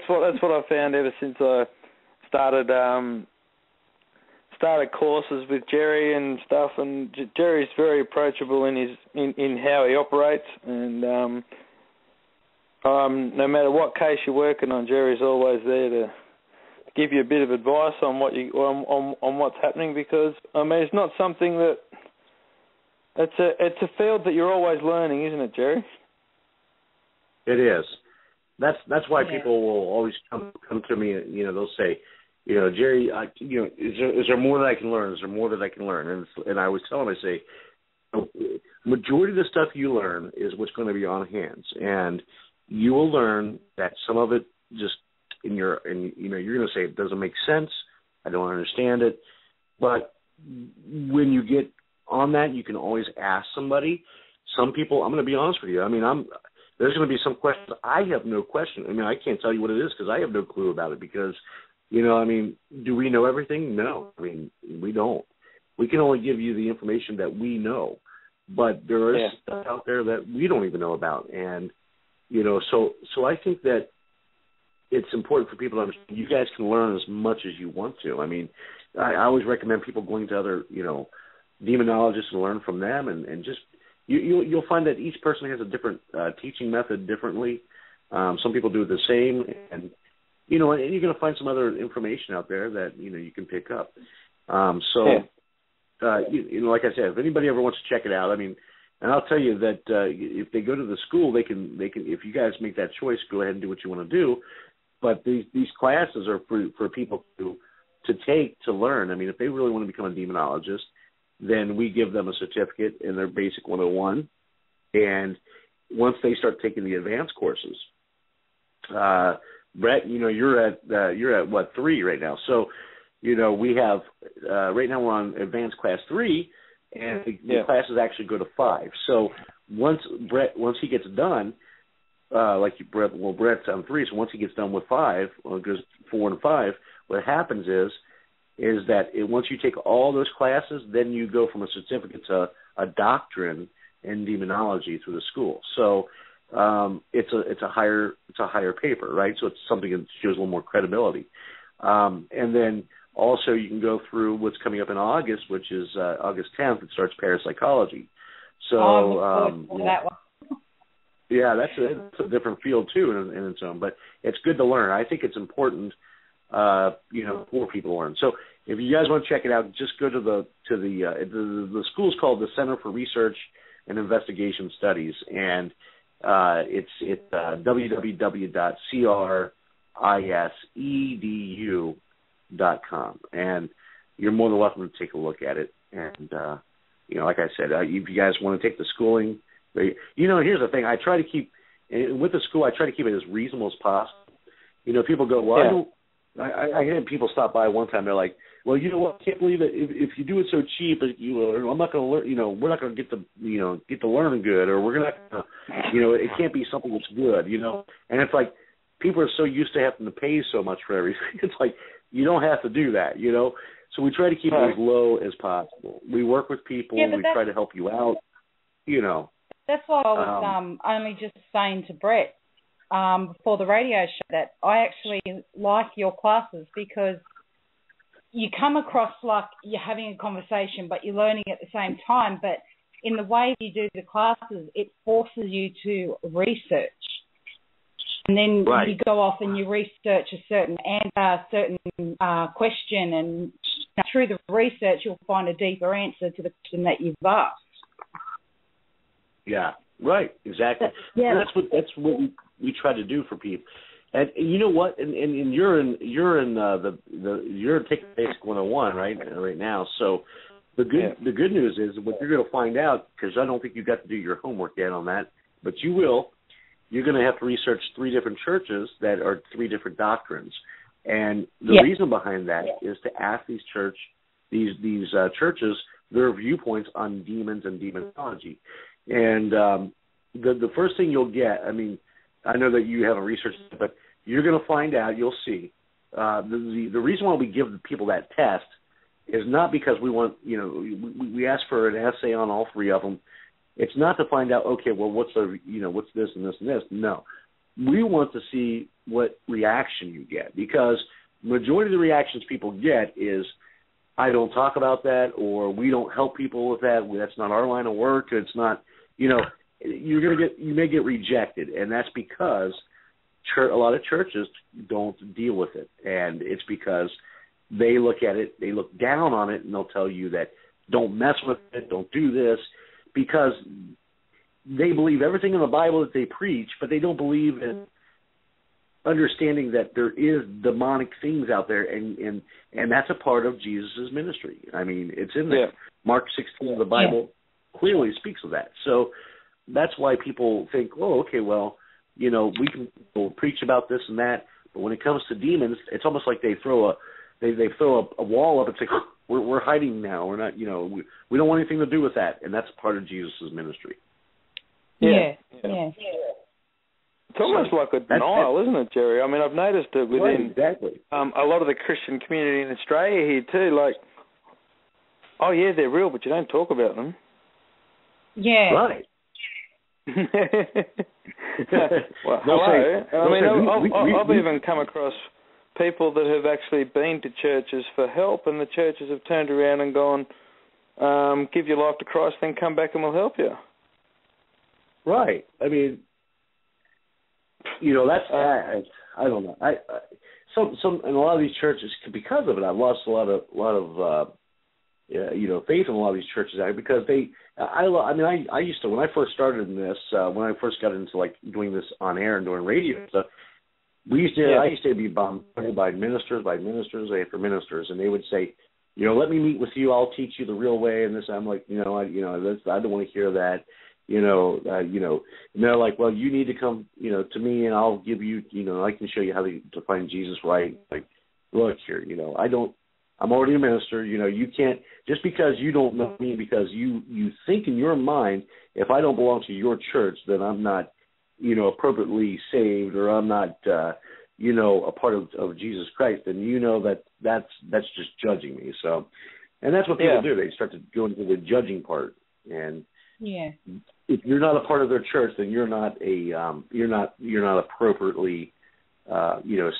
found ever since I started courses with Jerry and stuff. And Jerry's very approachable in how he operates, and no matter what case you're working on, Jerry's always there to give you a bit of advice on what's happening, because I mean it's not something that it's a field that you're always learning, isn't it, Jerry? It is. That's why people will always come to me. You know, they'll say, you know, Jerry, is there more that I can learn? Is there more that I can learn? And I always tell them, I say, majority of the stuff you learn is what's going to be on hands, and you will learn that some of it just you're going to say it doesn't make sense. I don't understand it. But when you get on that, you can always ask somebody. Some people, I'm going to be honest with you. I mean, there's going to be some questions. I have no question. I mean, I can't tell you what it is because I have no clue about it because, you know, I mean, do we know everything? No. I mean, we don't. We can only give you the information that we know. But there is stuff out there that we don't even know about. And, you know, so I think that it's important for people to understand you guys can learn as much as you want to. I mean, I always recommend people going to other, you know, demonologists and learn from them and just you'll find that each person has a different teaching method differently. Some people do it the same, and you know, and you're going to find some other information out there that you know you can pick up. You know, like I said, if anybody ever wants to check it out, I mean, and I'll tell you that if they go to the school, they can. If you guys make that choice, go ahead and do what you want to do. But these classes are for people to take to learn. I mean, if they really want to become a demonologist, then we give them a certificate in their basic 101. And once they start taking the advanced courses, Brett, you know, you're at what, 3 right now. So, you know, we have right now we're on advanced class 3, and the classes actually go to 5. So once he gets done, Brett's on 3. So once he gets done with 5, or goes 4 and 5, what happens is that once you take all those classes, then you go from a certificate to a doctrine in demonology through the school. So it's a higher paper, right? So it's something that shows a little more credibility. And then also you can go through what's coming up in August, which is August 10th. It starts parapsychology. So that one. Yeah, that's a different field too in its own, but it's good to learn. I think it's important, you know, for people to learn. So if you guys want to check it out, just go to the school's called the Center for Research and Investigation Studies, and it's www.crisedu.com, and you're more than welcome to take a look at it. And you know, like I said, if you guys want to take the schooling. You know, here's the thing. I try to keep with the school. I try to keep it as reasonable as possible. You know, people go, well, I had people stop by one time. They're like, "Well, you know what? I can't believe it. If you do it so cheap, I'm not going to learn. You know, we're not going to get to learn good, or we're not going to, it can't be something that's good. You know." And it's like people are so used to having to pay so much for everything. It's like you don't have to do that. You know. So we try to keep it as low as possible. We work with people. We try to help you out. You know. That's what I was only just saying to Brett before the radio show, that I actually like your classes because you come across like you're having a conversation, but you're learning at the same time. But in the way you do the classes, it forces you to research. And then you go off and you research a certain question, and through the research you'll find a deeper answer to the question that you've asked. Yeah, right, exactly. And that's what we try to do for people. And you know what? And you're taking Basic 101 right now. So the good news is what you're going to find out, because I don't think you got to do your homework yet on that, but you will. You're going to have to research 3 different churches that are 3 different doctrines, and the reason behind that is to ask these churches their viewpoints on demons and demonology. And the first thing you'll get, I mean, I know that you haven't researched it, but you're going to find out, you'll see. The reason why we give people that test is not because we want, we ask for an essay on all 3 of them. It's not to find out, okay, well, what's this and this and this. No. We want to see what reaction you get, because majority of the reactions people get is, I don't talk about that, or we don't help people with that. That's not our line of work. It's not, you may get rejected, and that's because a lot of churches don't deal with it, and it's because they look at it, they look down on it, and they'll tell you that don't mess with it, don't do this, because they believe everything in the Bible that they preach, but they don't believe in understanding that there is demonic things out there, and that's a part of Jesus' ministry. I mean, it's in there. Mark 16 of the Bible clearly speaks of that. So that's why people think, oh, okay, well, we'll preach about this and that, but when it comes to demons, it's almost like they throw a wall up and say, we're hiding now. We're not, we don't want anything to do with that, and that's part of Jesus' ministry. Yeah. It's almost like a denial, isn't it, Jerry? I mean, I've noticed it within a lot of the Christian community in Australia here too. Like, oh yeah, they're real, but you don't talk about them. Yeah. Right. Well, hello. I mean, I've even come across people that have actually been to churches for help, and the churches have turned around and gone, give your life to Christ, then come back and we'll help you. Right. I mean, that's I don't know. Some in a lot of these churches, because of it, I've lost a lot of faith in a lot of these churches because I used to, when I first started in this, when I first got into like doing this on air and doing radio and stuff, I used to be bombarded by ministers after ministers, and they would say, let me meet with you, I'll teach you the real way, and this. I'm like, I don't want to hear that. And they're like, well, you need to come, to me, and I'll give you, I can show you how to find Jesus right. Like, look here, I'm already a minister. You can't, just because you don't know me, because you think in your mind, if I don't belong to your church, then I'm not, appropriately saved, or I'm not, a part of Jesus Christ, then that's just judging me. So, and that's what people do. They start to go into the judging part, and if you're not a part of their church, then you're not appropriately,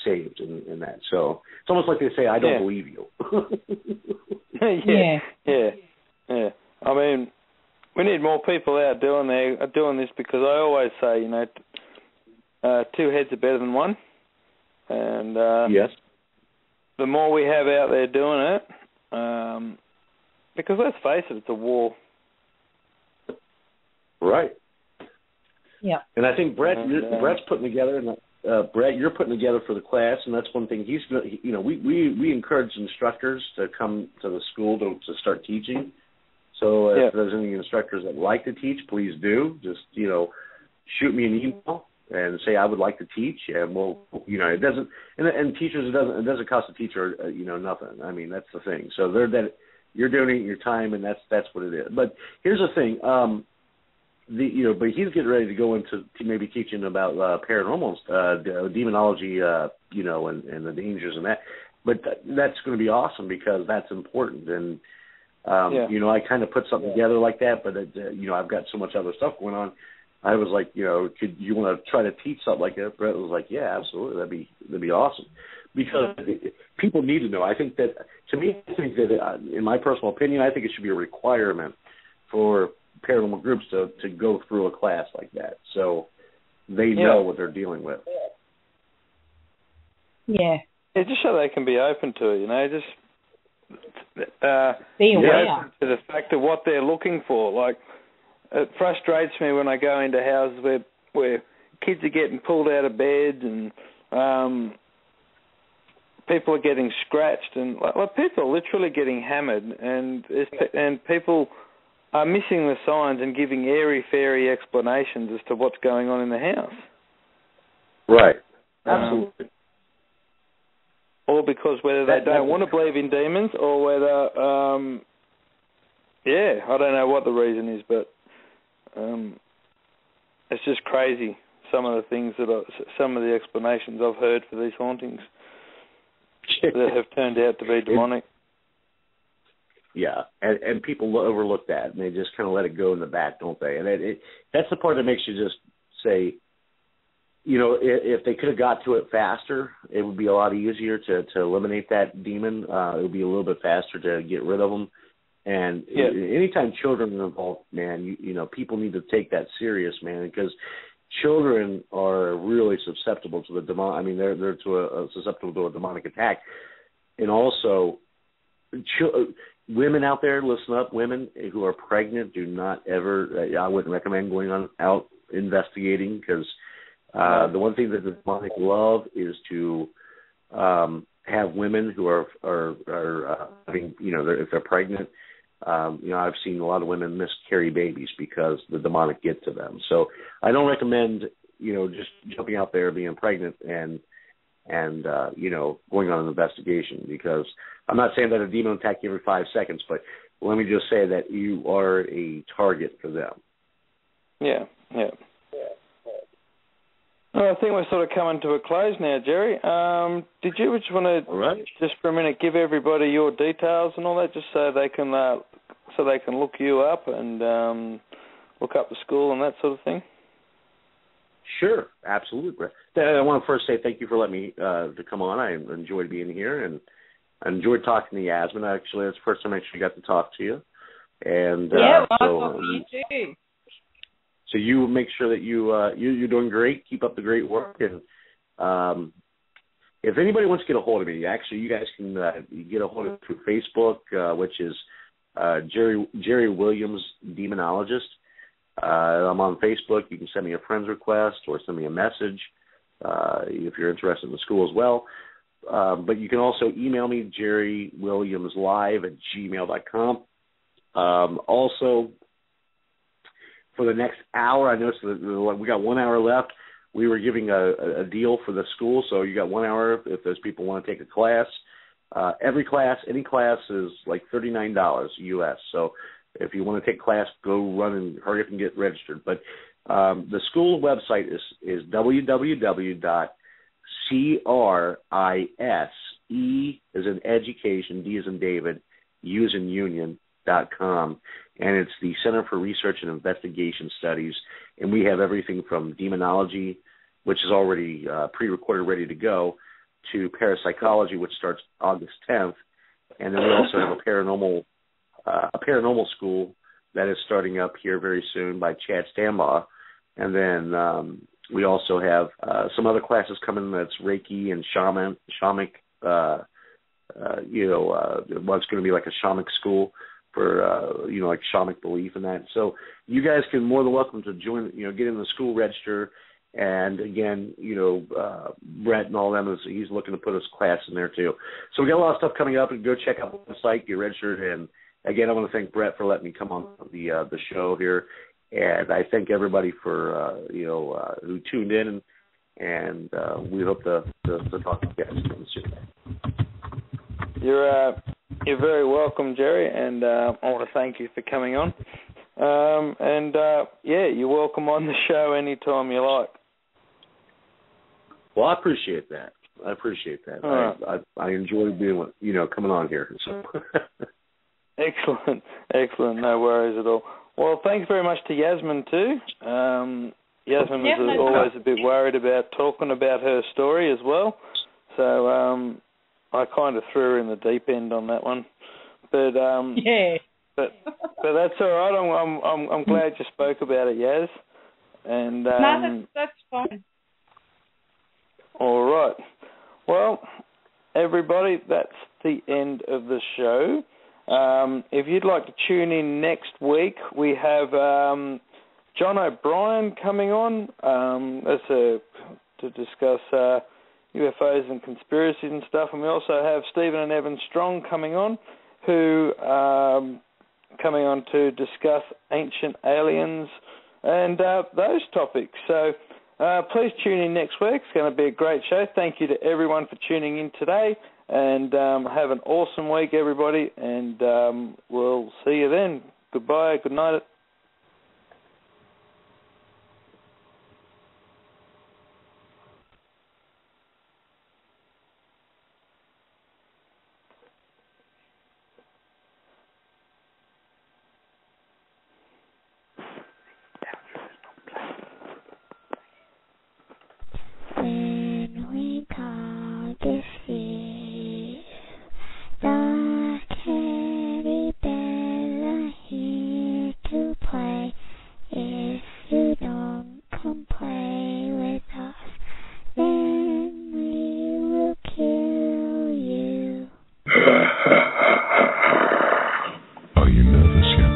saved in that. So it's almost like they say, I don't believe you. Yeah. I mean, we need more people out doing this, because I always say, 2 heads are better than one. And the more we have out there doing it, because let's face it, it's a war. Right. Yeah. And I think Brett's putting together, and Brett, you're putting together for the class, and that's one thing he's going to, we encourage instructors to come to the school to start teaching. So if there's any instructors that like to teach, please do. Just, shoot me an email, and say I would like to teach, and we'll, it doesn't, and teachers, it doesn't cost a teacher, nothing. I mean, that's the thing. So you're donating your time, and that's what it is. But here's the thing, but he's getting ready to go into maybe teaching about paranormal, demonology, and the dangers and that. But that's going to be awesome because that's important. And I kind of put something together like that, but I've got so much other stuff going on. I was like, could you want to try to teach something like that? Brett was like, yeah, absolutely, that'd be awesome, because people need to know. I think that, in my personal opinion, I think it should be a requirement for paranormal groups to go through a class like that, so they know what they're dealing with. Yeah. Just so they can be open to it, just be aware to the fact of what they're looking for. Like, it frustrates me when I go into houses where kids are getting pulled out of bed and people are getting scratched, and like people are literally getting hammered, and people are missing the signs and giving airy-fairy explanations as to what's going on in the house. Right. Absolutely. Or because whether they don't want to believe in demons, or whether, I don't know what the reason is, but it's just crazy. Some of the explanations I've heard for these hauntings that have turned out to be demonic. Yeah, and people overlook that, and they just kind of let it go in the back, don't they? And that's the part that makes you just say, if they could have got to it faster, it would be a lot easier to eliminate that demon. It would be a little bit faster to get rid of them. And anytime children are involved, man, people need to take that serious, man, because children are really susceptible to the demonic. I mean, they're susceptible to a demonic attack. And also, women out there, listen up, women who are pregnant, do not ever, I wouldn't recommend going out investigating, because the one thing that the demonic love is to have women who are if they're pregnant. I've seen a lot of women miscarry babies because the demonic get to them. So I don't recommend, just jumping out there being pregnant and going on an investigation, because I'm not saying that a demon will attack you every 5 seconds, but let me just say that you are a target for them. Yeah. Well, I think we're sort of coming to a close now, Jerry. Did you just want to, just for a minute, give everybody your details and all that, just so they can look you up and look up the school and that sort of thing? Sure, absolutely, Brett. I want to first say thank you for letting me to come on. I enjoyed being here, and I enjoyed talking to Yasmin. Actually, that's the first time I actually got to talk to you. And you too. So you make sure that you're doing great. Keep up the great work. And if anybody wants to get a hold of me, actually, you guys can get a hold of me through Facebook, which is Jerry Williams Demonologist. I'm on Facebook. You can send me a friend's request or send me a message if you're interested in the school as well. But you can also email me, jerrywilliamslive@gmail.com. Also, for the next hour, I noticed that we got 1 hour left. We were giving a deal for the school, so you got 1 hour if those people want to take a class. Any class is like $39 US. So if you want to take a class, go run and hurry up and get registered. But the school website is www.CRISE, E as in education, D as in David, U as in union.com. And it's the Center for Research and Investigation Studies. And we have everything from demonology, which is already pre-recorded, ready to go, to parapsychology, which starts August 10th. And then we also have a paranormal school that is starting up here very soon by Chad Stambaugh. And then we also have some other classes coming that's Reiki and shamanic, what's going to be like a shamanic school for, like shamanic belief and that. So you guys can more than welcome to join, get in the school register. And again, Brett and all them, he's looking to put his class in there too. So we got a lot of stuff coming up, and go check out the site, get registered. And again, I want to thank Brett for letting me come on the show here. And I thank everybody for who tuned in, and we hope to talk to you guys soon. You're very welcome, Jerry, and I want to thank you for coming on. You're welcome on the show anytime you like. Well, I appreciate that. Right. I enjoy being, coming on here. So. Excellent. No worries at all. Well, thanks very much to Yasmin too. Yasmin was always a bit worried about talking about her story as well, so I kind of threw her in the deep end on that one. But but that's all right. I'm glad you spoke about it, Yaz. And no, that's fine. All right. Well, everybody, that's the end of the show. If you'd like to tune in next week, we have John O'Brien coming on to discuss UFOs and conspiracies and stuff. And we also have Stephen and Evan Strong coming on, who coming on to discuss ancient aliens and those topics. So please tune in next week. It's going to be a great show. Thank you to everyone for tuning in today. And have an awesome week, everybody. And we'll see you then. Goodbye. Good night. When we call to see the teddy bears are here to play. If you don't come play with us, then we will kill you. Are you nervous yet?